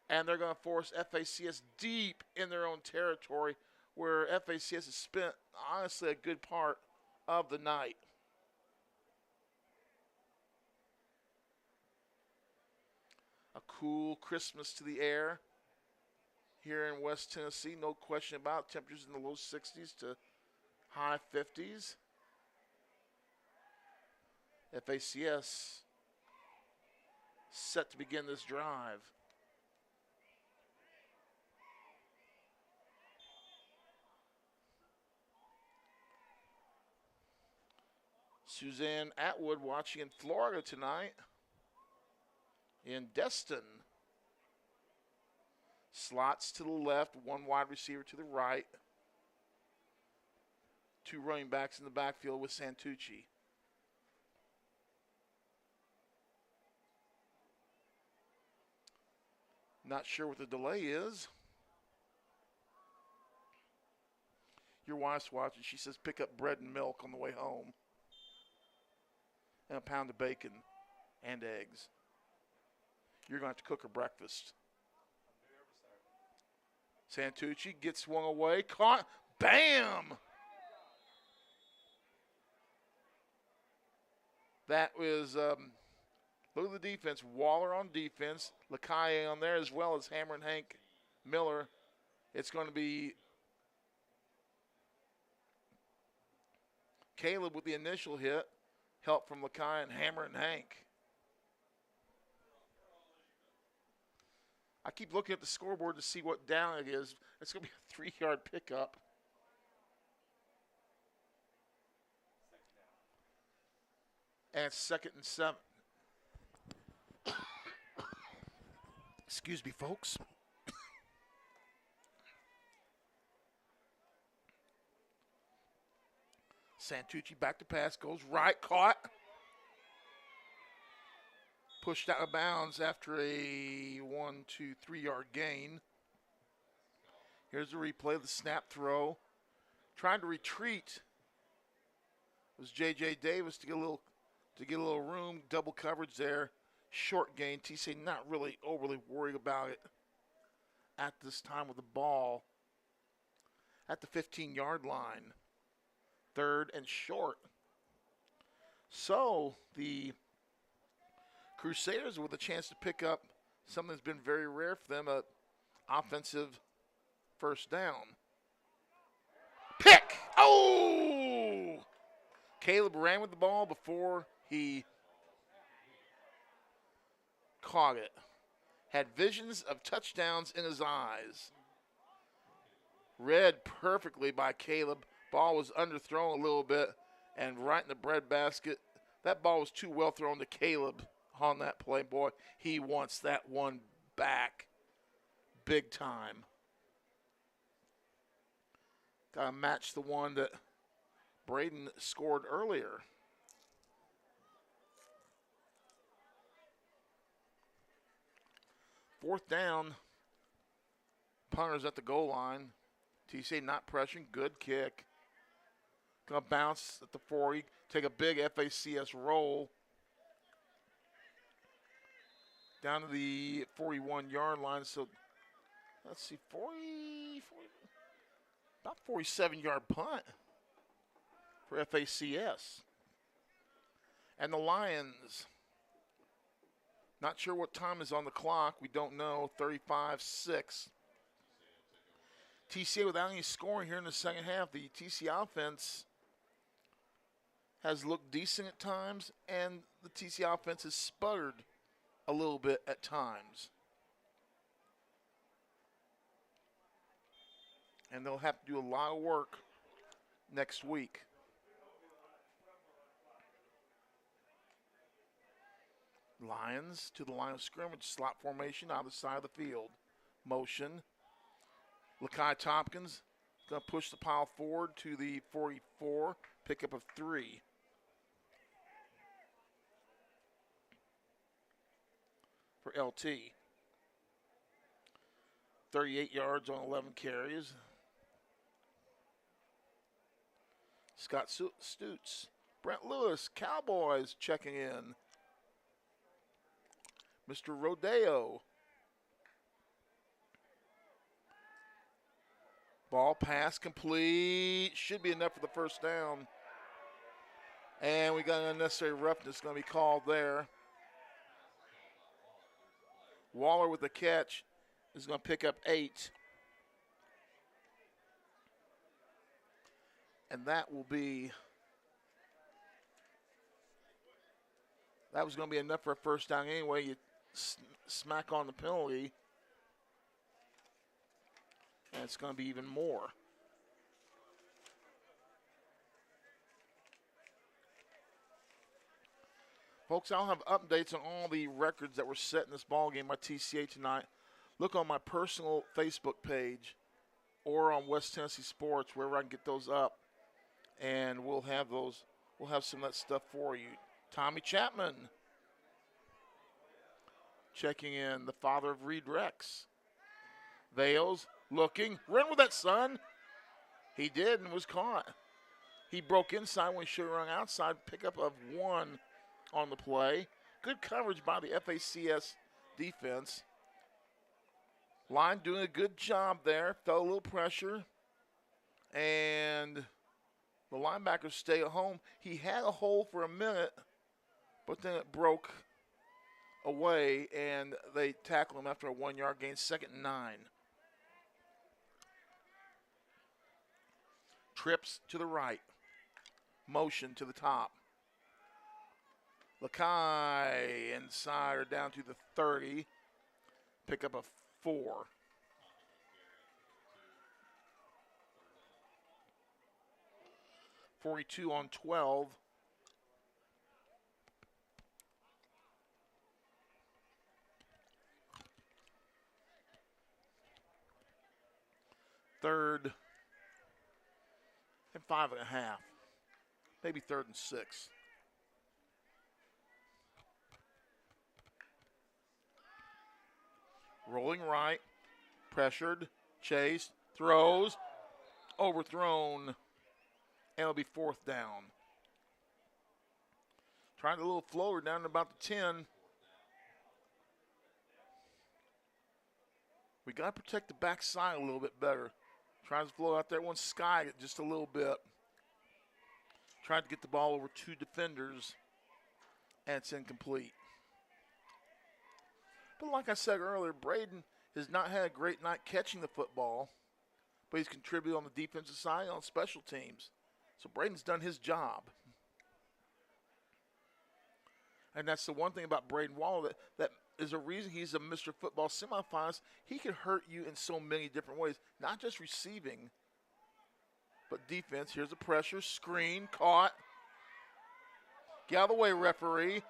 And they're going to force FACS deep in their own territory where FACS has spent, honestly, a good part of the night. A cool Christmas to the air here in West Tennessee. No question about it. Temperatures in the low 60s to high 50s. FACS set to begin this drive. Suzanne Atwood watching in Florida tonight. In Destin. Slots to the left, 1 wide receiver to the right. 2 running backs in the backfield with Santucci. Not sure what the delay is. Your wife's watching. She says pick up bread and milk on the way home. And a pound of bacon and eggs. You're going to have to cook her breakfast. Santucci gets one away. Caught. Bam! That was, look at the defense. Waller on defense. Lacaille on there as well as Hammer and Hank Miller. It's going to be Caleb with the initial hit. Help from Lacaille and Hammer and Hank. I keep looking at the scoreboard to see what down it is. It's going to be a 3-yard pickup. And it's 2nd and 7. Excuse me, folks. Santucci back to pass, goes right, caught. Pushed out of bounds after a 3-yard gain. Here's the replay of the snap throw. Trying to retreat was J.J. Davis to get a little room. Double coverage there. Short gain. TCA not really overly worried about it at this time with the ball at the 15-yard line. 3rd and short. So the Crusaders with a chance to pick up something that's been very rare for them, an offensive 1st down. Pick! Oh! Caleb ran with the ball before he caught it. Had visions of touchdowns in his eyes. Read perfectly by Caleb. Ball was underthrown a little bit and right in the breadbasket. That ball was too well thrown to Caleb on that play. Boy, he wants that one back big time. Got to match the one that Braden scored earlier. Fourth down. Punters at the goal line. TCA not pressuring. Good kick. Going to bounce at the 40. Take a big FACS roll. Down to the 41-yard line. So, let's see, 40 about 47-yard punt for FACS. And the Lions, not sure what time is on the clock. We don't know. 35-6. TCA without any scoring here in the second half. The TCA offense has looked decent at times, and the TCA offense has sputtered a little bit at times. And they'll have to do a lot of work next week. Lions to the line of scrimmage, slot formation on the side of the field. Motion. Lakai Tompkins going to push the pile forward to the 44, pickup of 3. For LT. 38 yards on 11 carries. Scott Stutz. Brent Lewis, Cowboys checking in. Mr. Rodeo. Ball pass complete. Should be enough for the first down. And we got an unnecessary roughness going to be called there. Waller with the catch is going to pick up 8. And that will be, that was going to be enough for a first down anyway. You smack on the penalty, and it's going to be even more. Folks, I'll have updates on all the records that were set in this ballgame by TCA tonight. Look on my personal Facebook page or on West Tennessee Sports, wherever I can get those up, and we'll have those. We'll have some of that stuff for you. Tommy Chapman checking in, the father of Reed Rex. Vales looking, run with that, son. He did and was caught. He broke inside when he should have run outside. Pickup of 1 on the play. Good coverage by the FACS defense. Line doing a good job there. Felt a little pressure. And the linebackers stay at home. He had a hole for a minute, but then it broke away, and they tackled him after a 1-yard gain, 2nd and 9. Trips to the right. Motion to the top. Lakai inside or down to the 30. Pick up a 4. .42 on 12. Third and 5.5. Maybe 3rd and 6. Rolling right, pressured, chased, throws, overthrown, and it'll be 4th down. Trying a little floater down to about the 10. We got to protect the backside a little bit better. Tries to float out there, one skied it just a little bit. Tried to get the ball over 2 defenders, and it's incomplete. But like I said earlier, Braden has not had a great night catching the football, but he's contributed on the defensive side and on special teams. So Braden's done his job. And that's the one thing about Braden Waller that is a reason he's a Mr. Football semifinalist. He can hurt you in so many different ways, not just receiving, but defense. Here's a pressure, screen, caught. Get out of the way, referee.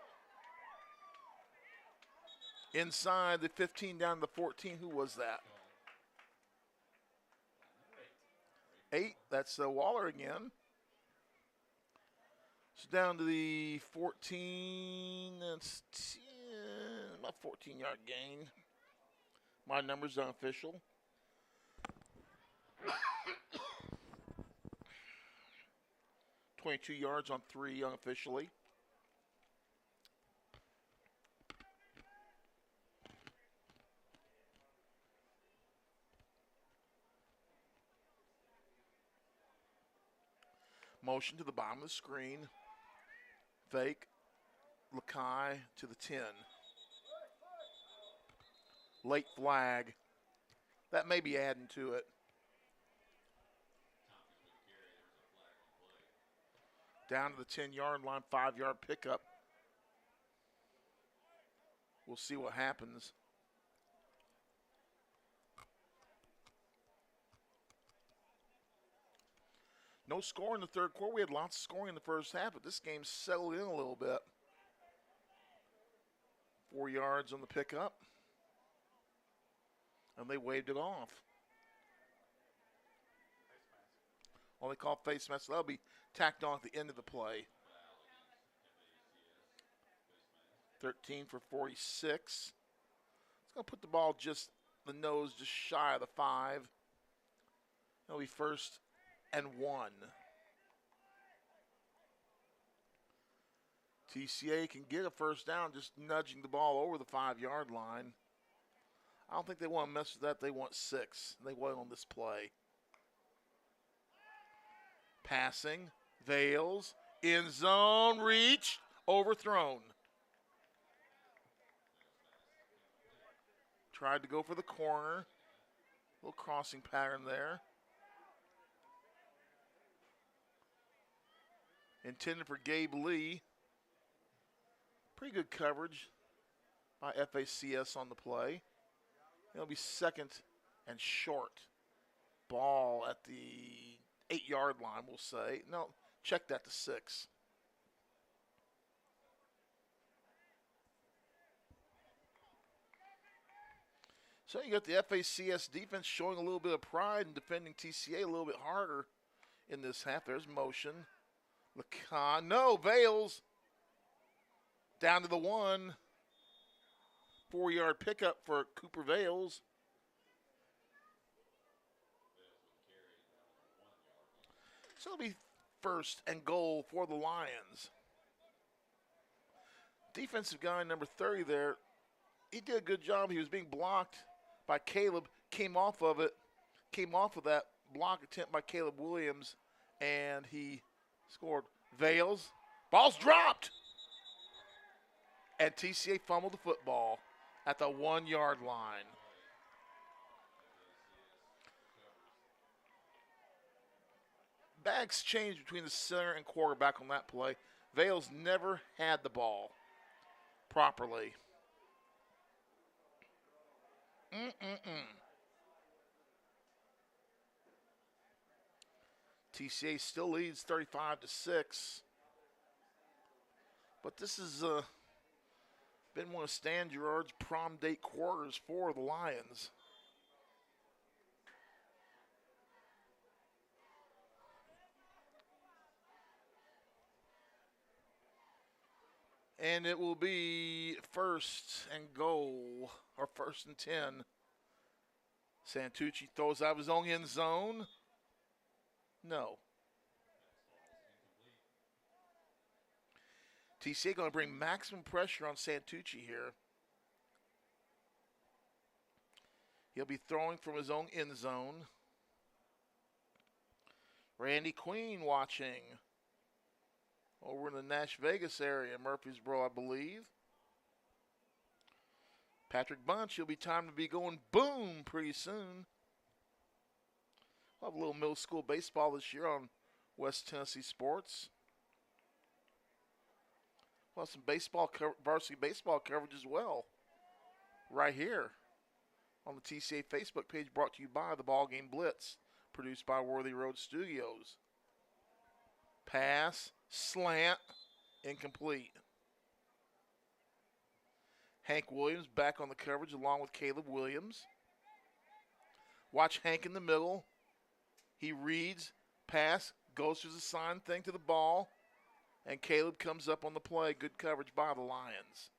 Inside the 15 down to the 14. Who was that? 8. That's Waller again. It's down to the 14. That's 10, about 14-yard gain. My number's unofficial. .22 yards on 3 unofficially. Motion to the bottom of the screen. Fake. Lakai to the 10. Late flag. That may be adding to it. Down to the 10-yard line, 5-yard pickup. We'll see what happens. No score in the third quarter. We had lots of scoring in the first half, but this game settled in a little bit. 4 yards on the pickup. And they waved it off. Only called face mask. So that'll be tacked on at the end of the play. 13 for 46. It's going to put the ball just the nose just shy of the 5. It'll be 1st and 1. TCA can get a first down just nudging the ball over the 5-yard line. I don't think they want to mess with that. They want 6. They want on this play. Passing. Vales. In zone. Reached. Overthrown. Tried to go for the corner. Little crossing pattern there. Intended for Gabe Lee. Pretty good coverage by FACS on the play. It'll be 2nd and short. Ball at the 8-yard line, we'll say. No, check that to 6. So you got the FACS defense showing a little bit of pride and defending TCA a little bit harder in this half. There's motion. Lacan, no, Vales. Down to the 1. 4-yard pickup for Cooper Vales. So it'll be 1st and goal for the Lions. Defensive guy number 30 there, he did a good job. He was being blocked by Caleb, came off of that block attempt by Caleb Williams, and he scored. Vales, ball's dropped. And TCA fumbled the football at the 1-yard line. Bags changed between the center and quarterback on that play. Vales never had the ball properly. TCA still leads 35-6. But this has been one of Stan Gerard's prom date quarters for the Lions. And it will be 1st and goal, or 1st and 10. Santucci throws out of his own end zone. No. TCA going to bring maximum pressure on Santucci here. He'll be throwing from his own end zone. Randy Queen watching over in the Nash Vegas area, Murfreesboro, I believe. Patrick Bunch, he'll be time to be going boom pretty soon. We'll have a little middle school baseball this year on West Tennessee Sports. We'll have some varsity baseball coverage as well, right here on the TCA Facebook page, brought to you by the BallGame Blitz, produced by Worthy Road Studios. Pass, slant, incomplete. Hank Williams back on the coverage along with Caleb Williams. Watch Hank in the middle. He reads, pass, goes through the sign thing to the ball, and Caleb comes up on the play. Good coverage by the Lions.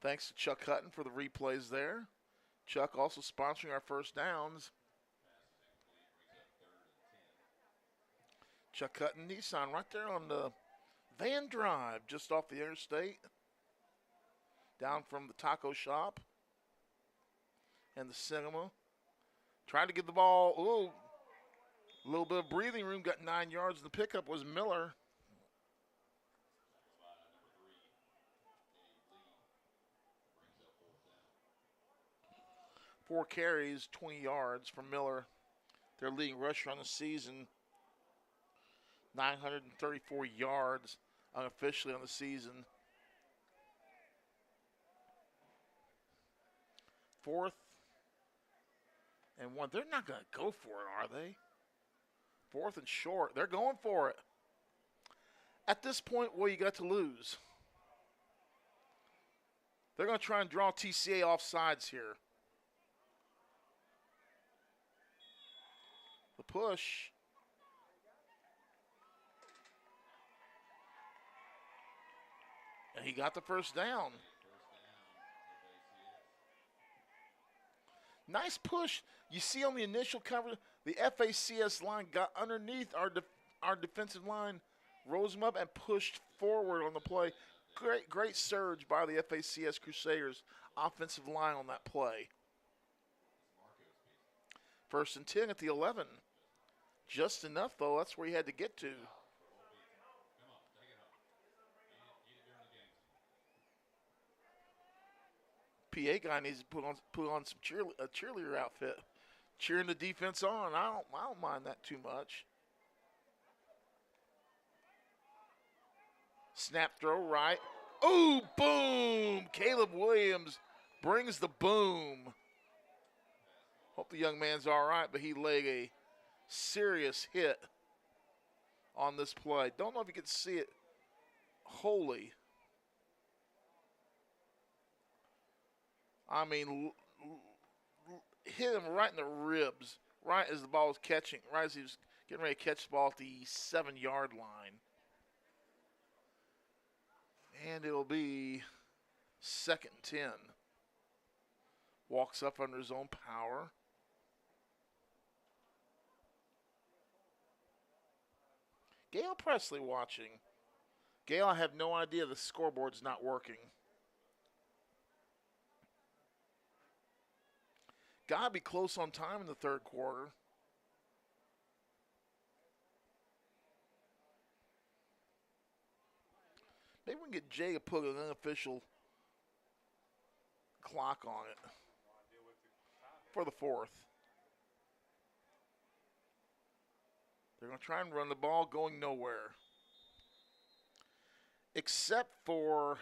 Thanks to Chuck Hutton for the replays there. Chuck also sponsoring our first downs. Chuck Hutton Nissan right there on the Van Drive, just off the interstate. Down from the taco shop and the cinema. Trying to get the ball. Ooh, a little bit of breathing room. Got 9 yards. The pickup was Miller. Four carries, 20 yards for Miller. Their leading rusher on the season. 934 yards unofficially on the season. 4th and 1. They're not going to go for it, are they? 4th and short. They're going for it. At this point, what you got to lose? They're going to try and draw TCA off sides here. The push. And he got the first down. Nice push. You see on the initial cover, the FACS line got underneath our defensive line, rose them up, and pushed forward on the play. Great surge by the FACS Crusaders offensive line on that play. 1st and 10 at the 11. Just enough, though. That's where he had to get to. PA guy needs to put on some cheerleader outfit, cheering the defense on. I don't mind that too much. Snap throw right. Ooh, boom! Caleb Williams brings the boom. Hope the young man's all right, but he laid a serious hit on this play. Don't know if you can see it wholly. I mean, hit him right in the ribs, right as the ball was catching, right as he was getting ready to catch the ball at the 7-yard line. And it'll be 2nd and 10. Walks up under his own power. Gail Presley watching. Gail, I have no idea the scoreboard's not working. Gotta be close on time in the 3rd quarter. Maybe we can get Jay to put an unofficial clock on it for the 4th. They're going to try and run the ball, going nowhere. Except for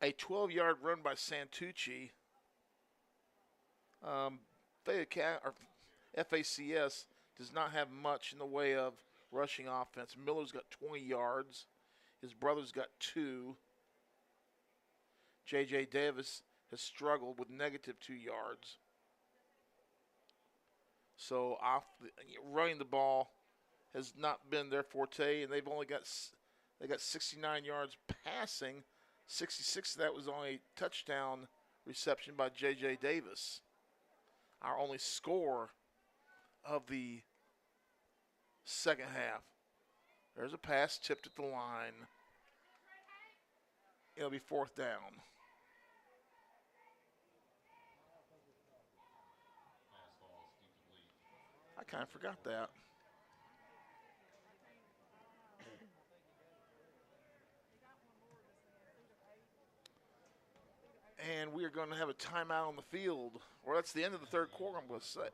a 12-yard run by Santucci. FACS does not have much in the way of rushing offense. Miller's got 20 yards. His brother's got 2. J.J. Davis has struggled with -2 yards. So running the ball has not been their forte, and they've only got 69 yards passing. 66 of that was only a touchdown reception by J.J. Davis. Our only score of the 2nd half. There's a pass tipped at the line. It'll be 4th down. I kind of forgot that. And we are going to have a timeout on the field. Or that's the end of the 3rd quarter, I'm going to say.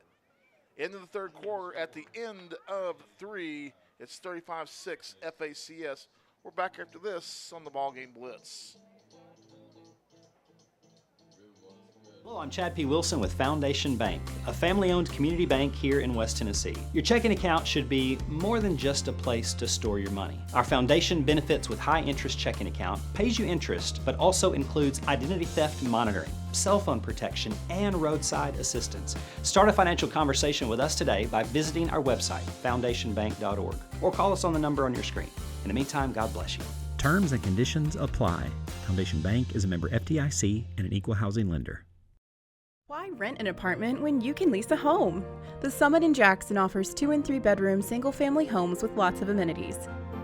End of the 3rd quarter at the end of 3. It's 35-6 FACS. We're back after this on the BallGame Blitz.
Hello, I'm Chad P. Wilson with Foundation Bank, a family-owned community bank here in West Tennessee. Your checking account should be more than just a place to store your money. Our foundation benefits with high-interest checking account pays you interest, but also includes identity theft monitoring, cell phone protection, and roadside assistance. Start a financial conversation with us today by visiting our website, foundationbank.org, or call us on the number on your screen. In the meantime, God bless you.
Terms and conditions apply. Foundation Bank is a member FDIC and an equal housing lender.
Why rent an apartment when you can lease a home? The Summit in Jackson offers 2 and 3 bedroom single-family homes with lots of amenities.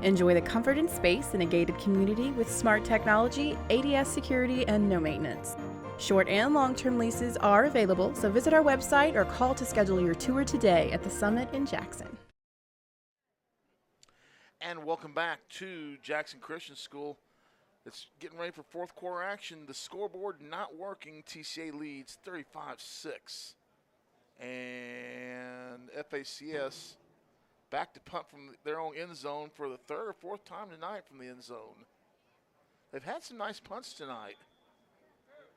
Enjoy the comfort and space in a gated community with smart technology, ADS security, and no maintenance. Short and long-term leases are available, so visit our website or call to schedule your tour today at the Summit in Jackson.
And welcome back to Jackson Christian School. It's getting ready for 4th quarter action. The scoreboard not working. TCA leads 35-6. And FACS back to punt from their own end zone for the 3rd or 4th time tonight from the end zone. They've had some nice punts tonight.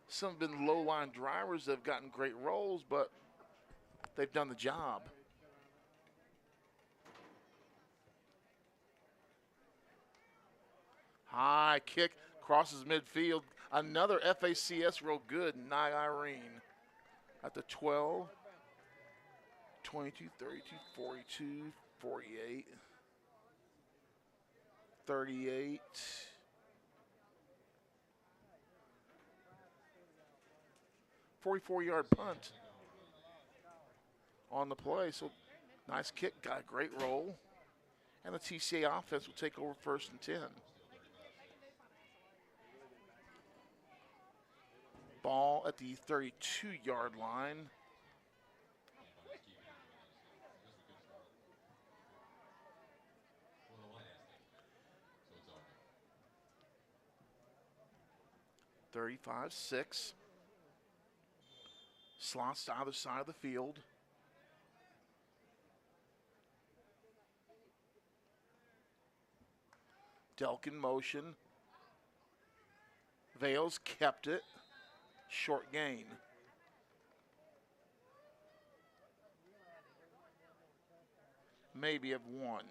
Some have been low-line drivers that have gotten great roles, but they've done the job. High kick, crosses midfield. Another FACS real good, Nye Irene. At the 12, 22, 32, 42, 48, 38. 44-yard punt on the play. So nice kick, got a great roll. And the TCA offense will take over 1st and 10. Ball at the 32-yard line. (35-6). Slots to either side of the field. Delk in motion. Vales kept it. Short gain. Maybe of 1.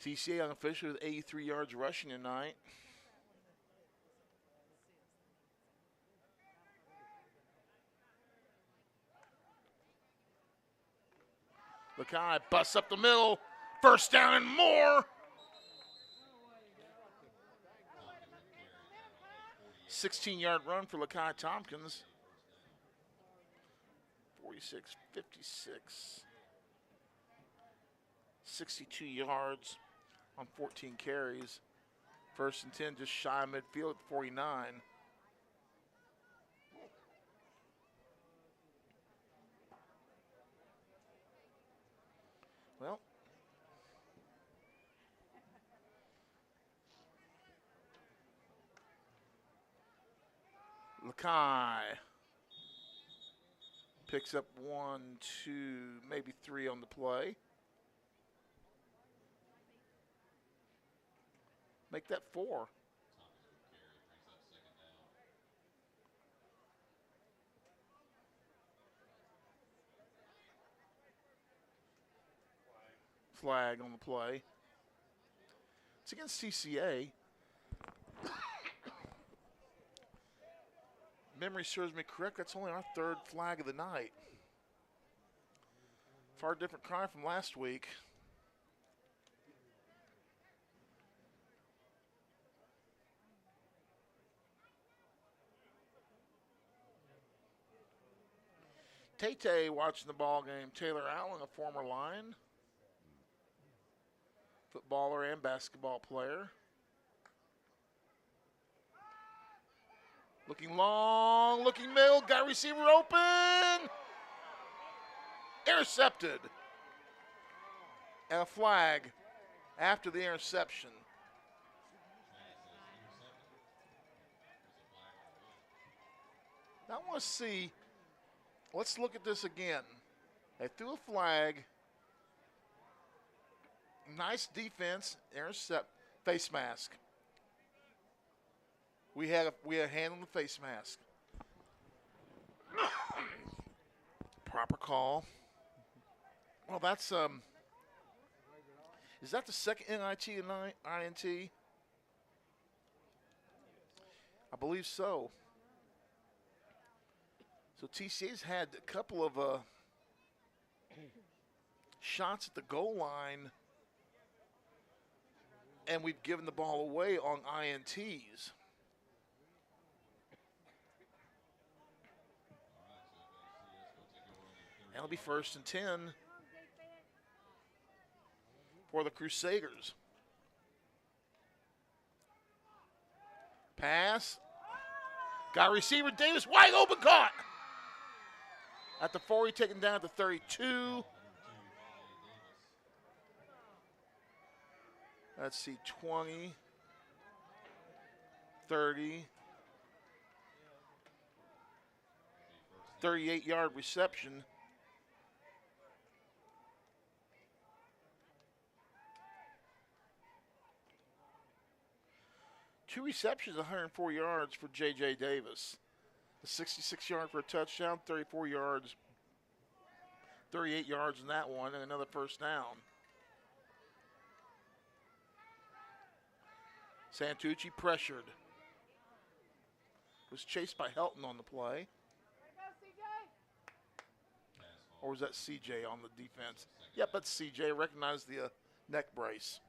TCA unofficially with 83 yards rushing tonight. Lakai busts up the middle. 1st down and more. 16-yard run for Lakai Tompkins. 46-56. 62 yards on 14 carries. 1st and 10, just shy of midfield at 49. Well, Lakai picks up 1, 2, maybe 3 on the play. Make that 4. Flag on the play. It's against TCA. Memory serves me correct, that's only our 3rd flag of the night. Far different cry from last week. Tate watching the ball game. Taylor Allen, a former Lion. Footballer and basketball player. Looking long, looking middle, got receiver open. Intercepted. And a flag after the interception. Now I want to see, let's look at this again. They threw a flag. Nice defense, intercept, face mask. We had a hand on the face mask. Proper call. Well, that's is that the second NIT and INT? I believe so. So TCA's had a couple of shots at the goal line, and we've given the ball away on INTs. That'll be 1st and 10 for the Crusaders. Pass. Got receiver Davis, wide open, caught. At the 40, taken down at the 32. Let's see, 20, 30, 38-yard reception. 2 receptions, 104 yards for J.J. Davis. A 66-yard for a touchdown, 34 yards, 38 yards in that one, and another first down. Santucci pressured. Was chased by Helton on the play. Or was that CJ on the defense? Yep, that's CJ. Recognized the neck brace.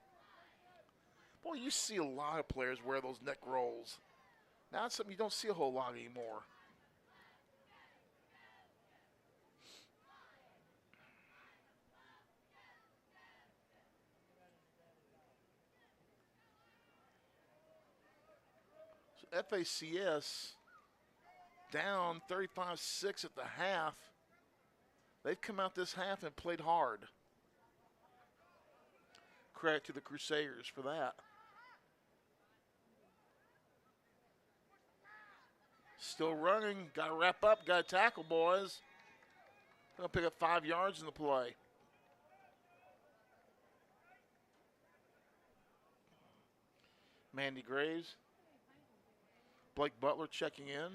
Boy, you see a lot of players wear those neck rolls. Now it's something you don't see a whole lot anymore. So FACS down 35-6 at the half. They've come out this half and played hard. Credit to the Crusaders for that. Still running. Got to wrap up. Got to tackle, boys. Going to pick up 5 yards in the play. Mandy Graves. Blake Butler checking in.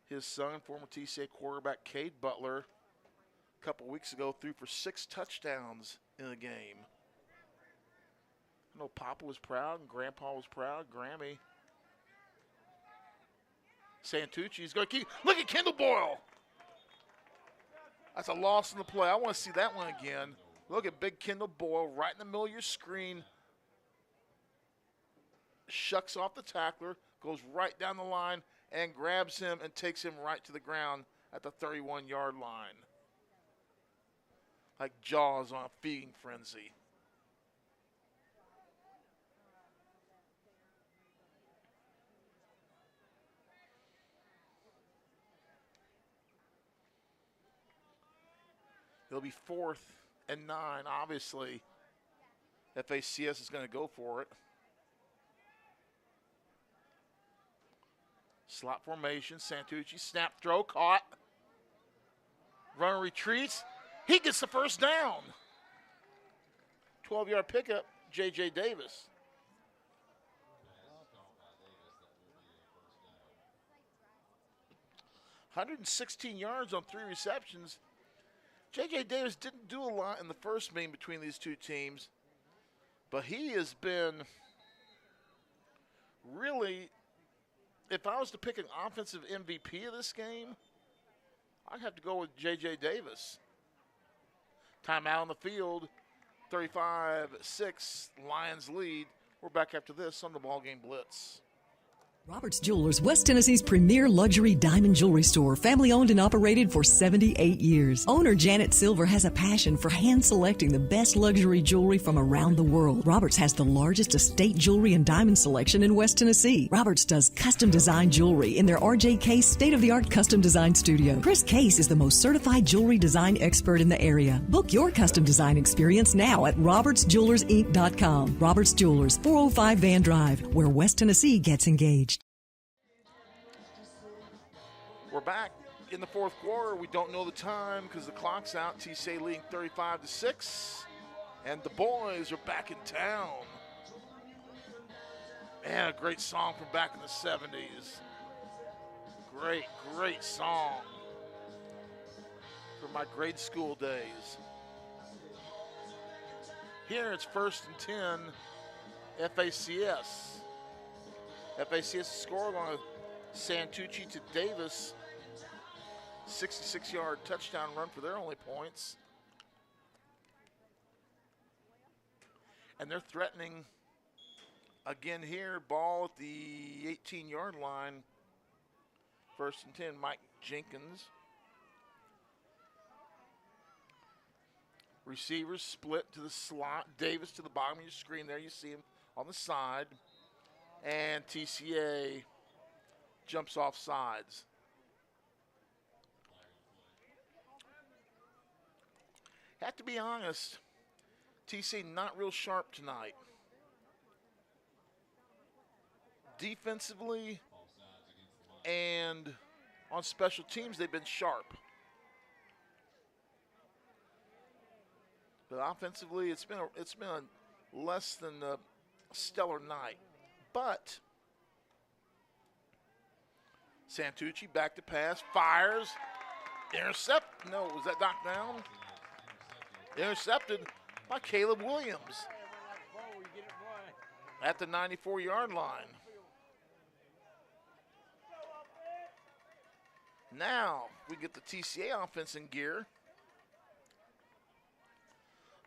His son, former TCA quarterback Cade Butler, a couple weeks ago threw for 6 touchdowns in the game. I know Papa was proud and Grandpa was proud, Grammy. Santucci's going to keep. Look at Kendall Boyle. That's a loss in the play. I want to see that one again. Look at big Kendall Boyle right in the middle of your screen. Shucks off the tackler, goes right down the line, and grabs him and takes him right to the ground at the 31-yard line. Like Jaws on a feeding frenzy. It'll be 4th and 9, obviously. FACS is going to go for it. Slot formation, Santucci, snap throw, caught. Runner retreats. He gets the first down. 12-yard pickup, J.J. Davis. $116 yards on 3 receptions. J.J. Davis didn't do a lot in the first meeting between these two teams, but he has been really, if I was to pick an offensive MVP of this game, I'd have to go with J.J. Davis. Timeout on the field, 35-6, Lions lead. We're back after this on the BallGame Blitz.
Roberts Jewelers, West Tennessee's premier luxury diamond jewelry store, family owned and operated for 78 years. Owner Janet Silver has a passion for hand selecting the best luxury jewelry from around the world. Roberts has the largest estate jewelry and diamond selection in West Tennessee. Roberts does custom design jewelry in their RJ Case state-of-the-art custom design studio. Chris Case is the most certified jewelry design expert in the area. Book your custom design experience now at robertsjewellersinc.com. Roberts Jewelers, 405 Van Drive, where West Tennessee gets engaged.
We're back in the 4th quarter. We don't know the time because the clock's out. TCA leading 35-6. And the boys are back in town. Man, a great song from back in the 70s. Great, great song from my grade school days. Here it's 1st and 10, FACS. FACS scored on a Santucci to Davis 66-yard touchdown run for their only points. And they're threatening again here. Ball at the 18-yard line. 1st and 10, Mike Jenkins. Receivers split to the slot. Davis to the bottom of your screen there. You see him on the side. And TCA jumps off sides. Have to be honest, TCA not real sharp tonight. Defensively and on special teams, they've been sharp. But offensively, it's been a less than a stellar night. But Santucci back to pass, fires, intercept. No, was that knocked down? Intercepted by Caleb Williams at the 94-yard line. Now we get the TCA offense in gear.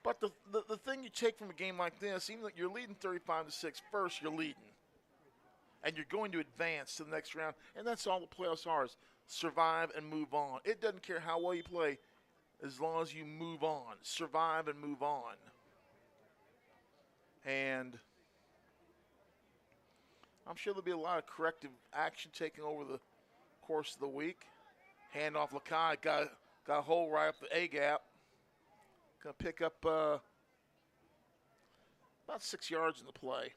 But the thing you take from a game like this, even though you're leading 35-6, first you're leading. And you're going to advance to the next round. And that's all the playoffs are, is survive and move on. It doesn't care how well you play as long as you move on. Survive and move on. And I'm sure there'll be a lot of corrective action taken over the course of the week. Handoff Lakai got a hole right up the A-gap. Going to pick up about 6 yards in the play.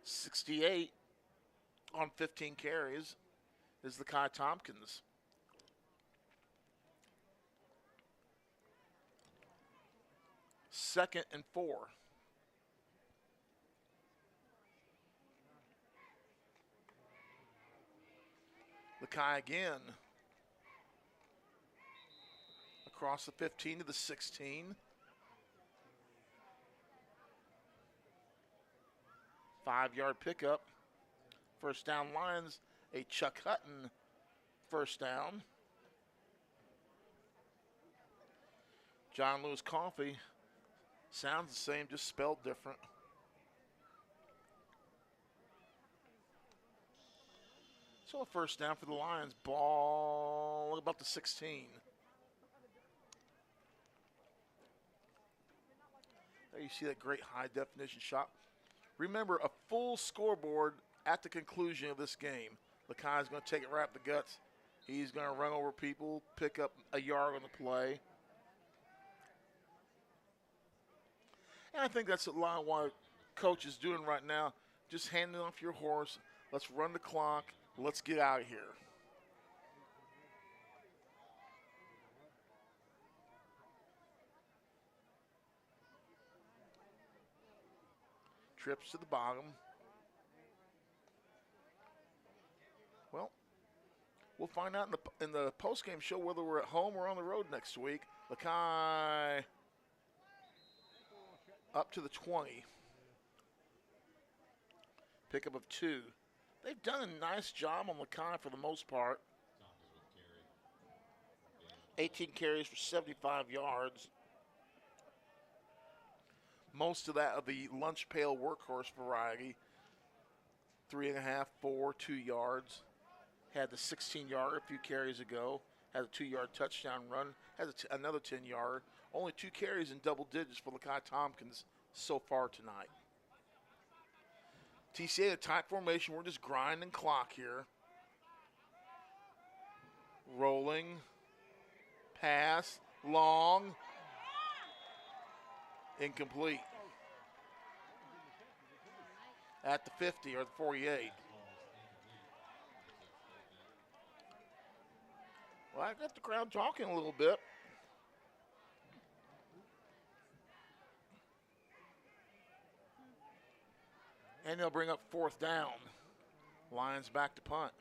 .68 on 15 carries is Lakai Tompkins. Second and 4. Lakai again. Across the 15 to the 16. 5-yard pickup. First down Lions, a Chuck Hutton first down. John Lewis Coffee sounds the same, just spelled different. So a first down for the Lions. Ball about the 16. There you see that great high definition shot. Remember, a full scoreboard at the conclusion of this game. Lakai's going to take it right up the guts. He's going to run over people, pick up a yard on the play. And I think that's a lot of what Coach is doing right now. Just handing off your horse. Let's run the clock. Let's get out of here. Trips to the bottom. Well, we'll find out in the post-game show whether we're at home or on the road next week. Lakai up to the 20. Pickup of 2. They've done a nice job on Lakai for the most part. 18 carries for 75 yards. Most of that of the lunch pail workhorse variety. 3.5, 4, 2 yards. Had the 16-yard a few carries ago. Had a 2-yard touchdown run. Has another 10-yard. Only 2 carries in double digits for Lakai Tompkins so far tonight. TCA, a tight formation. We're just grinding clock here. Rolling. Pass. Long. Incomplete. At the 50 or the 48. Well, I got the crowd talking a little bit. And they'll bring up 4th down. Lions back to punt.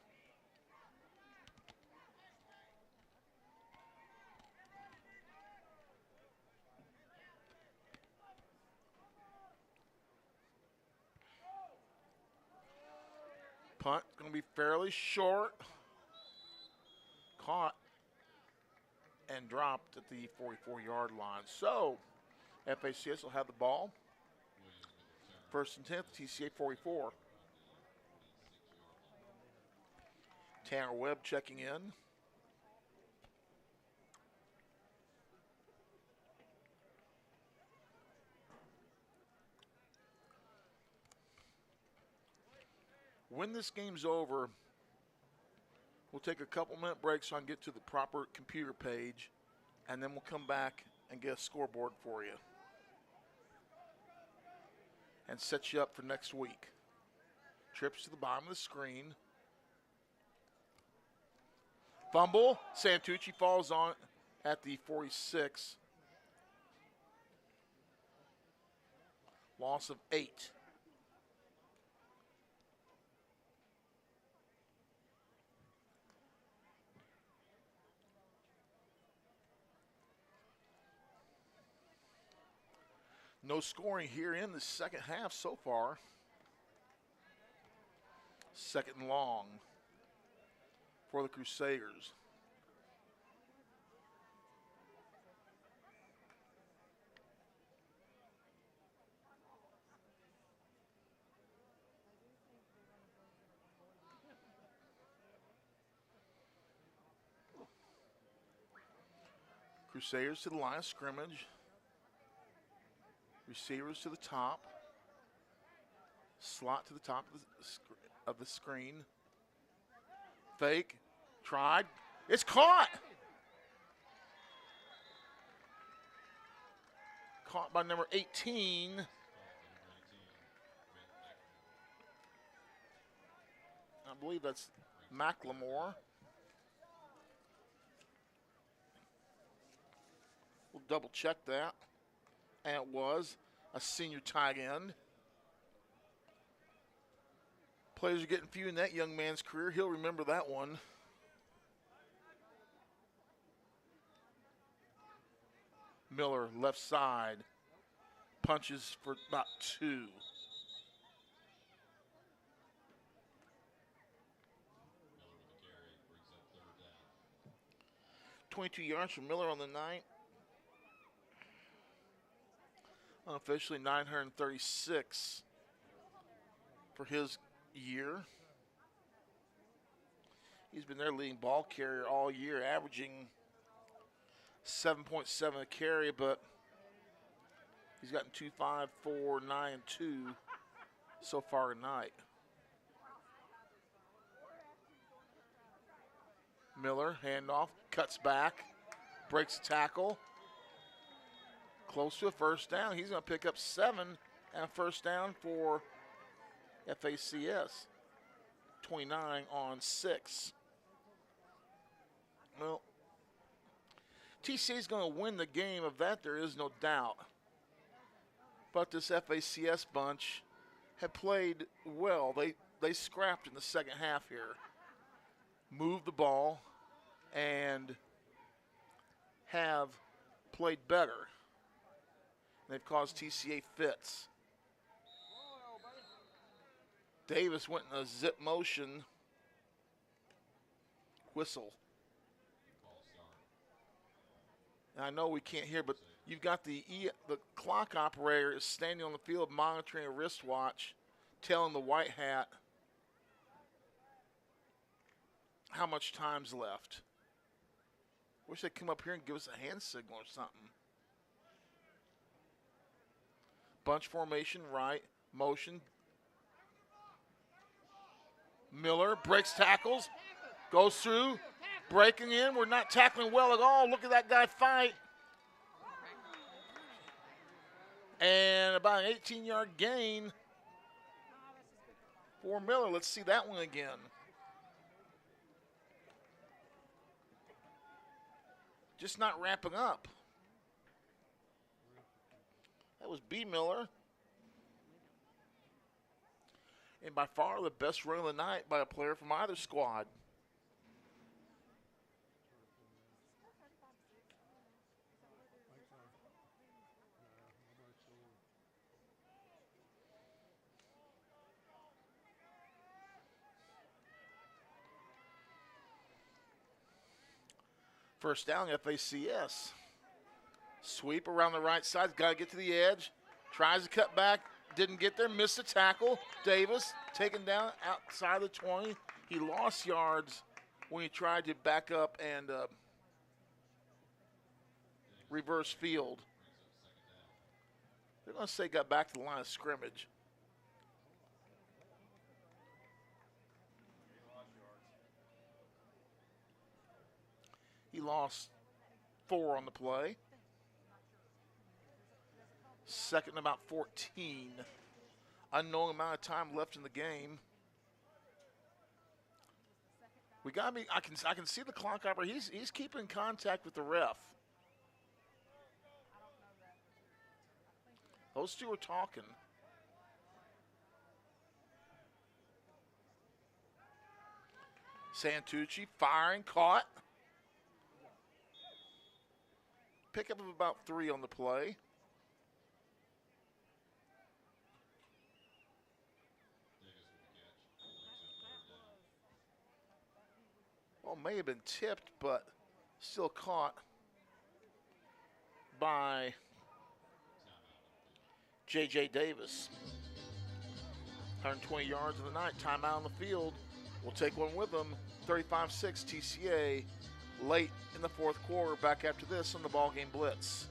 Punt going to be fairly short. Caught and dropped at the 44-yard line. So, FACS will have the ball. 1st and 10th, TCA 44. Tanner Webb checking in. When this game's over, we'll take a couple-minute break so I can get to the proper computer page, and then we'll come back and get a scoreboard for you and set you up for next week. Trips to the bottom of the screen. Fumble. Santucci falls on it at the 46. Loss of 8. No scoring here in the second half so far. Second and long for the Crusaders. Crusaders to the line of scrimmage. Receivers to the top. Slot to the top of the screen. Fake. Tried. It's caught. Caught by number 18. I believe that's McLemore. We'll double check that. And it was a senior tight end. Players are getting few in that young man's career. He'll remember that one. Miller, left side. Punches for about 2. .22 yards from Miller on the night. Unofficially 936 for his year. He's been their leading ball carrier all year, averaging 7.7 a carry, but he's gotten 2, 5, 4, 9, and 2 so far tonight. Miller, handoff, cuts back, breaks the tackle. Close to a first down. He's going to pick up 7 and a first down for FACS. 29 on 6. Well, TCA is going to win the game. Of that, there is no doubt. But this FACS bunch have played well. They scrapped in the second half here. Moved the ball and have played better. They've caused TCA fits. Davis went in a zip motion. Whistle. And I know we can't hear, but you've got the clock operator is standing on the field monitoring a wristwatch, telling the white hat how much time's left. Wish they'd come up here and give us a hand signal or something. Bunch formation, right, motion. Miller breaks tackles, goes through, breaking in. We're not tackling well at all. Look at that guy fight. And about an 18-yard gain for Miller. Let's see that one again. Just not wrapping up. That was B. Miller. And by far the best run of the night by a player from either squad. First down, FACS. Sweep around the right side, got to get to the edge. Tries to cut back, didn't get there, missed the tackle. Davis taken down outside the 20. He lost yards when he tried to back up and reverse field. They're going to say got back to the line of scrimmage. He lost 4 on the play. Second and about 14. Unknown amount of time left in the game. We got me. I can see the clock operator. He's keeping contact with the ref. Those two are talking. Santucci firing, caught. Pickup of about 3 on the play. Well, may have been tipped, but still caught by J.J. Davis. 120 yards of the night. Timeout on the field. We'll take one with them. 35-6 TCA late in the fourth quarter. Back after this on the BallGame Blitz.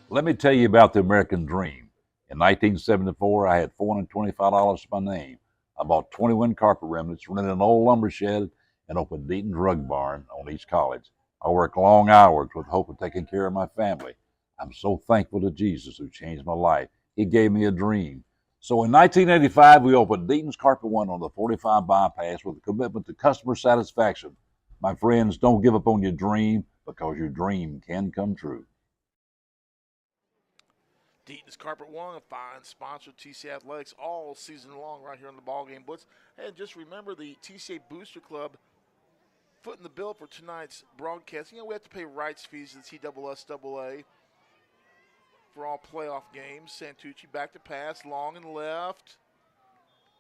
Let me tell you about the American dream. In 1974, I had $425 to my name. I bought 21 carpet remnants, rented an old lumber shed, and opened Deaton's Rug Barn on East College. I worked long hours with the hope of taking care of my family. I'm so thankful to Jesus who changed my life. He gave me a dream. So in 1985, we opened Deaton's Carpet One on the 45 bypass with a commitment to customer satisfaction. My friends, don't give up on your dream because your dream can come true.
Deaton's Carpet One, a fine sponsor of TCA Athletics all season long right here on the BallGame Blitz. And just remember the TCA Booster Club footing the bill for tonight's broadcast. You know, we have to pay rights fees to the TSSAA for all playoff games. Santucci back to pass, long and left.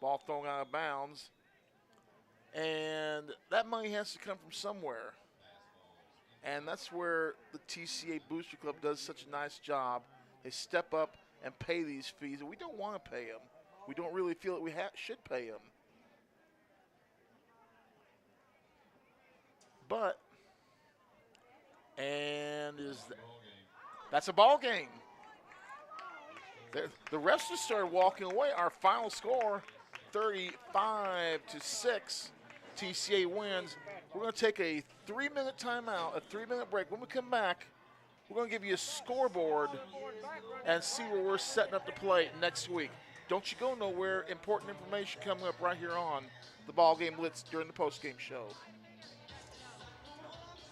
Ball thrown out of bounds. And that money has to come from somewhere. And that's where the TCA Booster Club does such a nice job. They step up and pay these fees. And we don't want to pay them. We don't really feel that we should pay them. But, and that's a ball game. The refs just started walking away. Our final score, 35-6. TCA wins. We're going to take a 3-minute timeout, a 3-minute break. When we come back, we're going to give you a scoreboard and see where we're setting up to play next week. Don't you go nowhere. Important information coming up right here on the BallGame Blitz during the postgame show.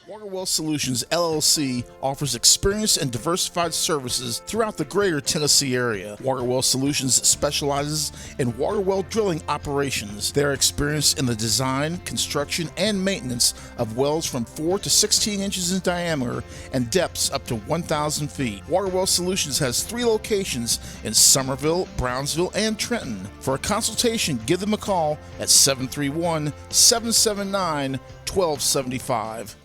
Waterwell Solutions, LLC offers experienced and diversified services throughout the greater Tennessee area. Waterwell Solutions specializes in water well drilling operations. They are experienced in the design, construction, and maintenance of wells from 4 to 16 inches in diameter and depths up to 1,000 feet. Waterwell Solutions has 3 locations in Summerville, Brownsville, and Trenton. For a consultation, give them a call at 731-779-1275.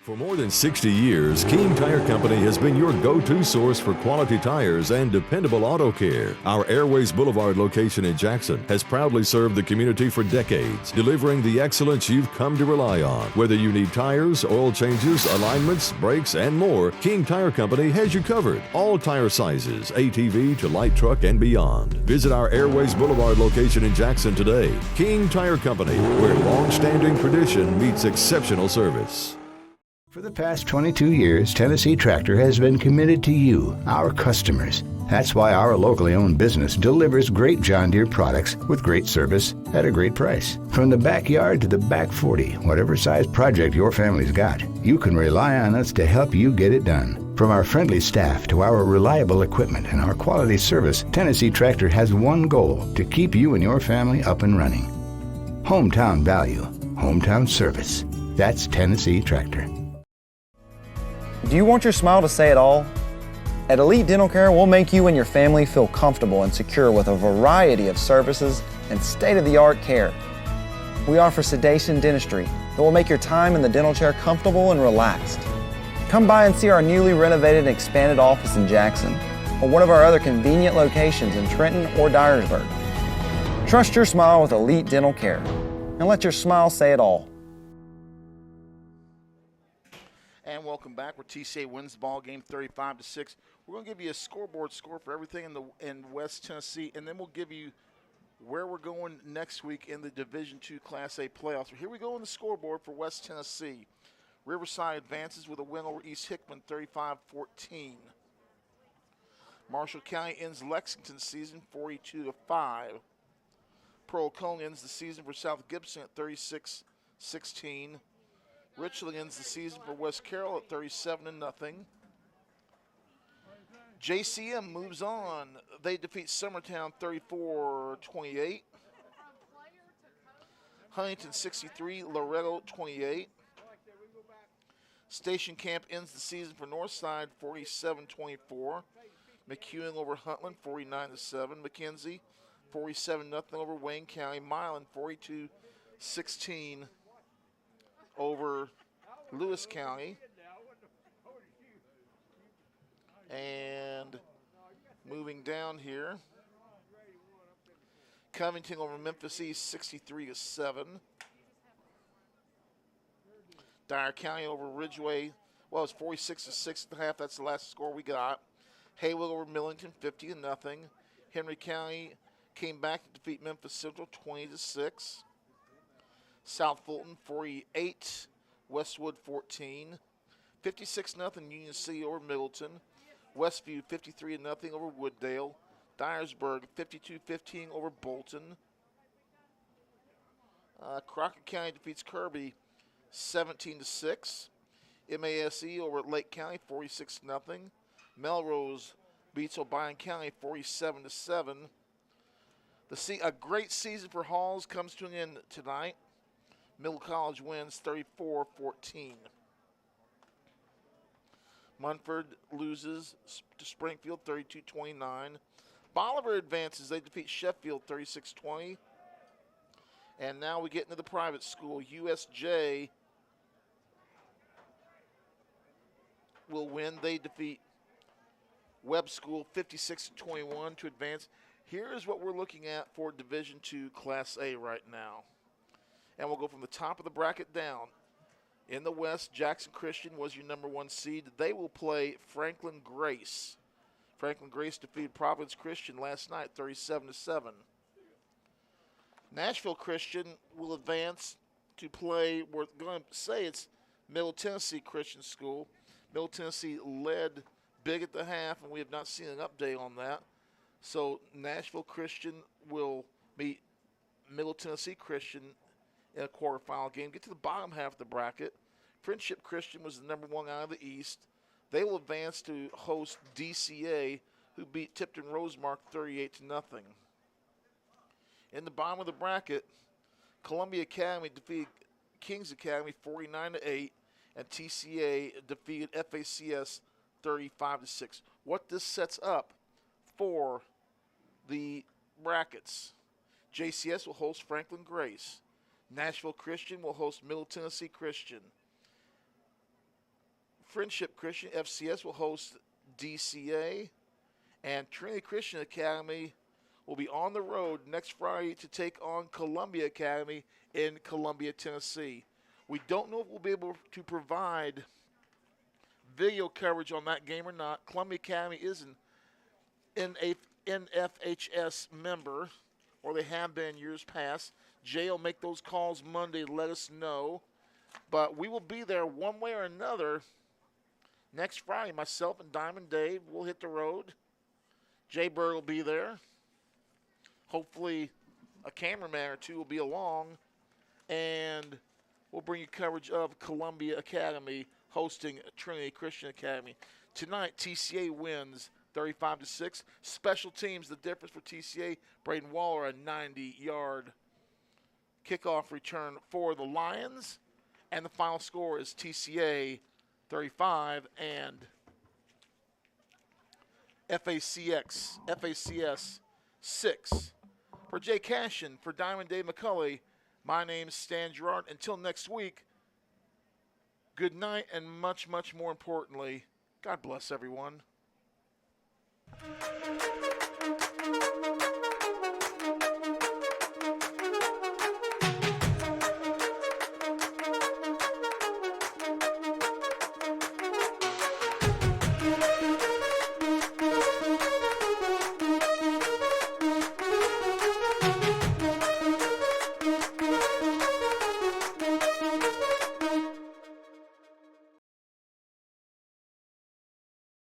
For more than 60 years, King Tire Company has been your go-to source for quality tires and dependable auto care. Our Airways Boulevard location in Jackson has proudly served the community for decades, delivering the excellence you've come to rely on. Whether you need tires, oil changes, alignments, brakes, and more, King Tire Company has you covered. All tire sizes, ATV to light truck and beyond. Visit our Airways Boulevard location in Jackson today. King Tire Company, where long-standing tradition meets exceptional service.
For the past 22 years, Tennessee Tractor has been committed to you, our customers. That's why our locally owned business delivers great John Deere products with great service at a great price. From the backyard to the back 40, whatever size project your family's got, you can rely on us to help you get it done. From our friendly staff to our reliable equipment and our quality service, Tennessee Tractor has one goal: to keep you and your family up and running. Hometown value, hometown service. That's Tennessee Tractor.
Do you want your smile to say it all? At Elite Dental Care, we'll make you and your family feel comfortable and secure with a variety of services and state-of-the-art care. We offer sedation dentistry that will make your time in the dental chair comfortable and relaxed. Come by and see our newly renovated and expanded office in Jackson or one of our other convenient locations in Trenton or Dyersburg. Trust your smile with Elite Dental Care and let your smile say it all.
And welcome back, where TCA wins the ball game 35-6. We're going to give you a scoreboard score for everything in West Tennessee, and then we'll give you where we're going next week in the Division II Class A playoffs. So here we go on the scoreboard for West Tennessee. Riverside advances with a win over East Hickman, 35-14. Marshall County ends Lexington's season 42-5. Pearl Cone ends the season for South Gibson at 36-16. Richland ends the season for West Carroll at 37-0. JCM moves on. They defeat Summertown 34-28. Huntington 63, Loretto 28. Station Camp ends the season for Northside 47-24. McEwen over Huntland 49-7. McKenzie 47-0 over Wayne County. Milan 42-16 over Lewis County. And moving down here, Covington over Memphis East 63-7. Dyer County over Ridgeway, well, it's 46-6 at the half. That's the last score we got. Haywood over Millington 50-0. Henry County came back to defeat Memphis Central 20-6. South Fulton 48, Westwood 14. 56-0 Union City over Middleton. Westview 53-0 over Wooddale. Dyersburg 52-15 over Bolton. Crockett County defeats Kirby 17-6. MASE over Lake County 46-0. Melrose beats O'Brien County 47-7. A great season for Halls comes to an end tonight. Middle College wins 34-14. Munford loses to Springfield 32-29. Bolivar advances. They defeat Sheffield 36-20. And now we get into the private school. USJ will win. They defeat Webb School 56-21 to advance. Here is what we're looking at for Division II Class A right now. And we'll go from the top of the bracket down. In the West, Jackson Christian was your number 1 seed. They will play Franklin Grace. Franklin Grace defeated Providence Christian last night, 37-7. Nashville Christian will advance to play, we're going to say it's Middle Tennessee Christian School. Middle Tennessee led big at the half, and we have not seen an update on that. So Nashville Christian will meet Middle Tennessee Christian in a quarterfinal game. Get to the bottom half of the bracket. Friendship Christian was the number 1 out of the East. They will advance to host DCA, who beat Tipton Rosemark 38-0. In the bottom of the bracket, Columbia Academy defeated Kings Academy 49-8, and TCA defeated FACS 35-6. What this sets up for the brackets: JCS will host Franklin Grace. Nashville Christian will host Middle Tennessee Christian. Friendship Christian, FCS, will host DCA. And Trinity Christian Academy will be on the road next Friday to take on Columbia Academy in Columbia, Tennessee. We don't know if we'll be able to provide video coverage on that game or not. Columbia Academy is an NFHS member, or they have been in years past. Jay will make those calls Monday to let us know. But we will be there one way or another next Friday. Myself and Diamond Dave will hit the road. Jay Bird will be there. Hopefully a cameraman or two will be along. And we'll bring you coverage of Columbia Academy hosting Trinity Christian Academy. Tonight, TCA wins 35-6. Special teams, the difference for TCA. Braden Waller, a 90-yard kickoff return for the Lions. And the final score is TCA 35 and FACS 6. For Jay Cashin, for Diamond Dave McCulley, my name's Stan Gerard. Until next week, good night, and much, much more importantly, God bless everyone.